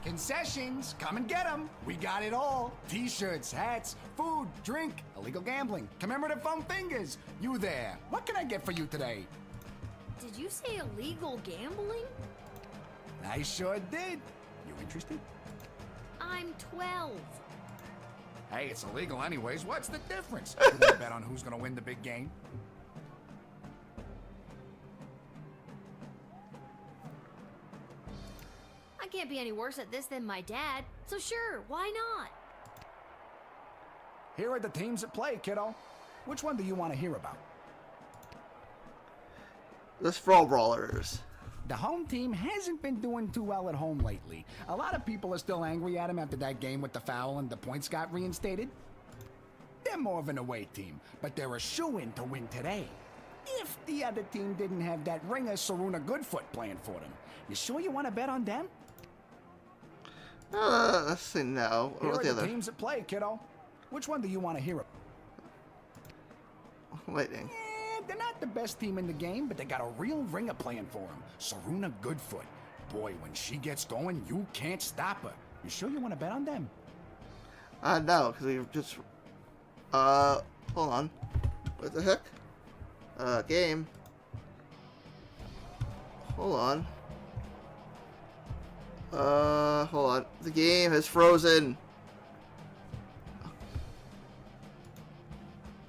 Concessions, come and get them. We got it all. T-shirts, hats, food, drink, illegal gambling, commemorative foam fingers. You there. What can I get for you today? Did you say illegal gambling? I sure did. You interested? I'm 12. Hey, it's illegal anyways. What's the difference? You want to bet on who's going to win the big game? I can't be any worse at this than my dad, so sure, why not? Here are the teams at play, kiddo. Which one do you want to hear about? The Sprawl Brawlers. The home team hasn't been doing too well at home lately. A lot of people are still angry at him after that game with the foul and the points got reinstated. They're more of an away team, but they're a shoo-in to win today. If the other team didn't have that ringer Saruna Goodfoot playing for them. You sure you want to bet on them? Let's see now. Here What are the the other? teams at play, kiddo. Which one do you want to hear about? Lightning. They're not the best team in the game, but they got a real ringer playing for them. Saruna Goodfoot. Boy, when she gets going, you can't stop her. You sure you want to bet on them? No, because we just... hold on. What the heck? Game. Hold on. Hold on. The game has frozen.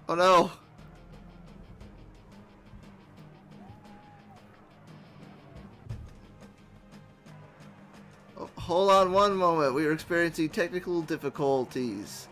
Oh no. Oh, hold on one moment. We are experiencing technical difficulties.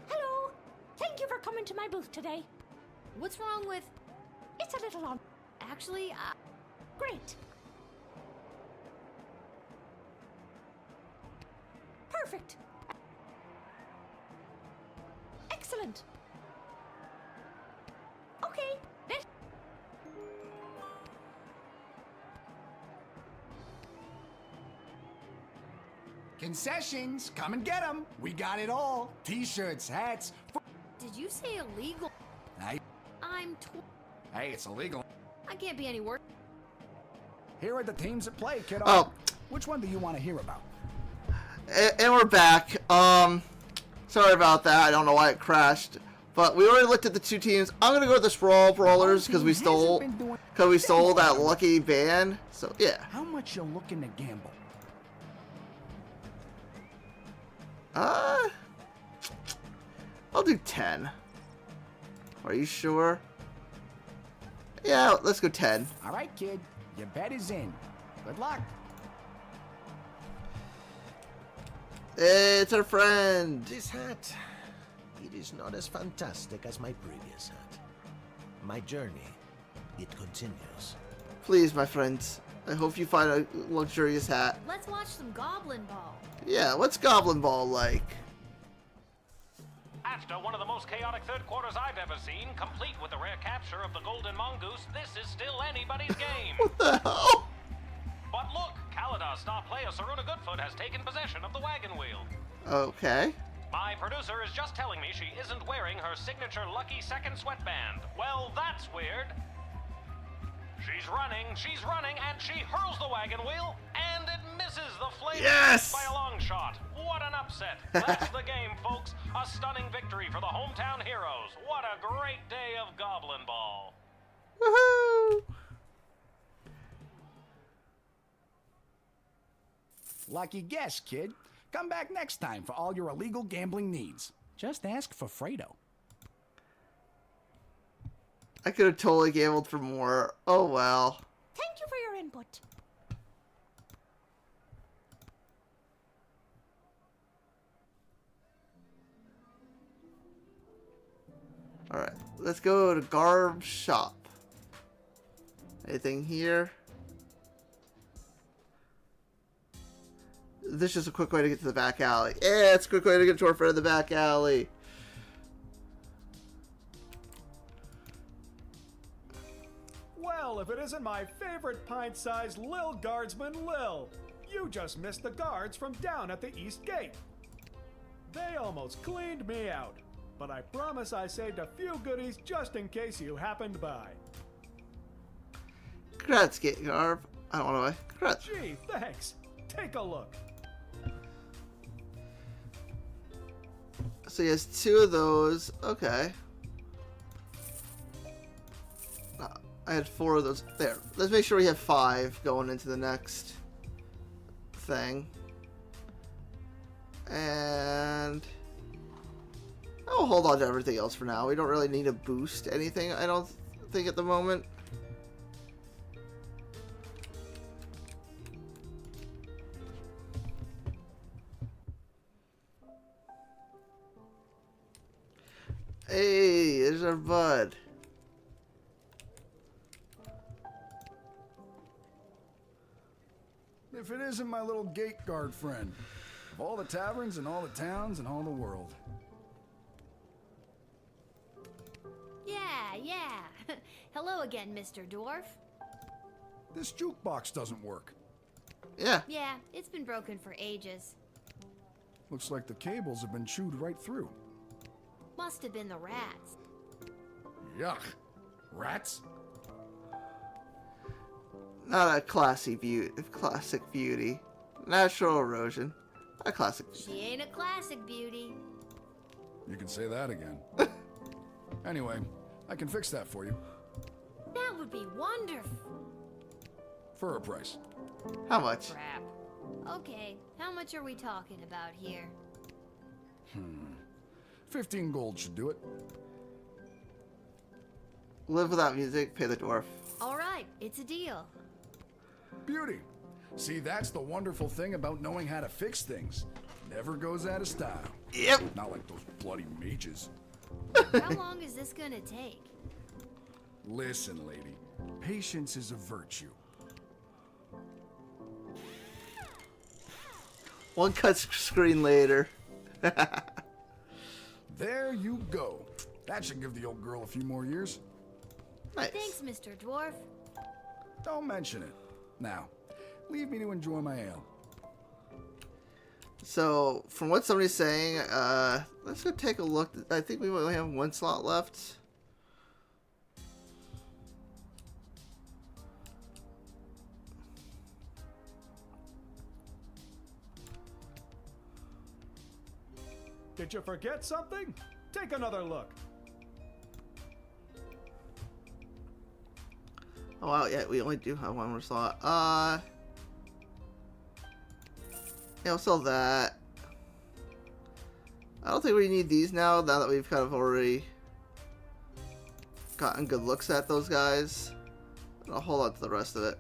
Hello. Thank you for coming to my booth today. What's wrong with... It's a little on. Actually, Great. Perfect. Excellent. Okay. Concessions, come and get them. We got it all. T-shirts, hats. Did you say illegal? Hey, I'm hey, it's illegal. I can't be any worse. Here are the teams at play, kiddo. Oh. Which one do you want to hear about? And we're back. Sorry about that. I don't know why it crashed. But we already looked at the two teams. I'm gonna go with the Sprawl Brawlers because we stole that lucky band. So yeah. How much you looking to gamble? I'll do 10. Are you sure? Yeah, let's go 10. All right, kid. Your bet is in. Good luck. It's our friend. This hat, it is not as fantastic as my previous hat. My journey, it continues. Please, my friends. I hope you find a luxurious hat. Let's watch some Goblin Ball. Yeah, what's Goblin Ball like? After one of the most chaotic third quarters I've ever seen, complete with the rare capture of the Golden Mongoose, this is still anybody's game. What the hell? But look, Kaladar's star player Saruna Goodfoot has taken possession of the wagon wheel. Okay. My producer is just telling me she isn't wearing her signature lucky second sweatband. Well, that's weird. She's running, and she hurls the wagon wheel, and it misses the flame by a long shot. What an upset. That's the game, folks. A stunning victory for the hometown heroes. What a great day of Goblin Ball. Woohoo! Lucky guess, kid. Come back next time for all your illegal gambling needs. Just ask for Fredo. I could have totally gambled for more. Oh well. Thank you for your input. Alright, let's go to Garb Shop. Anything here? This is a quick way to get to the back alley. Yeah, it's a quick way to get to our friend in the back alley. Well, if it isn't my favorite pint-sized Lil Guardsman, Lil. You just missed the guards from down at the East Gate. They almost cleaned me out, but I promise I saved a few goodies just in case you happened by. Congrats, Garb. I don't know why. Congrats. Gee, thanks. Take a look. So he has 2 of those. Okay. I had 4 of those. There. Let's make sure we have 5 going into the next thing. And I'll hold on to everything else for now. We don't really need to boost anything, I don't think, at the moment. Hey, there's our bud. If it isn't my little gate guard friend. Of all the taverns and all the towns and all the world. Yeah. Hello again, Mr. Dwarf. This jukebox doesn't work. Yeah. Yeah, it's been broken for ages. Looks like the cables have been chewed right through. Must have been the rats. Yuck. Rats? Not a classic beauty. Natural erosion. A classic. She ain't a classic beauty. You can say that again. Anyway, I can fix that for you. That would be wonderful. For a price. How much? Crap. Okay, how much are we talking about here? 15 gold should do it. Live without music, pay the dwarf. Alright, it's a deal. Beauty. See, that's the wonderful thing about knowing how to fix things. Never goes out of style. Yep. Not like those bloody mages. How long is this gonna take? Listen, lady. Patience is a virtue. One cut screen later. There you go. That should give the old girl a few more years. Nice. Thanks, Mr. Dwarf. Don't mention it. Now, leave me to enjoy my ale. So, from what somebody's saying, let's go take a look. I think we only have 1 slot left. Did you forget something? Take another look. Oh wow, yeah, we only do have 1 more slot. Yeah, we'll sell that. I don't think we need these now that we've kind of already gotten good looks at those guys. I'll hold on to the rest of it.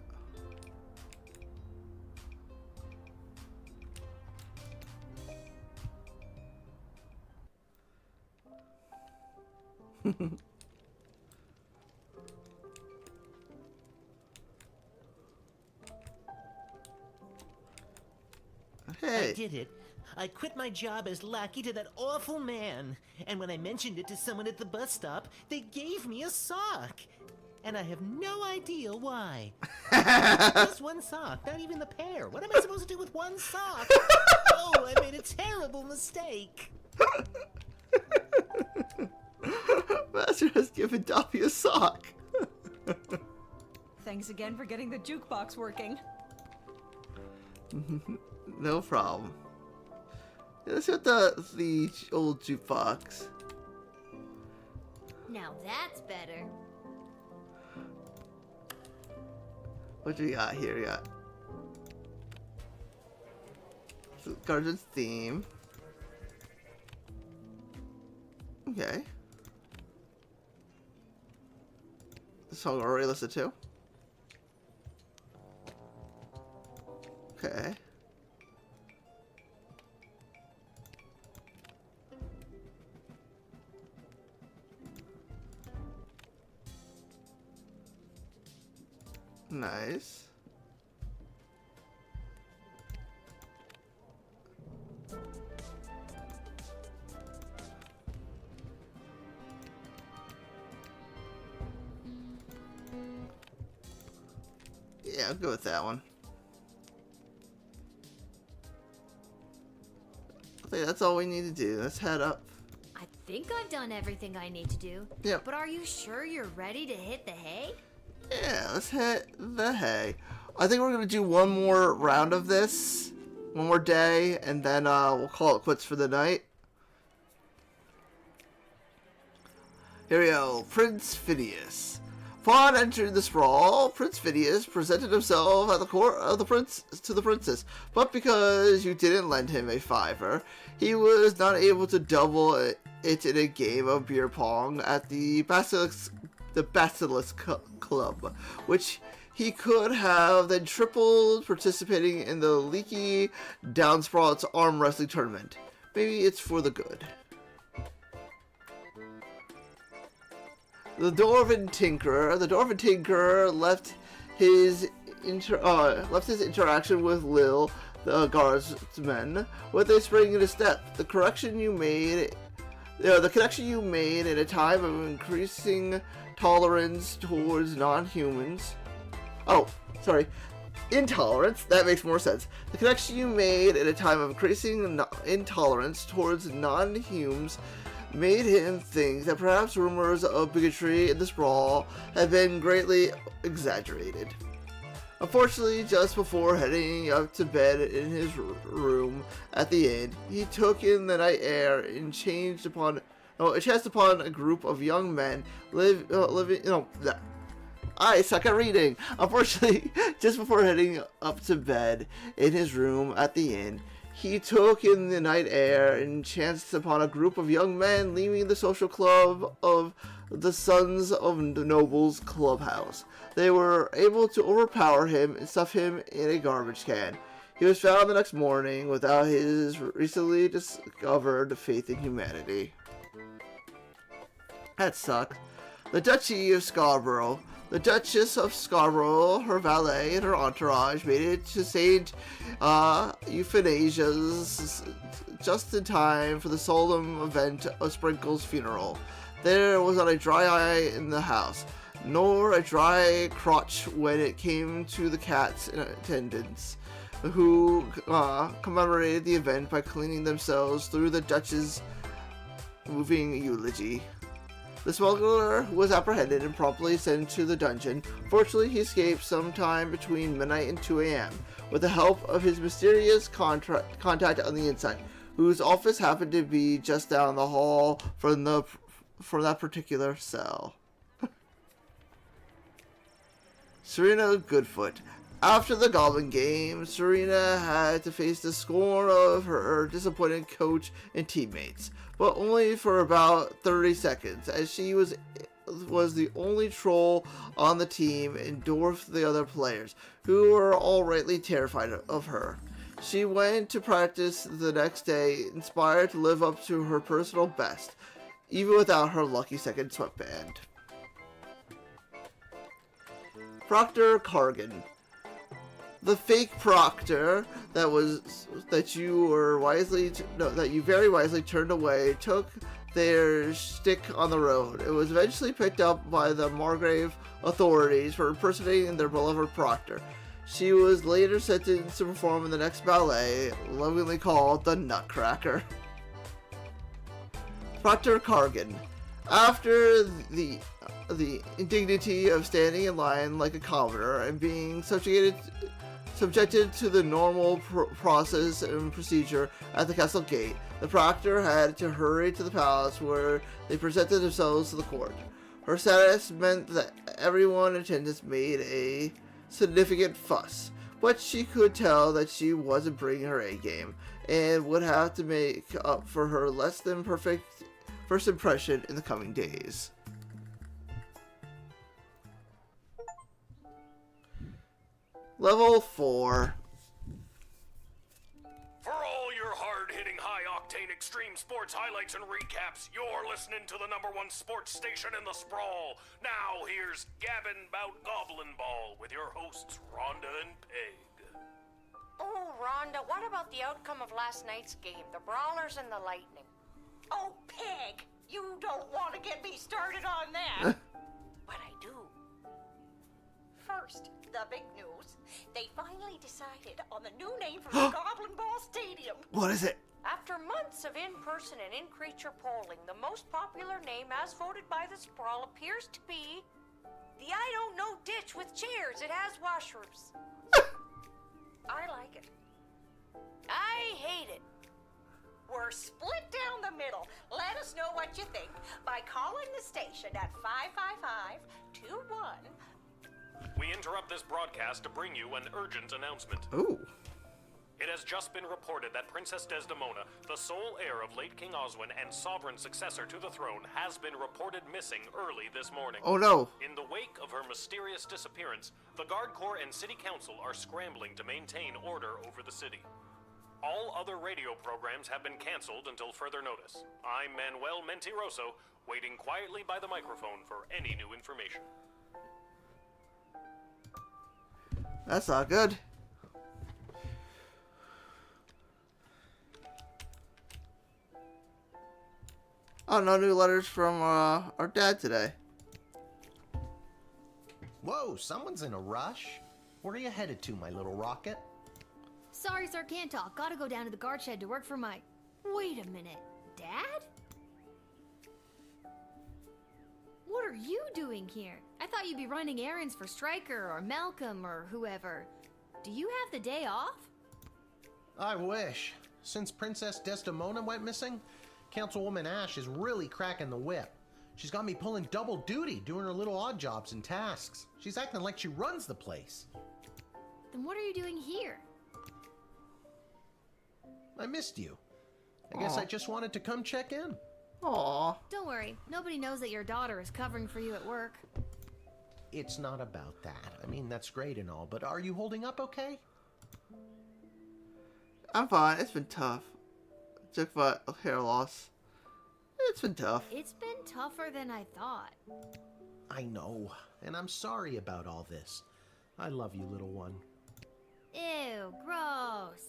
I did it. I quit my job as lackey to that awful man. And when I mentioned it to someone at the bus stop, they gave me a sock. And I have no idea why. Just 1 sock, not even the pair. What am I supposed to do with 1 sock? Oh, I made a terrible mistake. Master has given Doppy a sock. Thanks again for getting the jukebox working. No problem. Yeah, let's get the old jukebox. Now that's better. What do we got here? We got Guardian's theme. Okay. The song already listed too. Okay. Nice. Yeah, I'll go with that one. I think that's all we need to do. Let's head up. I think I've done everything I need to do. Yep. But are you sure you're ready to hit the hay? Yeah, let's hit the hay. I think we're going to do 1 more round of this. 1 more day, and then we'll call it quits for the night. Here we go. Prince Phineas. Upon entering the sprawl, Prince Phineas presented himself at the court of the prince to the princess, but because you didn't lend him a $5, he was not able to double it in a game of beer pong at the Basilisk Club, which he could have then tripled participating in the leaky Downsprouts arm wrestling tournament. Maybe it's for the good. The Dwarven Tinker left his interaction with Lil Guardsman with a spring in his step. The connection you made in a time of increasing tolerance towards non-humans. Oh, sorry. Intolerance, that makes more sense. The connection you made at a time of increasing intolerance towards non-humans made him think that perhaps rumors of bigotry in the sprawl had been greatly exaggerated. Unfortunately, just before heading up to bed in his room at the inn, he took in the night air and chanced upon a group of young men I suck at reading. Unfortunately, just before heading up to bed in his room at the inn, he took in the night air and chanced upon a group of young men leaving the social club of the Sons of Nobles clubhouse. They were able to overpower him and stuff him in a garbage can. He was found the next morning without his recently discovered faith in humanity. That sucked. The Duchy of Scarborough. The Duchess of Scarborough, her valet, and her entourage made it to St. Euthanasia's just in time for the solemn event of Sprinkle's funeral. There was not a dry eye in the house, nor a dry crotch when it came to the cats in attendance, who commemorated the event by cleaning themselves through the Duchess's moving eulogy. The smuggler was apprehended and promptly sent to the dungeon. Fortunately, he escaped sometime between midnight and 2 a.m. with the help of his mysterious contact on the inside, whose office happened to be just down the hall from that particular cell. Serena Goodfoot. After the Goblin game, Serena had to face the scorn of her disappointed coach and teammates, but only for about 30 seconds, as she was the only troll on the team and dwarfed the other players, who were all rightly terrified of her. She went to practice the next day, inspired to live up to her personal best, even without her lucky second sweatband. Proctor Cargan. The fake proctor that you very wisely turned away took their shtick on the road. It was eventually picked up by the Margrave authorities for impersonating their beloved proctor. She was later sentenced to perform in the next ballet, lovingly called the Nutcracker. Proctor Cargan. After the indignity of standing in line like a commoner and being subjected to the normal process and procedure at the castle gate, the proctor had to hurry to the palace where they presented themselves to the court. Her status meant that everyone in attendance made a significant fuss, but she could tell that she wasn't bringing her A game and would have to make up for her less than perfect first impression in the coming days. Level 4. For all your hard-hitting, high-octane extreme sports highlights and recaps, you're listening to the #1 sports station in the sprawl. Now here's Gabbin' 'Bout Goblin Ball with your hosts, Rhonda and Peg. Oh, Rhonda, what about the outcome of last night's game, the Brawlers and the Lightning? Oh, Peg, you don't want to get me started on that. But I do. First, the big news. They finally decided on the new name for the Goblin Ball Stadium. What is it? After months of in-person and in-creature polling, the most popular name as voted by the Sprawl appears to be the I Don't Know ditch with chairs. It has washrooms. I like it. I hate it. We're split down the middle. Let us know what you think by calling the station at 555-21. We interrupt this broadcast to bring you an urgent announcement. Ooh. It has just been reported that Princess Desdemona, the sole heir of late King Oswin and sovereign successor to the throne, has been reported missing early this morning. Oh no. In the wake of her mysterious disappearance, the Guard Corps and City Council are scrambling to maintain order over the city. All other radio programs have been canceled until further notice. I'm Manuel Mentiroso, waiting quietly by the microphone for any new information. That's not good. Oh, no new letters from our dad today. Whoa, someone's in a rush. Where are you headed to, my little rocket? Sorry, sir, can't talk. Gotta go down to the guard shed to work for my... Wait a minute. Dad? What are you doing here? I thought you'd be running errands for Stryker or Malcolm or whoever. Do you have the day off? I wish. Since Princess Desdemona went missing, Councilwoman Ash is really cracking the whip. She's got me pulling double duty, doing her little odd jobs and tasks. She's acting like she runs the place. Then what are you doing here? I missed you. I guess I just wanted to come check in. Aww. Don't worry. Nobody knows that your daughter is covering for you at work. It's not about that. I mean, that's great and all, but are you holding up okay? I'm fine. It's been tough. Took my hair loss. It's been tough. It's been tougher than I thought. I know, and I'm sorry about all this. I love you, little one. Ew, gross.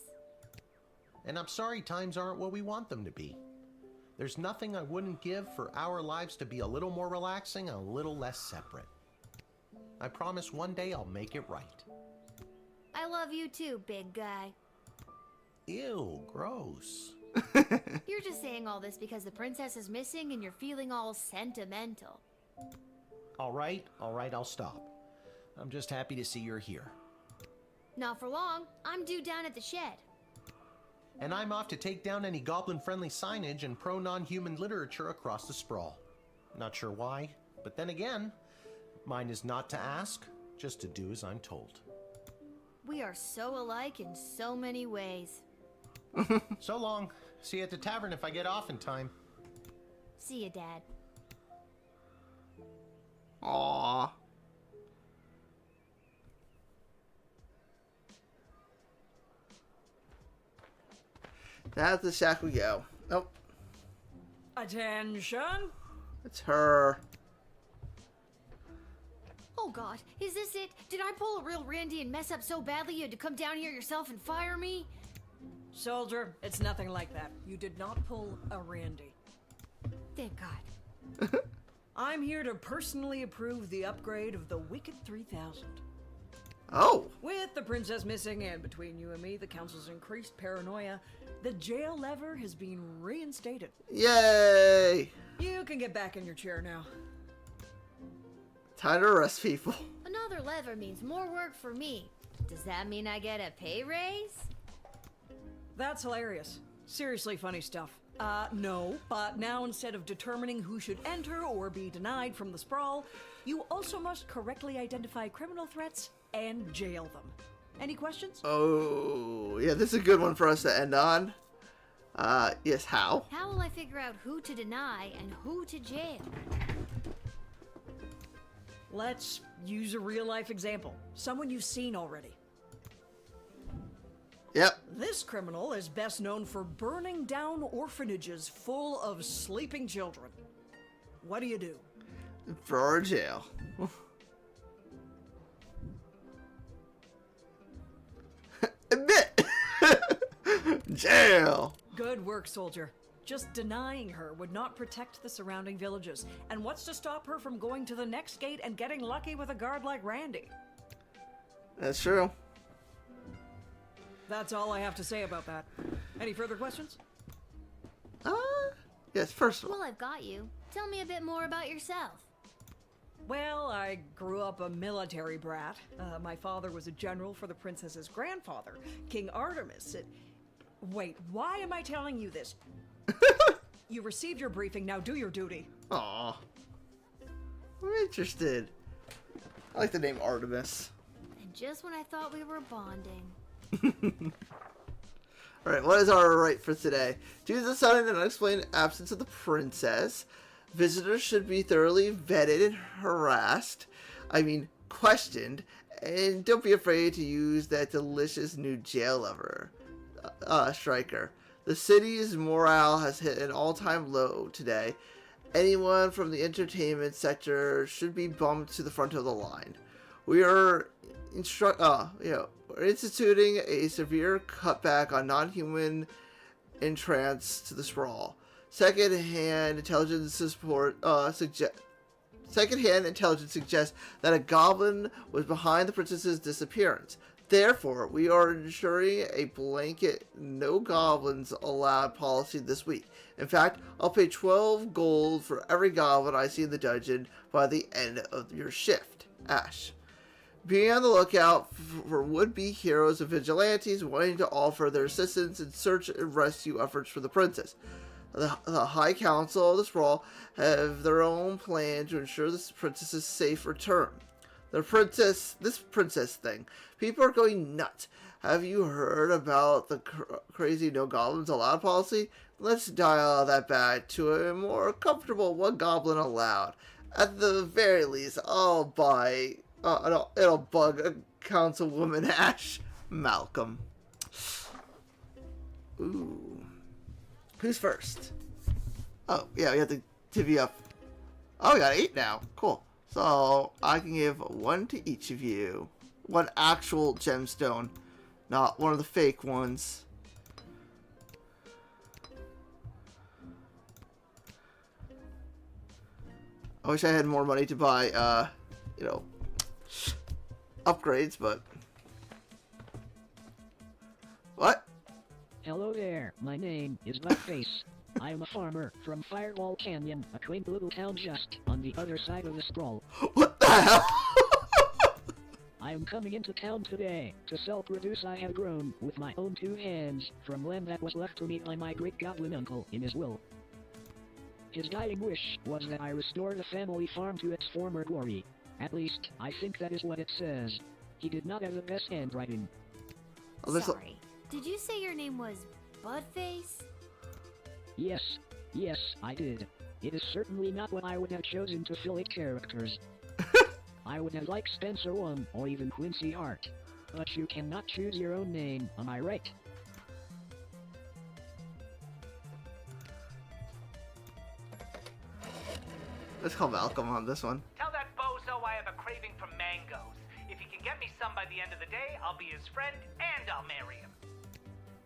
And I'm sorry times aren't what we want them to be. There's nothing I wouldn't give for our lives to be a little more relaxing and a little less separate. I promise one day I'll make it right. I love you too, big guy. Ew, gross. You're just saying all this because the princess is missing and you're feeling all sentimental. All right, I'll stop. I'm just happy to see you're here. Not for long. I'm due down at the shed. And I'm off to take down any goblin-friendly signage and pro-non-human literature across the sprawl. Not sure why, but then again, mine is not to ask, just to do as I'm told. We are so alike in so many ways. So long. See you at the tavern if I get off in time. See you, Dad. Aww. That's the shack we go. Nope. Attention! It's her. Oh God, is this it? Did I pull a real Randy and mess up so badly you had to come down here yourself and fire me? Soldier, it's nothing like that. You did not pull a Randy. Thank God. I'm here to personally approve the upgrade of the Wicked 3000. Oh! With the princess missing and between you and me, the council's increased paranoia, the jail lever has been reinstated. Yay! You can get back in your chair now. Time to arrest people. Another lever means more work for me. Does that mean I get a pay raise? That's hilarious. Seriously funny stuff. No, but now instead of determining who should enter or be denied from the sprawl, you also must correctly identify criminal threats and jail them. Any questions? Oh, yeah, this is a good one for us to end on. Yes, how? How will I figure out who to deny and who to jail? Let's use a real-life example. Someone you've seen already. Yep. This criminal is best known for burning down orphanages full of sleeping children. What do you do? Throw her in jail. Admit! Jail! Good work, soldier. Just denying her would not protect the surrounding villages. And what's to stop her from going to the next gate and getting lucky with a guard like Randy? That's true. That's all I have to say about that. Any further questions? Yes, first of all. Well, I've got you. Tell me a bit more about yourself. Well, I grew up a military brat. My father was a general for the princess's grandfather, King Artemis. Wait, why am I telling you this? You received your briefing, now do your duty. Aw. I'm interested. I like the name Artemis. And just when I thought we were bonding. Alright, what is our right for today? Due to the sudden and unexplained absence of the princess, visitors should be thoroughly vetted and questioned, and don't be afraid to use that delicious new jail lever, Striker. The city's morale has hit an all-time low today. Anyone from the entertainment sector should be bumped to the front of the line. We are we're instituting a severe cutback on non-human entrance to the sprawl. Second-hand intelligence suggests that a goblin was behind the princess's disappearance. Therefore, we are ensuring a blanket no goblins allowed policy this week. In fact, I'll pay 12 gold for every goblin I see in the dungeon by the end of your shift. Ash. Be on the lookout for would-be heroes and vigilantes wanting to offer their assistance in search and rescue efforts for the princess. The High Council of the Sprawl have their own plan to ensure the princess's safe return. This princess thing. People are going nuts. Have you heard about the crazy no goblins allowed policy? Let's dial that back to a more comfortable one goblin allowed. At the very least, I'll buy. It'll bug Councilwoman Ash Malcolm. Ooh. Who's first? Oh, yeah, we have to divvy up. Oh, we got 8 now. Cool. So, I can give 1 to each of you. 1 actual gemstone, not one of the fake ones. I wish I had more money to buy, upgrades, but... What? Hello there, my name is Buttface. I'm a farmer from Firewall Canyon, a quaint little town just on the other side of the sprawl. What the hell? I'm coming into town today to sell produce I have grown with my own 2 hands from land that was left to me by my great goblin uncle in his will. His dying wish was that I restore the family farm to its former glory. At least, I think that is what it says. He did not have the best handwriting. Sorry, did you say your name was Buttface? Yes, I did. It is certainly not what I would have chosen to fill 8 characters. I would have liked Spencer 1 or even Quincy Hart. But you cannot choose your own name, am I right? Let's call Malcolm on this one. Tell that bozo I have a craving for mangoes. If he can get me some by the end of the day, I'll be his friend and I'll marry him.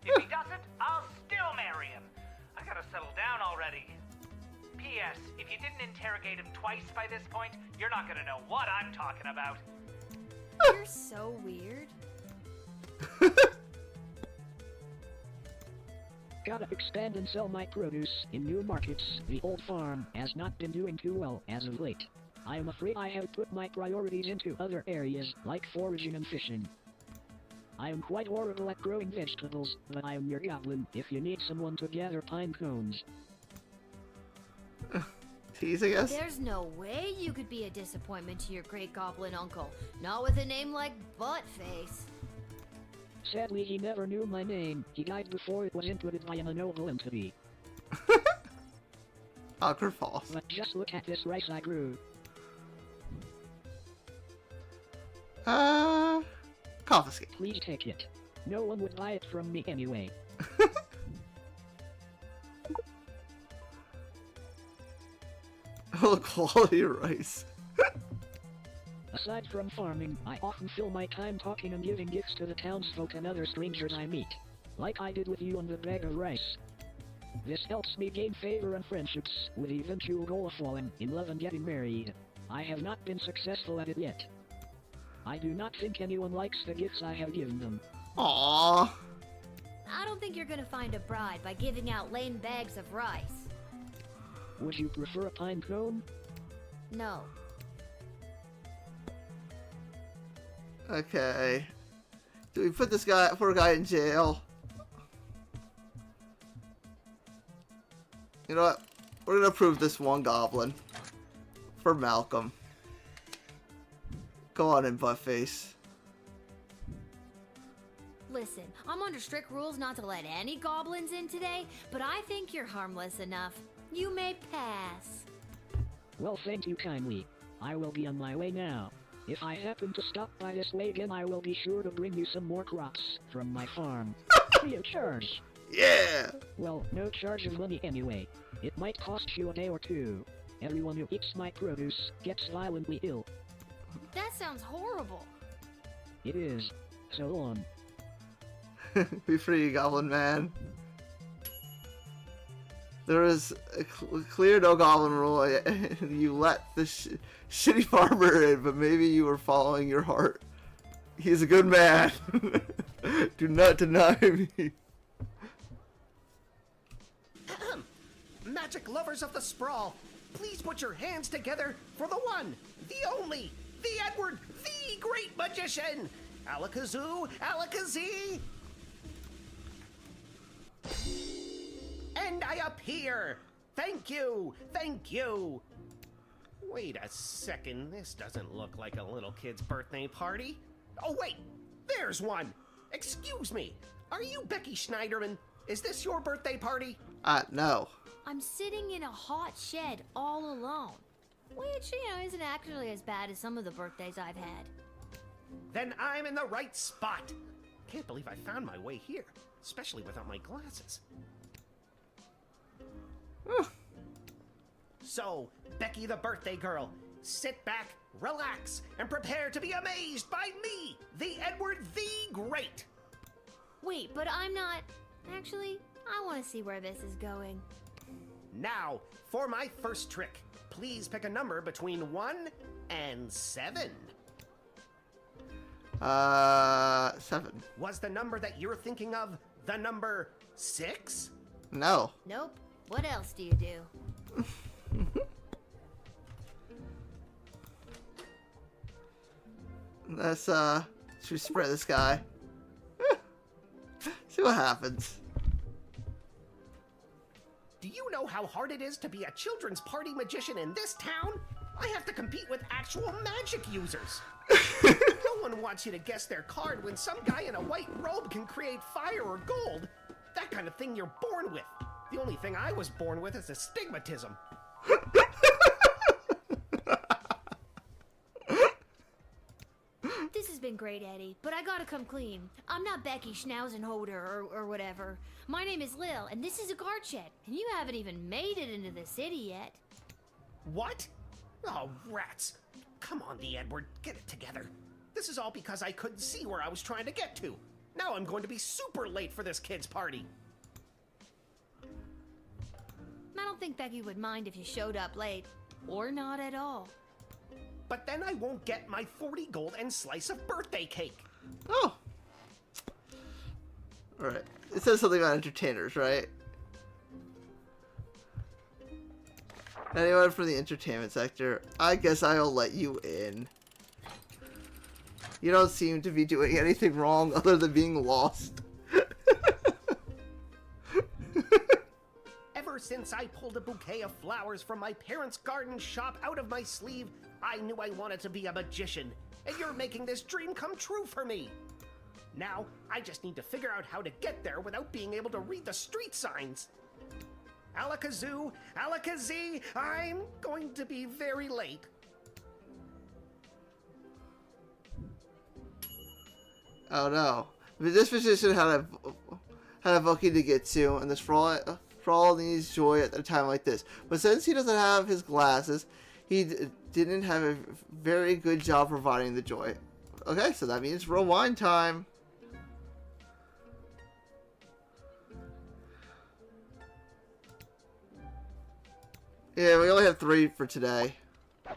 If he doesn't, I'll still marry him. I gotta settle down already. P.S. If you didn't interrogate him twice by this point, you're not gonna know what I'm talking about. You're so weird. Gotta expand and sell my produce in new markets. The old farm has not been doing too well as of late. I am afraid I have put my priorities into other areas, like foraging and fishing. I am quite horrible at growing vegetables, but I am your goblin if you need someone to gather pine cones. Teasing us? There's no way you could be a disappointment to your great goblin uncle. Not with a name like Buttface. Sadly, he never knew my name. He died before it was inputted by an unknowable entity. Awkward false. But just look at this rice I grew. Confiscate. Please take it. No one would buy it from me anyway. Oh, quality rice. Aside from farming, I often fill my time talking and giving gifts to the townsfolk and other strangers I meet. Like I did with you on the bag of rice. This helps me gain favor and friendships, with the eventual goal of falling in love and getting married. I have not been successful at it yet. I do not think anyone likes the gifts I have given them. Aww. I don't think you're gonna find a bride by giving out lame bags of rice. Would you prefer a pine cone? No. Okay. Do we put this poor guy in jail? You know what? We're gonna approve this one goblin. For Malcolm. Go on in, buttface. Listen, I'm under strict rules not to let any goblins in today, but I think you're harmless enough. You may pass. Well, thank you kindly. I will be on my way now. If I happen to stop by this way again, I will be sure to bring you some more crops from my farm. Free of charge. Yeah! Well, no charge of money anyway. It might cost you a day or two. Everyone who eats my produce gets violently ill. That sounds horrible. It is. So on. Be free, Goblin Man. There is a clear no goblin rule. You let the shitty farmer in, but maybe you were following your heart. He's a good man. Do not deny me. Magic lovers of the sprawl, please put your hands together for the one, the only, the Edward, the great magician! Alakazoo, Alakazee! And I appear! Thank you! Thank you! Wait a second, this doesn't look like a little kid's birthday party. Oh wait, there's one! Excuse me, are you Becky Schneiderman? Is this your birthday party? No. I'm sitting in a hot shed all alone. Which, isn't actually as bad as some of the birthdays I've had. Then I'm in the right spot. Can't believe I found my way here, especially without my glasses. So, Becky the birthday girl, sit back, relax, and prepare to be amazed by me, the Edward the Great. Wait, but I'm not... Actually, I want to see where this is going. Now, for my first trick, please pick a number between 1 and 7. 7. Was the number that you're thinking of the number 6? No. Nope. What else do you do? Let's, should we spray this guy? See what happens. Do you know how hard it is to be a children's party magician in this town? I have to compete with actual magic users. No one wants you to guess their card when some guy in a white robe can create fire or gold. That kind of thing you're born with. The only thing I was born with is astigmatism. This has been great, Eddie, but I gotta come clean. I'm not Becky Schnauzenholder or whatever. My name is Lil, and this is a guard shed, and you haven't even made it into the city yet. What? Oh, rats. Come on, the Edward, get it together. This is all because I couldn't see where I was trying to get to. Now I'm going to be super late for this kid's party. I don't think Becky would mind if you showed up late, or not at all. But then I won't get my 40 gold and slice of birthday cake. Oh. Alright. It says something about entertainers, right? Anyone from the entertainment sector? I guess I'll let you in. You don't seem to be doing anything wrong other than being lost. Ever since I pulled a bouquet of flowers from my parents' garden shop out of my sleeve, I knew I wanted to be a magician, and you're making this dream come true for me. Now, I just need to figure out how to get there without being able to read the street signs. Alakazoo, Alakazee, I'm going to be very late. Oh no. This magician had a bookie to get to, and this Sprawl needs joy at a time like this. But since he doesn't have his glasses, he didn't have a very good job providing the joy. Okay, so that means rewind time. Yeah, we only have 3 for today. So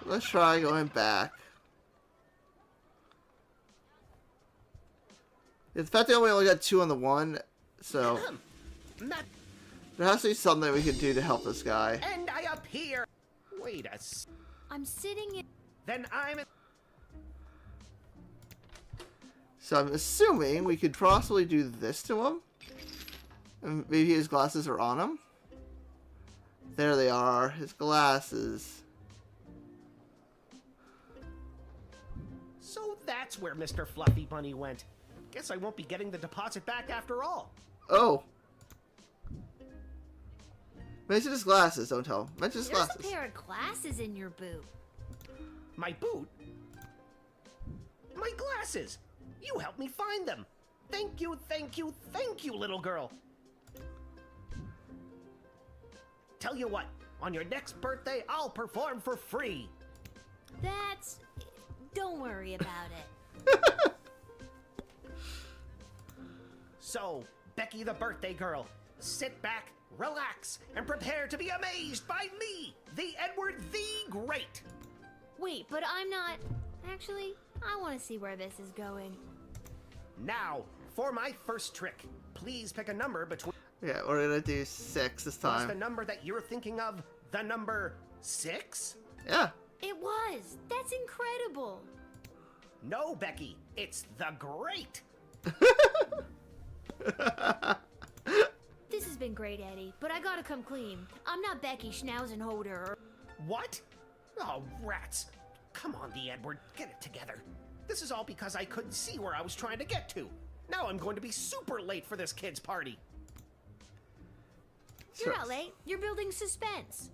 let's try going back. The fact that we only got 2 on the 1, so there has to be something we can do to help this guy. And I appear. Wait a s. I'm sitting in. Then I'm. So I'm assuming we could possibly do this to him. And maybe his glasses are on him? There they are, his glasses. So that's where Mr. Fluffy Bunny went. Guess I won't be getting the deposit back after all. Oh. Mention his glasses, don't tell him. Mention his There's glasses. a pair of glasses in your boot. My boot? My glasses! You helped me find them! Thank you, thank you, thank you, little girl! Tell you what, on your next birthday, I'll perform for free! That's... Don't worry about it. So, Becky the birthday girl, sit back, relax, and prepare to be amazed by me, the Edward the Great! Wait, but I'm not... Actually, I want to see where this is going. Now, for my first trick, please pick a number between... Yeah, we're gonna do 6 this Was time. the number that you're thinking of the number 6? Yeah. It was! That's incredible! No, Becky, it's the Great! This has been great, Eddie, but I gotta come clean. I'm not Becky Schnauzenholder. What? Oh, rats. Come on, the Edward, get it together. This is all because I couldn't see where I was trying to get to. Now I'm going to be super late for this kid's party. You're not late. You're building suspense.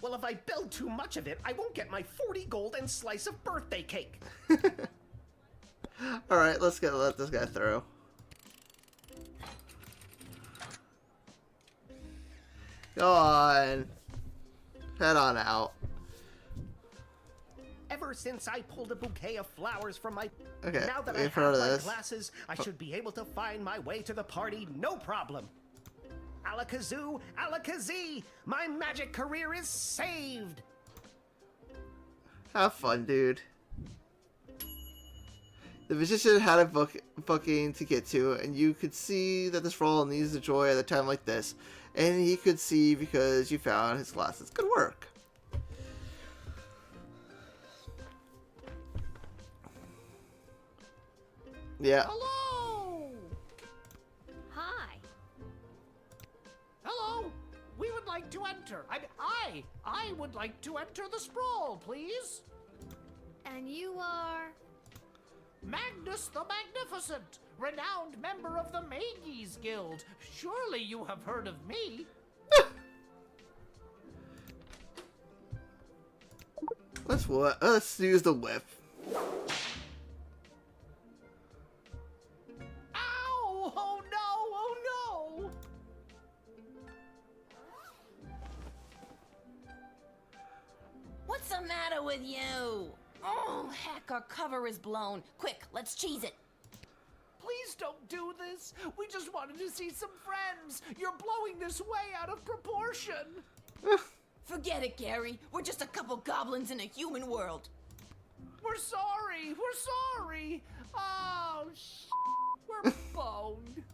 Well, if I build too much of it, I won't get my 40 gold and slice of birthday cake. Alright, let this guy through. Go on. Head on out. Ever since I pulled a bouquet of flowers from my... Okay, now that I we've have heard of my this. glasses, I should be able to find my way to the party, no problem. Alakazoo, Alakazee, my magic career is saved! Have fun, dude. The magician had a booking to get to, and you could see that this role needs the joy at a time like this. And he could see because you found his glasses. Good work. Yeah. Hello! Hi. Hello! We would like to enter. I would like to enter the sprawl, please. And you are... Magnus the Magnificent, renowned member of the Mages Guild. Surely you have heard of me. Let's use the whip. Ow! Oh no! Oh no! What's the matter with you? Oh, heck, our cover is blown. Quick, let's cheese it. Please don't do this. We just wanted to see some friends. You're blowing this way out of proportion. Forget it, Gary. We're just a couple goblins in a human world. We're sorry. We're sorry. Oh, we're boned.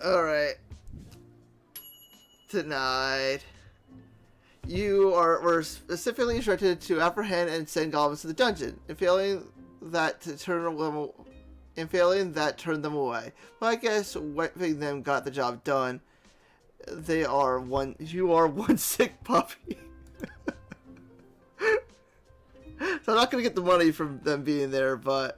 Alright. Denied. You were specifically instructed to apprehend and send goblins to the dungeon. In failing that, turn them away. Well, I guess whipping them got the job done. You are one sick puppy. So I'm not gonna get the money from them being there, but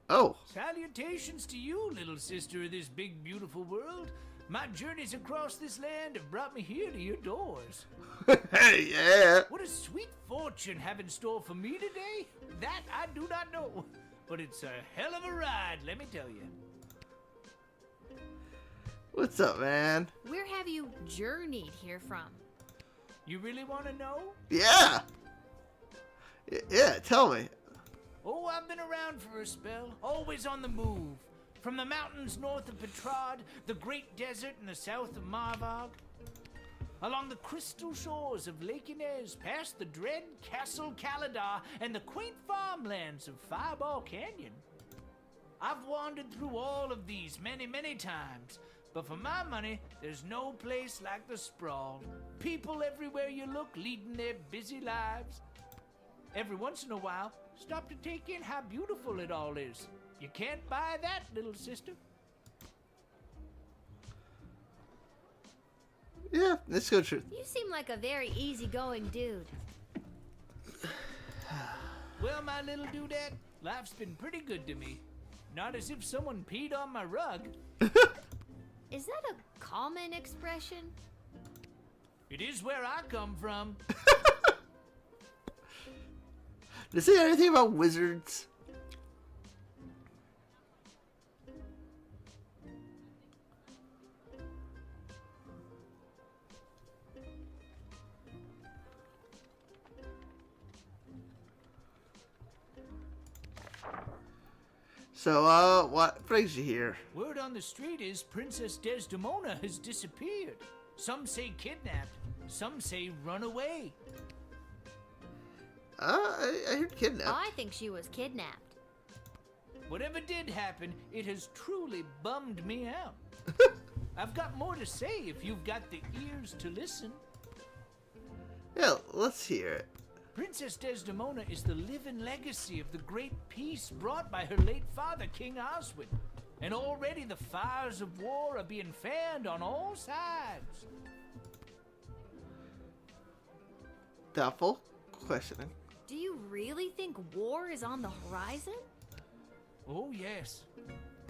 oh. Salutations to you, little sister of this big, beautiful world. My journeys across this land have brought me here to your doors. Hey, yeah. What a sweet fortune have in store for me today? That I do not know. But it's a hell of a ride, let me tell you. What's up, man? Where have you journeyed here from? You really want to know? Yeah. Yeah, tell me. Oh, I've been around for a spell, always on the move. From the mountains north of Petrad, the great desert in the south of Marvog, along the crystal shores of Lake Inez, past the dread Castle Caladar and the quaint farmlands of Fireball Canyon. I've wandered through all of these many, many times, but for my money, there's no place like the sprawl. People everywhere you look leading their busy lives. Every once in a while, stop to take in how beautiful it all is. You can't buy that, little sister. Yeah, that's good truth. You seem like a very easygoing dude. Well, my little dudette, life's been pretty good to me. Not as if someone peed on my rug. Is that a common expression? It is where I come from. Does it say anything about wizards? So, what brings you here? Word on the street is Princess Desdemona has disappeared. Some say kidnapped, some say run away. I heard kidnapped. I think she was kidnapped. Whatever did happen, it has truly bummed me out. I've got more to say if you've got the ears to listen. Yeah, let's hear it. Princess Desdemona is the living legacy of the great peace brought by her late father, King Oswin. And already the fires of war are being fanned on all sides. Doubtful. Questioning. Do you really think war is on the horizon? Oh, yes.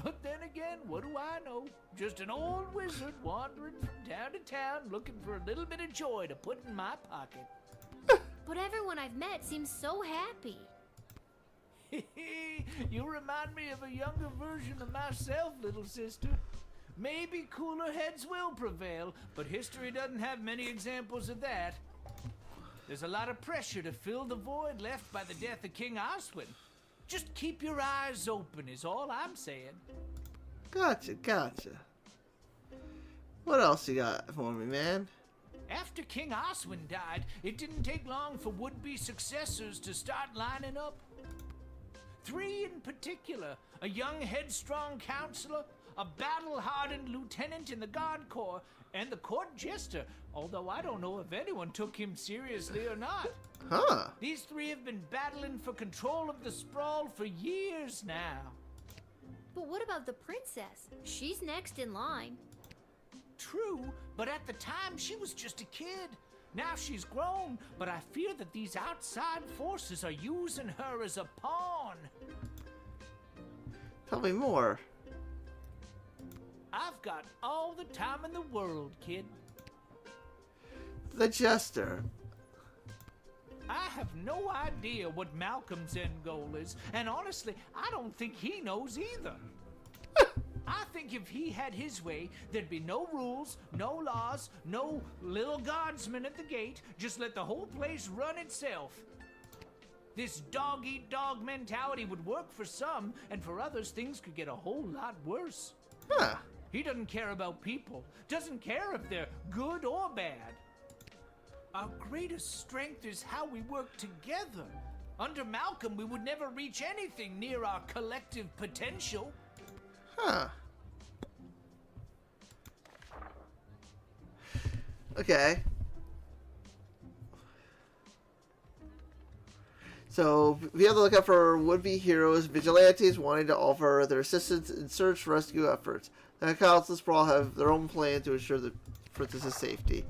But then again, what do I know? Just an old wizard wandering from town to town looking for a little bit of joy to put in my pocket. But everyone I've met seems so happy. You remind me of a younger version of myself, little sister. Maybe cooler heads will prevail, but history doesn't have many examples of that. There's a lot of pressure to fill the void left by the death of King Oswin. Just keep your eyes open is all I'm saying. Gotcha. What else you got for me, man? After King Oswin died, it didn't take long for would-be successors to start lining up. 3 in particular, a young headstrong counselor, a battle-hardened lieutenant in the Guard Corps, and the court jester, although I don't know if anyone took him seriously or not. Huh. These 3 have been battling for control of the sprawl for years now. But what about the princess? She's next in line. True, but at the time she was just a kid. Now she's grown, but I fear that these outside forces are using her as a pawn. Tell me more. I've got all the time in the world, kid. The jester. I have no idea what Malcolm's end goal is, and honestly, I don't think he knows either. I think if he had his way, there'd be no rules, no laws, no Lil Guardsman at the gate. Just let the whole place run itself. This dog-eat-dog mentality would work for some, and for others, things could get a whole lot worse. Huh. He doesn't care about people, doesn't care if they're good or bad. Our greatest strength is how we work together. Under Malcolm, we would never reach anything near our collective potential. Huh. Okay. So, we have to look out for would-be heroes, vigilantes wanting to offer their assistance in search rescue efforts. The council sprawl have their own plan to ensure the princess's safety.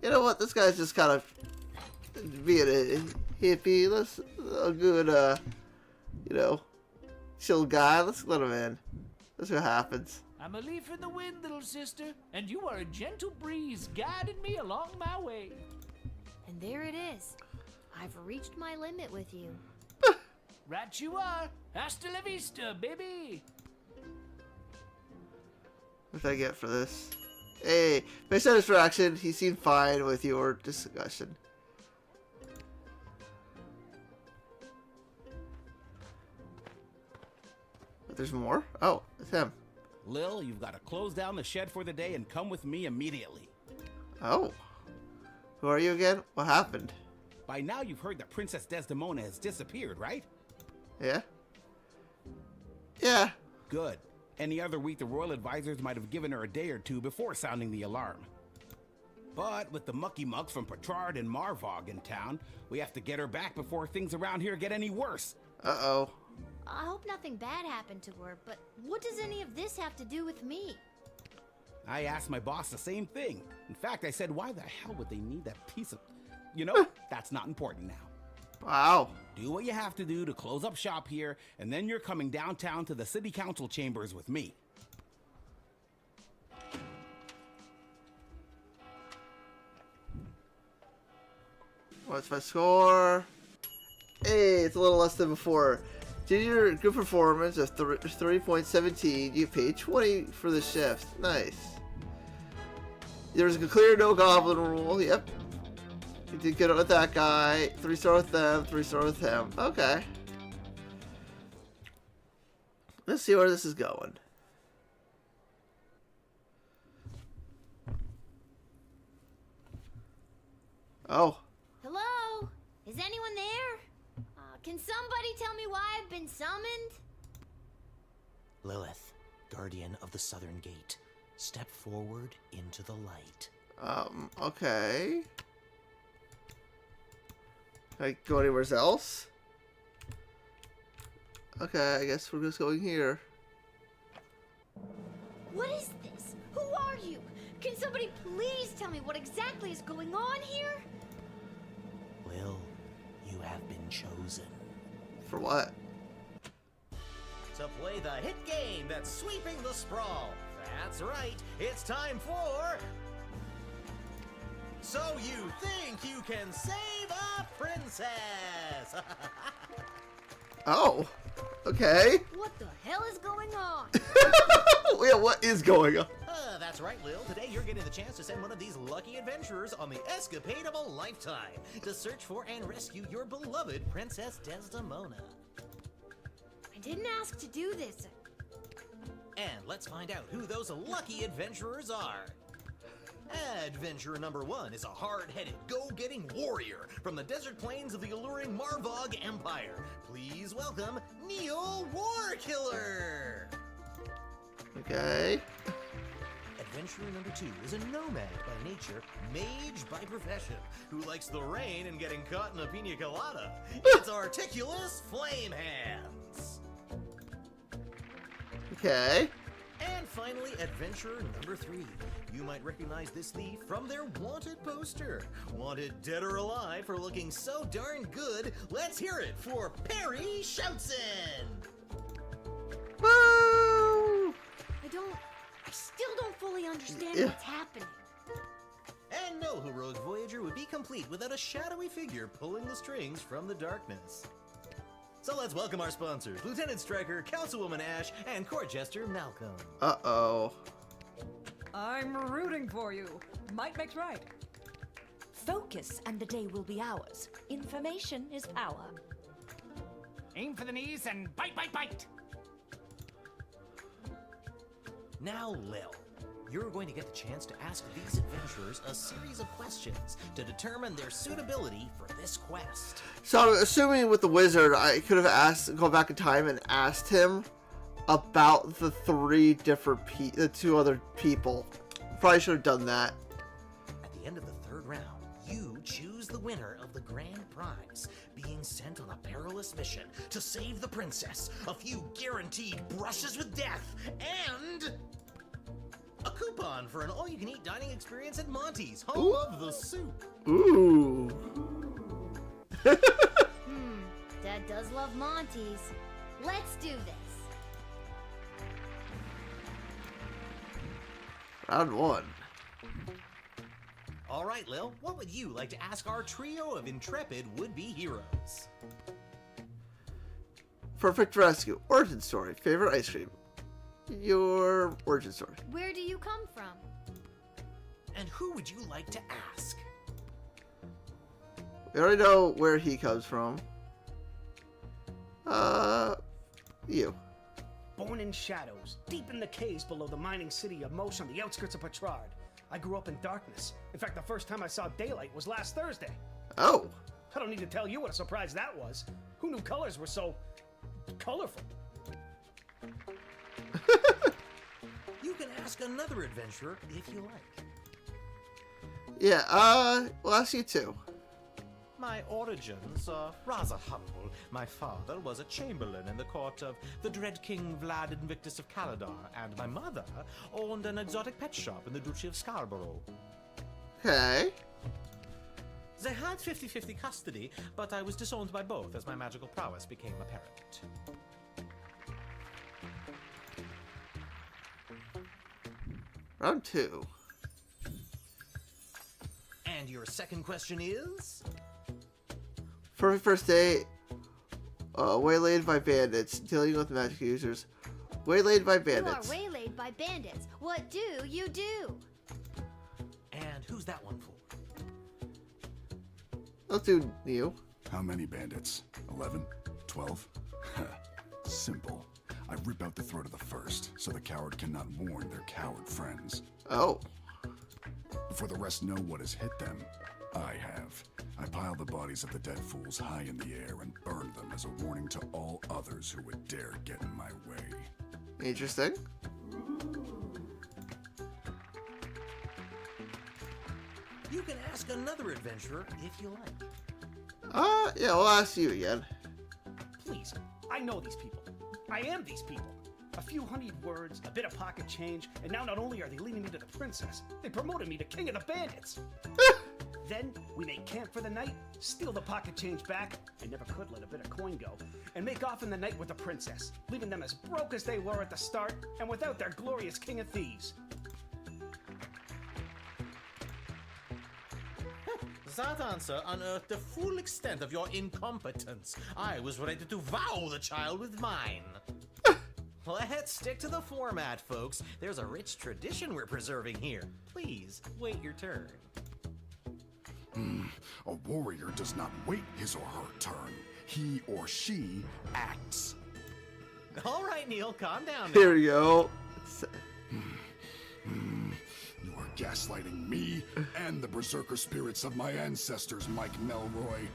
You know what? This guy's just kind of being a hippie. Let's a good, chill guy. Let's let him in. Let's see what happens. I'm a leaf in the wind, little sister, and you are a gentle breeze guiding me along my way. And there it is. I've reached my limit with you. Right you are. Hasta la vista, baby. What did I get for this? Hey, my satisfaction. He seemed fine with your discussion. But there's more? Oh, it's him. Lil, you've got to close down the shed for the day and come with me immediately. Oh. Who are you again? What happened? By now you've heard that Princess Desdemona has disappeared, right? Yeah? Yeah. Good. Any other week the royal advisors might have given her a day or two before sounding the alarm. But with the mucky mucks from Petrard and Marvog in town, we have to get her back before things around here get any worse. Uh-oh. I hope nothing bad happened to her, but what does any of this have to do with me? I asked my boss the same thing. In fact, I said, why the hell would they need that piece of... You know, that's not important now. Wow. Do what you have to do to close up shop here, and then you're coming downtown to the city council chambers with me. What's my score? Hey, it's a little less than before. Did your good performance of 3.17, you paid 20 for the shift. Nice. There's a clear no goblin rule. Yep. You did good with that guy. 3-star with them, 3-star with him. Okay. Let's see where this is going. Oh. Hello? Is anyone there? Can somebody tell me why I've been summoned? Lilith, guardian of the southern gate, step forward into the light. Okay. Can I go anywhere else? Okay, I guess we're just going here. What is this? Who are you? Can somebody please tell me what exactly is going on here? Lil, you have been chosen. For what? To play the hit game that's sweeping the sprawl. That's right, it's time for... So you think you can save a princess? Oh, okay. What the hell is going on? Yeah, what is going on? That's right, Lil. Today you're getting the chance to send one of these lucky adventurers on the escapade of a lifetime to search for and rescue your beloved Princess Desdemona. I didn't ask to do this. And let's find out who those lucky adventurers are. Adventurer number 1 is a hard-headed, go-getting warrior from the desert plains of the alluring Marvog Empire. Please welcome Neil Warkiller. Okay. Adventurer number 2 is a nomad by nature, mage by profession, who likes the rain and getting caught in a pina colada. It's Articulous Flamehands. Okay. And finally, adventurer number 3. You might recognize this thief from their wanted poster. Wanted dead or alive for looking so darn good. Let's hear it for Perry Shoutson. Woo! I still don't fully understand what's happening. And no heroic voyager would be complete without a shadowy figure pulling the strings from the darkness. So let's welcome our sponsors, Lieutenant Striker, Councilwoman Ash, and Court Jester Malcolm. Uh-oh. I'm rooting for you. Might makes right. Focus and the day will be ours. Information is power. Aim for the knees and bite, bite, bite! Now, Lil, you're going to get the chance to ask these adventurers a series of questions to determine their suitability for this quest. So I'm assuming with the wizard, I could have gone back in time and asked him about the the 2 other people. Probably should have done that. At the end of the 3rd round, you choose the winner of the grand prize, being sent on a perilous mission to save the princess, a few guaranteed brushes with death, and a coupon for an all-you-can-eat dining experience at Monty's, home of the soup. Ooh. Dad does love Monty's. Let's do this. Round 1. All right, Lil, what would you like to ask our trio of intrepid would-be heroes? Perfect rescue. Origin story. Favorite ice cream. Your origin story. Where do you come from? And who would you like to ask? We already know where he comes from. You. Born in shadows, deep in the caves below the mining city of Mosh on the outskirts of Petrard. I grew up in darkness. In fact, the first time I saw daylight was last Thursday. Oh. I don't need to tell you what a surprise that was. Who knew colors were so colorful? You can ask another adventurer if you like. Yeah, we'll ask you 2. My origins are rather humble. My father was a chamberlain in the court of the dread King Vlad Invictus of Caladar, and my mother owned an exotic pet shop in the Duchy of Scarborough. Okay. They had 50-50 custody, but I was disowned by both as my magical prowess became apparent. Round 2. And your second question is? Perfect first day. Waylaid by bandits. Dealing with magic users. Waylaid by bandits. You are waylaid by bandits. What do you do? And who's that one for? Let's do you. How many bandits? 11? 12? Simple. I rip out the throat of the first, so the coward cannot warn their coward friends. Oh. Before the rest know what has hit them, I have. I pile the bodies of the dead fools high in the air and burn them as a warning to all others who would dare get in my way. Interesting. You can ask another adventurer if you like. Yeah, I'll ask you again. Please, I know these people. I am these people. A few honeyed words, a bit of pocket change, and now not only are they leading me to the princess, they promoted me to king of the bandits. Then we make camp for the night, steal the pocket change back, I never could let a bit of coin go, and make off in the night with the princess, leaving them as broke as they were at the start, and without their glorious king of thieves. That answer unearthed the full extent of your incompetence. I was ready to vow the child with mine. Let's stick to the format, folks. There's a rich tradition we're preserving here. Please, wait your turn. A warrior does not wait his or her turn. He or she acts. All right, Neil, calm down now. Here we go. You are gaslighting me and the berserker spirits of my ancestors, Mike Melroy.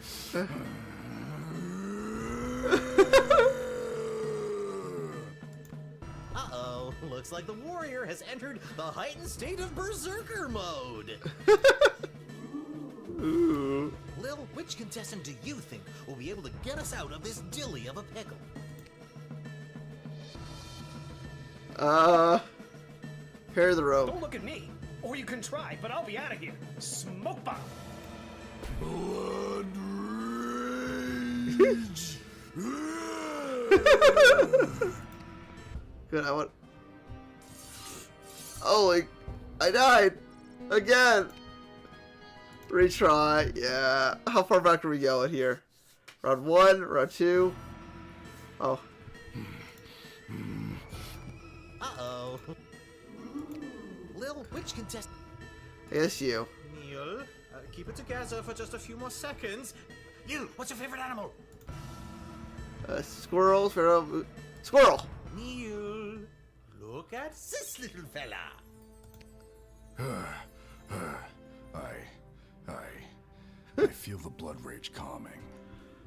Uh-oh, looks like the warrior has entered the heightened state of berserker mode. Ooh. Lil, which contestant do you think will be able to get us out of this dilly of a pickle? Pair the rope. Don't look at me, or you can try, but I'll be out of here. Smoke bomb. Blood rage. Good, I want... Oh, I died! Again! Retry, yeah. How far back are we going here? Round 1, round 2. Oh. Uh-oh. Lil, which contestant? I guess you. Neil, keep it together for just a few more seconds. Neil, what's your favorite animal? Squirrels, squirrel! Neil, look at this little fella. I feel the blood rage calming.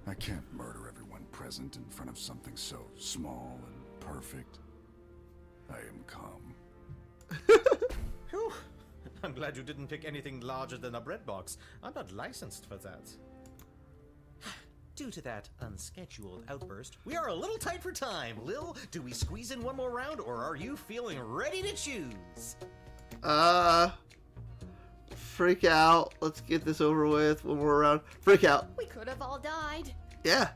I can't murder everyone present in front of something so small and perfect. I am calm. Whew. I'm glad you didn't pick anything larger than a bread box. I'm not licensed for that. Due to that unscheduled outburst, we are a little tight for time. Lil, do we squeeze in one more round, or are you feeling ready to choose? Freak out. Let's get this over with. One more round. Freak out. We could have all died. Yeah.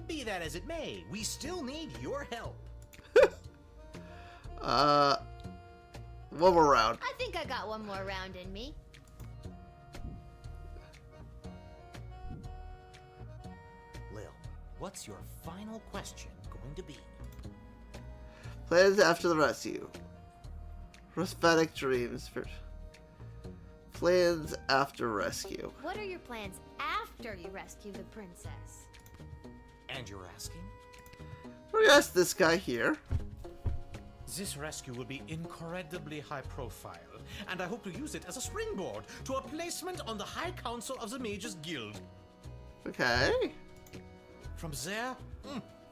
Be that as it may, we still need your help. One more round. I think I got one more round in me. Lil, what's your final question going to be? Plans after the rescue. Prophetic dreams. Plans after rescue. What are your plans after you rescue the princess? And you're asking? We asked this guy here. This rescue will be incredibly high profile, and I hope to use it as a springboard to a placement on the High Council of the Mages Guild. Okay. From there,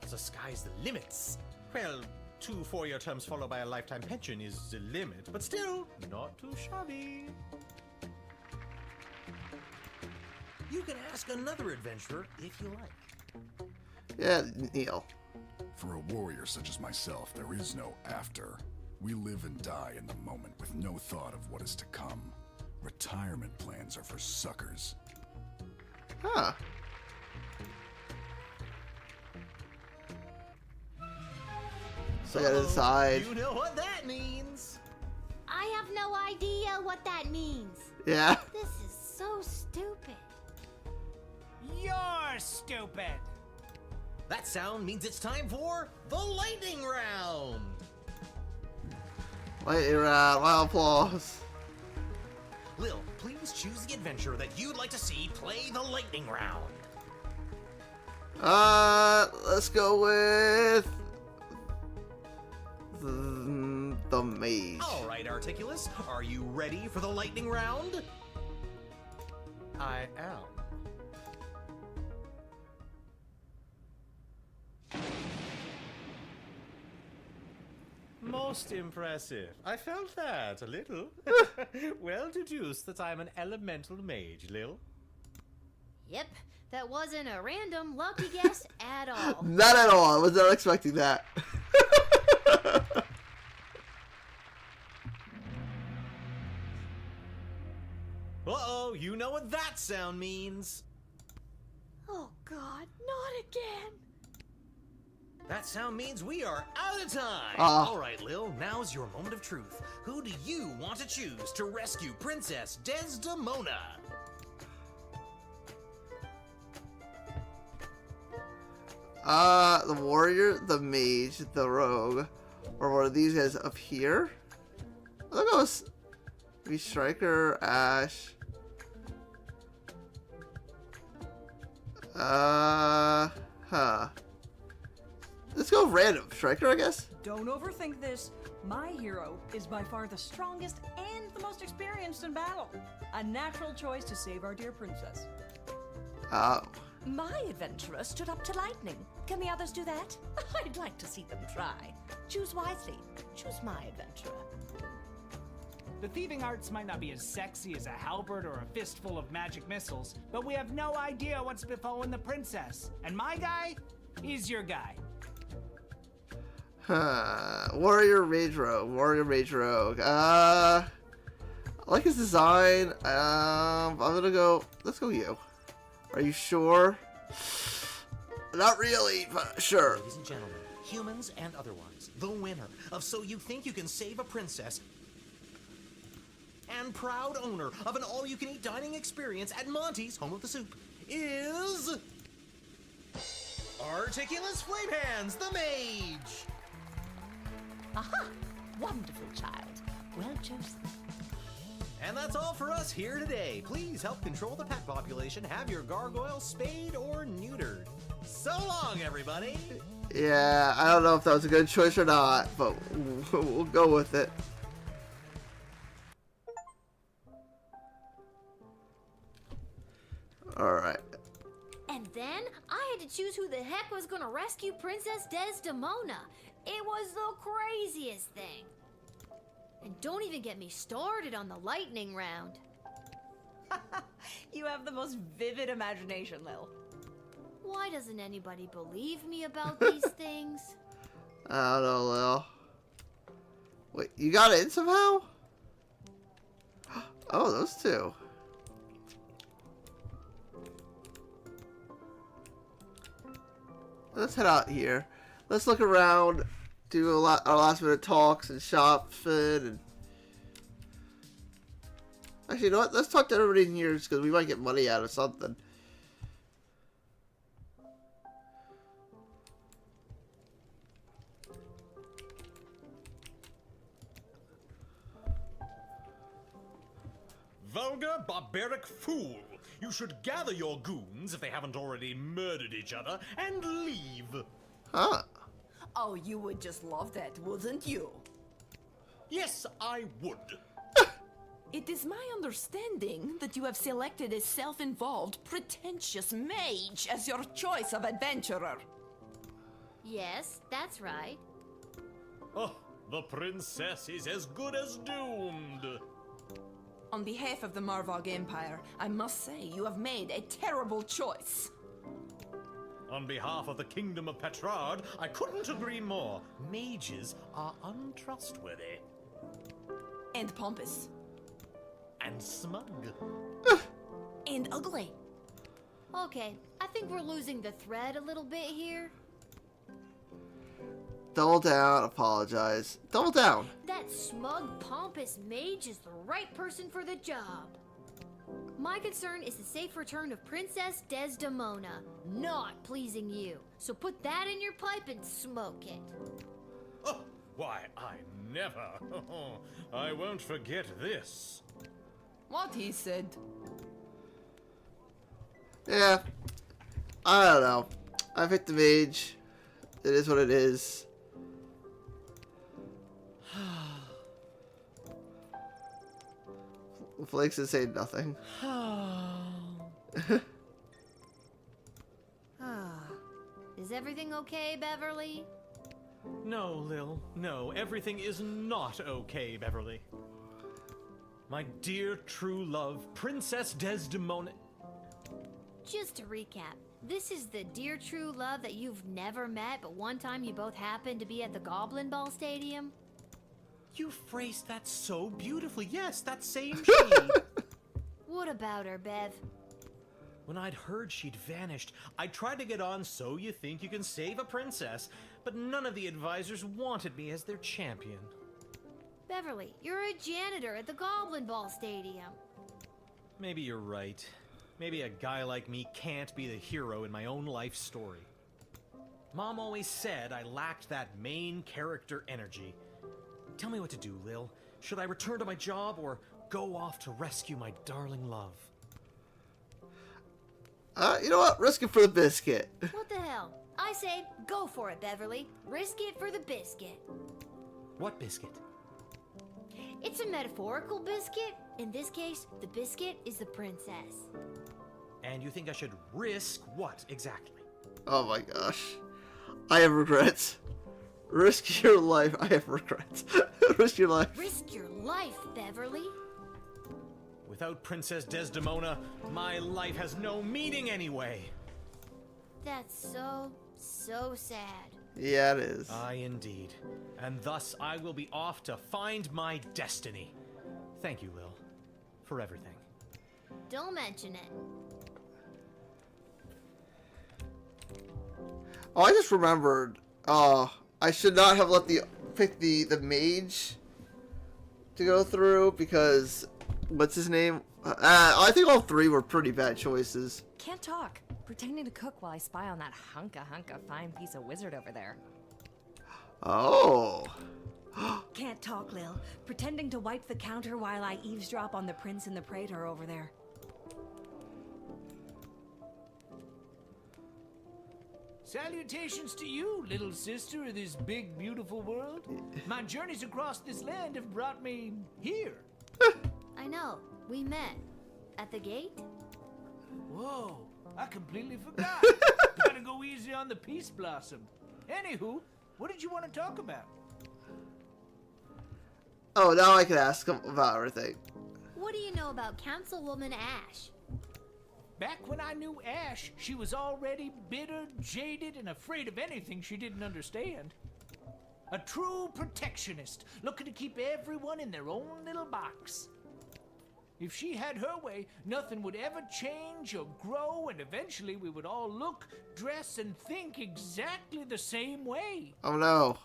the sky's the limits. Well, 2 4-year terms followed by a lifetime pension is the limit, but still, not too shabby. You can ask another adventurer if you like. Yeah, Neil. For a warrior such as myself, there is no after. We live and die in the moment with no thought of what is to come. Retirement plans are for suckers. Huh. So I gotta decide. You know what that means. I have no idea what that means. Yeah. This is so stupid. You're stupid. That sound means it's time for the lightning round. Lightning round. Loud applause. Lil, please choose the adventurer that you'd like to see play the lightning round. Let's go with the mage. All right, Articulus, are you ready for the lightning round? I am. Most impressive. I felt that a little. Well deduced that I'm an elemental mage, Lil. Yep, that wasn't a random lucky guess at all. Not at all. I was not expecting that. Uh-oh, you know what that sound means. Oh God, not again. That sound means we are out of time. Ah. All right, Lil, now's your moment of truth. Who do you want to choose to rescue Princess Desdemona? The warrior, the mage, the rogue, or one of these guys up here. I'll go with maybe Striker, Ash. Let's go random. Striker, I guess? Don't overthink this. My hero is by far the strongest and the most experienced in battle. A natural choice to save our dear princess. My adventurer stood up to lightning. Can the others do that? I'd like to see them try. Choose wisely. Choose my adventurer. The thieving arts might not be as sexy as a halberd or a fistful of magic missiles, but we have no idea what's befallen the princess. And my guy is your guy. Warrior, mage, rogue. Warrior, mage, rogue. I like his design. I'm gonna go. Let's go you. Are you sure? Not really, but sure. Ladies and gentlemen, humans and otherwise, the winner of So You Think You Can Save a Princess and proud owner of an all-you-can-eat dining experience at Monty's Home of the Soup is Articulus Flamehands, the mage. Aha! Wonderful child. Well chosen. And that's all for us here today. Please help control the pet population. Have your gargoyle spayed or neutered. So long, everybody. Yeah, I don't know if that was a good choice or not, but we'll go with it. Alright. And then I had to choose who the heck was gonna rescue Princess Desdemona. It was the craziest thing. And don't even get me started on the lightning round. You have the most vivid imagination, Lil. Why doesn't anybody believe me about these things? I don't know, Lil. Wait, you got it in somehow? Oh, those two. Let's head out here. Let's look around, do our last minute talks and shopping. And actually, you know what? Let's talk to everybody in here because we might get money out of something. Vulgar, barbaric fool! You should gather your goons, if they haven't already murdered each other, and leave! Huh? Oh, you would just love that, wouldn't you? Yes, I would. It is my understanding that you have selected a self-involved, pretentious mage as your choice of adventurer. Yes, that's right. Oh, the princess is as good as doomed. On behalf of the Marvog Empire, I must say you have made a terrible choice. On behalf of the Kingdom of Petrard, I couldn't agree more. Mages are untrustworthy. And pompous. And smug. And ugly. Okay, I think we're losing the thread a little bit here. Double down, apologize. Double down. That smug, pompous mage is the right person for the job. My concern is the safe return of Princess Desdemona, not pleasing you. So put that in your pipe and smoke it. Oh, why, I never. I won't forget this. What he said. Yeah. I don't know. I picked the mage. It is what it is. Flakes is saying nothing. Is everything okay, Beverly? No, Lil. No, everything is not okay, Beverly. My dear true love, Princess Desdemona. Just to recap, this is the dear true love that you've never met, but one time you both happened to be at the Goblin Ball Stadium? You phrased that so beautifully. Yes, that same she. What about her, Bev? When I'd heard she'd vanished, I tried to get on So You Think You Can Save a Princess, but none of the advisors wanted me as their champion. Beverly, you're a janitor at the Goblin Ball Stadium. Maybe you're right. Maybe a guy like me can't be the hero in my own life story. Mom always said I lacked that main character energy. Tell me what to do, Lil. Should I return to my job or go off to rescue my darling love? You know what? Risk it for the biscuit. What the hell? I say, go for it, Beverly. Risk it for the biscuit. What biscuit? It's a metaphorical biscuit. In this case, the biscuit is the princess. And you think I should risk what exactly? Oh my gosh. I have regrets. Risk your life. I have regrets. Risk your life. Risk your life, Beverly. Without Princess Desdemona, my life has no meaning anyway. That's so sad. Yeah, it is. Aye, indeed. And thus I will be off to find my destiny. Thank you, Lil, for everything. Don't mention it. Oh, I just remembered. I should not have let pick the mage to go through because what's his name? I think all three were pretty bad choices. Can't talk. Pretending to cook while I spy on that hunka fine piece of wizard over there. Oh. Can't talk, Lil. Pretending to wipe the counter while I eavesdrop on the prince and the praetor over there. Salutations to you, little sister of this big, beautiful world. My journeys across this land have brought me here. I know. We met. At the gate? Whoa, I completely forgot. Gotta go easy on the Peace Blossom. Anywho, what did you want to talk about? Oh, now I can ask him about everything. What do you know about Councilwoman Ash? Back when I knew Ash, she was already bitter, jaded, and afraid of anything she didn't understand. A true protectionist, looking to keep everyone in their own little box. If she had her way, nothing would ever change or grow, and eventually we would all look, dress, and think exactly the same way. Oh no.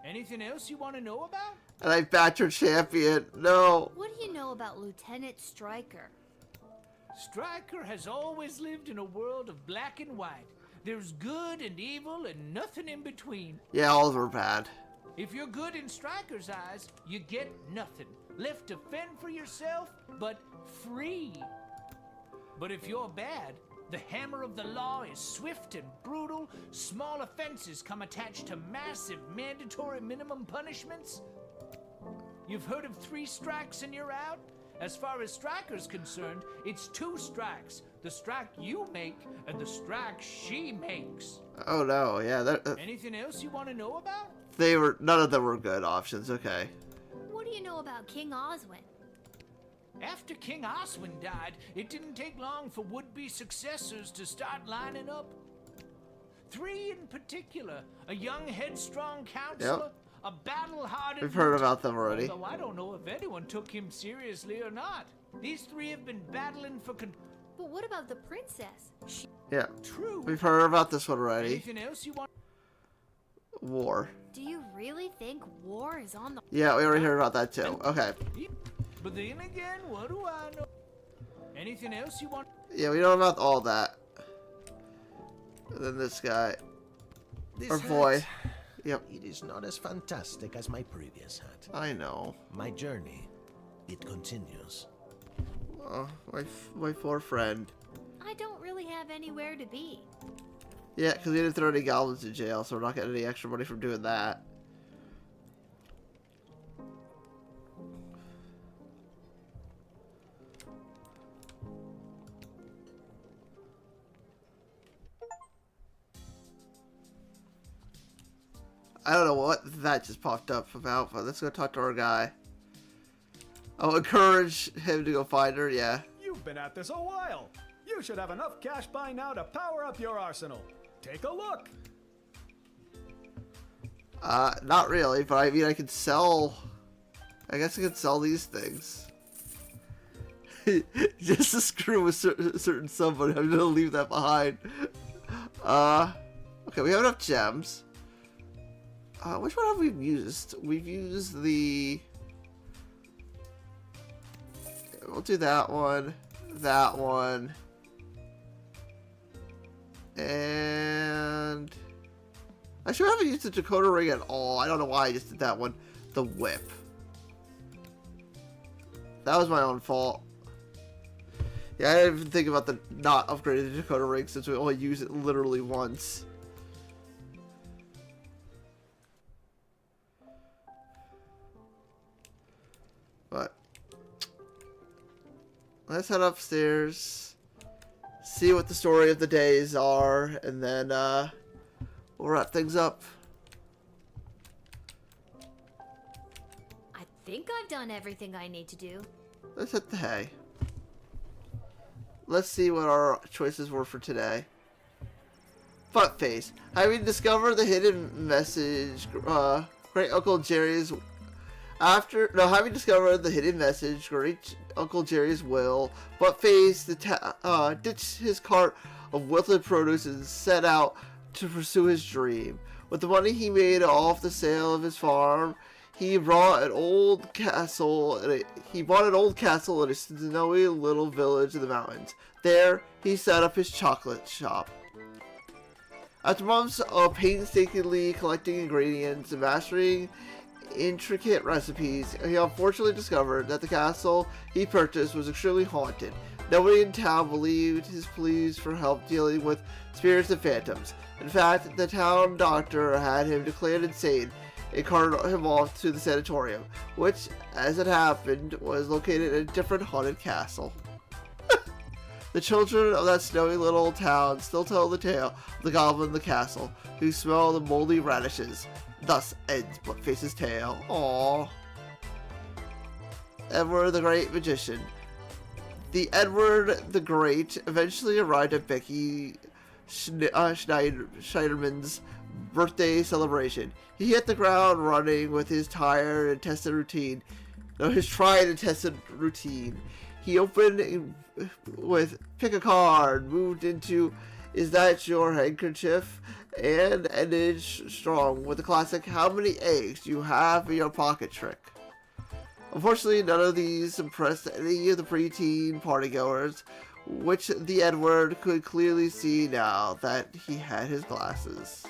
Anything else you want to know about? And I backed her champion. No. What do you know about Lieutenant Stryker? Stryker has always lived in a world of black and white. There's good and evil and nothing in between. Yeah, all of them are bad. If you're good in Stryker's eyes, you get nothing. Left to fend for yourself, but free. But if you're bad, the hammer of the law is swift and brutal. Small offenses come attached to massive mandatory minimum punishments. You've heard of 3 strikes and you're out? As far as Stryker's concerned, it's 2 strikes. The strike you make and the strike she makes. Oh no, yeah. Anything else you want to know about? None of them were good options, okay. What do you know about King Oswin? After King Oswin died, it didn't take long for would-be successors to start lining up. 3 in particular, a young headstrong counselor, a battle-hardened... We've heard about them already. Although I don't know if anyone took him seriously or not. These 3 have been battling for But what about the princess? Yeah. True. We've heard about this one already. Anything else you want? War. Do you really think war is on the... Yeah, we already heard about that too. Okay. But then again, what do I know? Anything else you want? Yeah, we know about all that. And then this guy. This or boy. hat, Yep. It is not as fantastic as my previous hat. I know. My journey, it continues. Oh, my poor friend. I don't really have anywhere to be. Yeah, because we didn't throw any goblins in jail, so we're not getting any extra money from doing that. I don't know what that just popped up about, but let's go talk to our guy. Oh, encourage him to go find her, yeah. You've been at this a while. You should have enough cash by now to power up your arsenal. Take a look. Not really, but I mean, I could sell... I guess I could sell these things. Just to screw with certain somebody, I'm gonna leave that behind. Okay, we have enough gems. Which one have we used? We've used the... We'll do that one, and... Actually, I haven't used the Dakota ring at all. I don't know why I just did that one. The whip. That was my own fault. Yeah, I didn't even think about the not upgrading the Dakota ring since we only use it literally once. But let's head upstairs, see what the story of the days are, and then we'll wrap things up. I think I've done everything I need to do. Let's hit the hay. Let's see what our choices were for today. Buttface. Having discovered the hidden message, Great Uncle Jerry's... having discovered the hidden message, Great Uncle Jerry's will, Buttface ditched his cart of wilted produce and set out to pursue his dream. With the money he made off the sale of his farm, he bought an old castle in a snowy little village in the mountains. There, he set up his chocolate shop. After months of painstakingly collecting ingredients and mastering intricate recipes, he unfortunately discovered that the castle he purchased was extremely haunted. Nobody in town believed his pleas for help dealing with spirits and phantoms. In fact, the town doctor had him declared insane and carted him off to the sanatorium, which, as it happened, was located in a different haunted castle. The children of that snowy little town still tell the tale of the goblin in the castle, who smell the moldy radishes. Thus ends Buttface's tale. Aww. Edward the Great Magician. The Edward the Great eventually arrived at Becky Schneiderman's birthday celebration. He hit the ground running with his tried and tested routine. He opened with pick a card, moved into is that your handkerchief, and ended strong with the classic how many eggs do you have in your pocket trick. Unfortunately, none of these impressed any of the preteen partygoers, which the Edward could clearly see now that he had his glasses.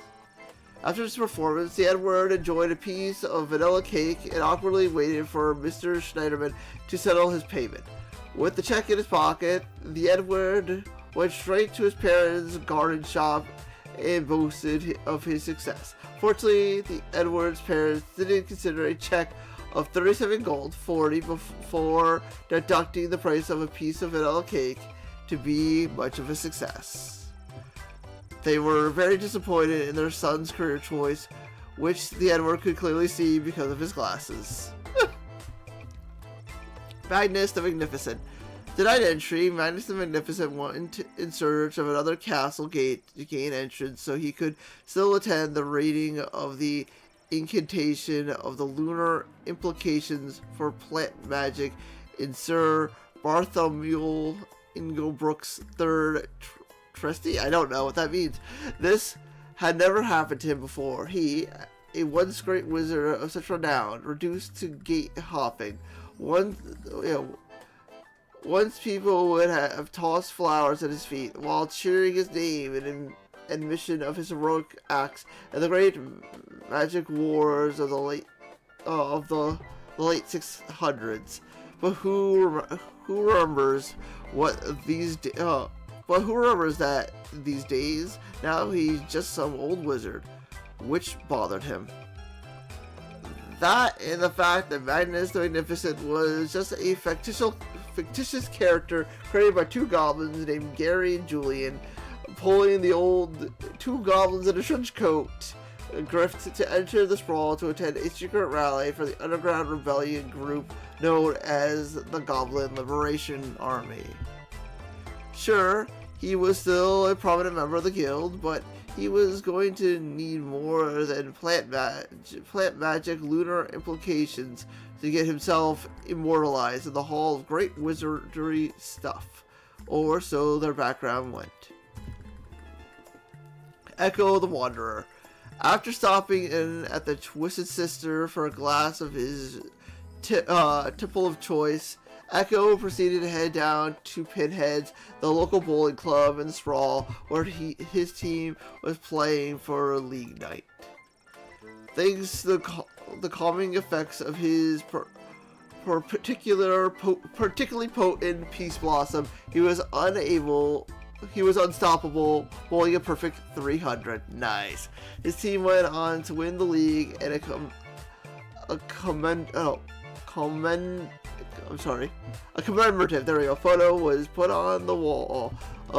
After his performance, the Edward enjoyed a piece of vanilla cake and awkwardly waited for Mr. Schneiderman to settle his payment. With the check in his pocket, the Edward went straight to his parents' garden shop and boasted of his success. Fortunately, the Edward's parents didn't consider a check of 37 gold, 40 before deducting the price of a piece of vanilla cake to be much of a success. They were very disappointed in their son's career choice, which the Edward could clearly see because of his glasses. Magnus the Magnificent. Denied entry, Magnus the Magnificent went in search of another castle gate to gain entrance so he could still attend the reading of the incantation of the lunar implications for plant magic in Sir Bartholomew Inglebrook's third trustee. I don't know what that means. This had never happened to him before. He, a once great wizard of such renown, reduced to gate hopping. Once people would have tossed flowers at his feet while cheering his name in admission of his heroic acts in the great magic wars of the late 600s. But who remembers that these days? Now he's just some old wizard, which bothered him. That and the fact that Magnus the Magnificent was just a fictitious character created by two goblins named Gary and Julian, pulling the old two goblins in a trench coat grift to enter the sprawl to attend a secret rally for the underground rebellion group known as the Goblin Liberation Army. Sure, he was still a prominent member of the guild, but he was going to need more than plant magic lunar implications to get himself immortalized in the Hall of Great Wizardry Stuff, or so their background went. Echo the Wanderer. After stopping in at the Twisted Sister for a glass of his tipple of choice, Echo proceeded to head down to Pinhead's, the local bowling club in the sprawl, where his team was playing for a league night. Thanks to the calming effects of his particularly potent Peace Blossom, he was unstoppable, bowling a perfect 300. Nice. His team went on to win the league, and a commemorative photo was put on the wall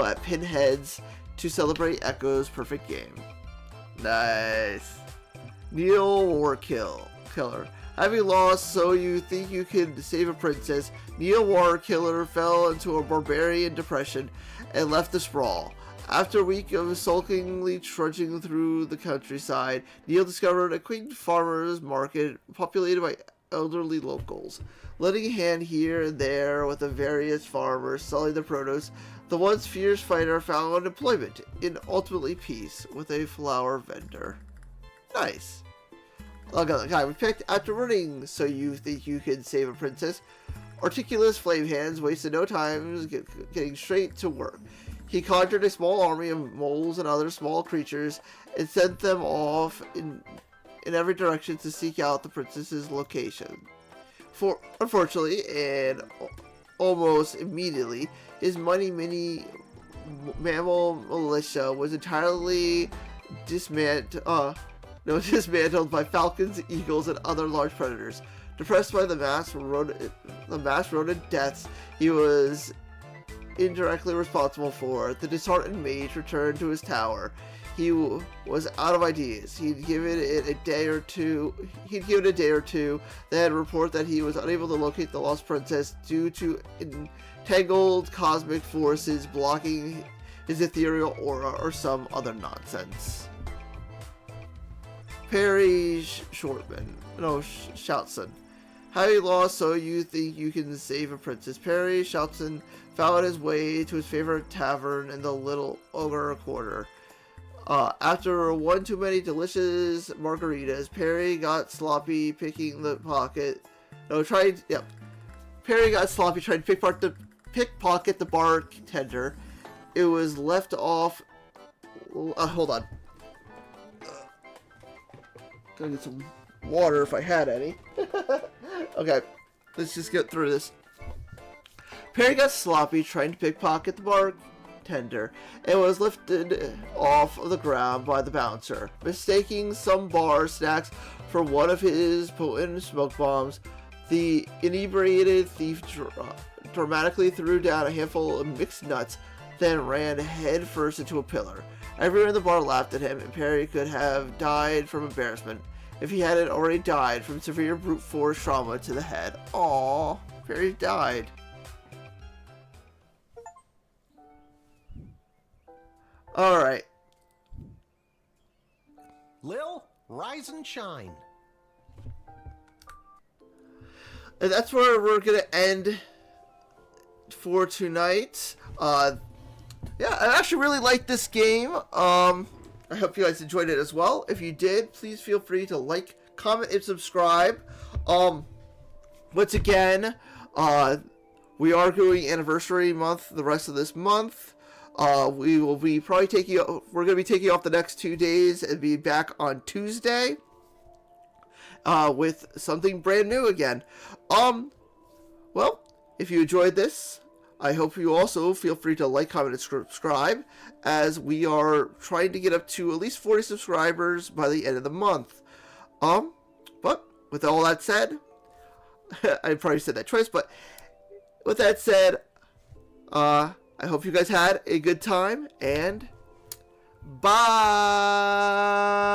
at Pinhead's to celebrate Echo's perfect game. Nice. Neil Warkiller. Having lost So You Think You Can Save a Princess, Neil Warkiller fell into a barbarian depression and left the sprawl. After a week of sulkingly trudging through the countryside, Neil discovered a quaint farmer's market populated by elderly locals. Lending a hand here and there with the various farmers selling their produce, the once fierce fighter found employment in ultimately peace with a flower vendor. Nice. Look at the guy we picked after running So You Think You Can Save a Princess. Articulous Flame Hands wasted no time getting straight to work. He conjured a small army of moles and other small creatures and sent them off in every direction to seek out the princess's location. Unfortunately, and almost immediately, his mini mammal militia was entirely dismantled by falcons, eagles, and other large predators. Depressed by the mass rodent deaths he was indirectly responsible for, the disheartened mage returned to his tower. He was out of ideas. He'd given it a day or two, then report that he was unable to locate the lost princess due to entangled cosmic forces blocking his ethereal aura or some other nonsense. Perry Shoutson. Having lost So You Think You Can Save a Princess, Perry Shoutson found his way to his favorite tavern in the Little Ogre Quarter. After one too many delicious margaritas, Perry got sloppy trying to pickpocket the bartender. It was left off. Hold on. Gotta get some water if I had any. Okay, let's just get through this. Perry got sloppy trying to pickpocket the bartender and was lifted off of the ground by the bouncer. Mistaking some bar snacks for one of his potent smoke bombs, the inebriated thief dramatically threw down a handful of mixed nuts, then ran headfirst into a pillar. Everyone in the bar laughed at him, and Perry could have died from embarrassment if he hadn't already died from severe brute force trauma to the head. Aww. Fairy died. Alright. Lil, rise and shine. And that's where we're going to end for tonight. Yeah, I actually really liked this game. I hope you guys enjoyed it as well. If you did, please feel free to like, comment, and subscribe. Once again, we are doing anniversary month the rest of this month. We will be probably we're going to be taking off the next 2 days and be back on Tuesday. With something brand new again. Well, if you enjoyed this, I hope you also feel free to like, comment, and subscribe, as we are trying to get up to at least 40 subscribers by the end of the month. But with all that said, I probably said that twice, but with that said, I hope you guys had a good time, and bye!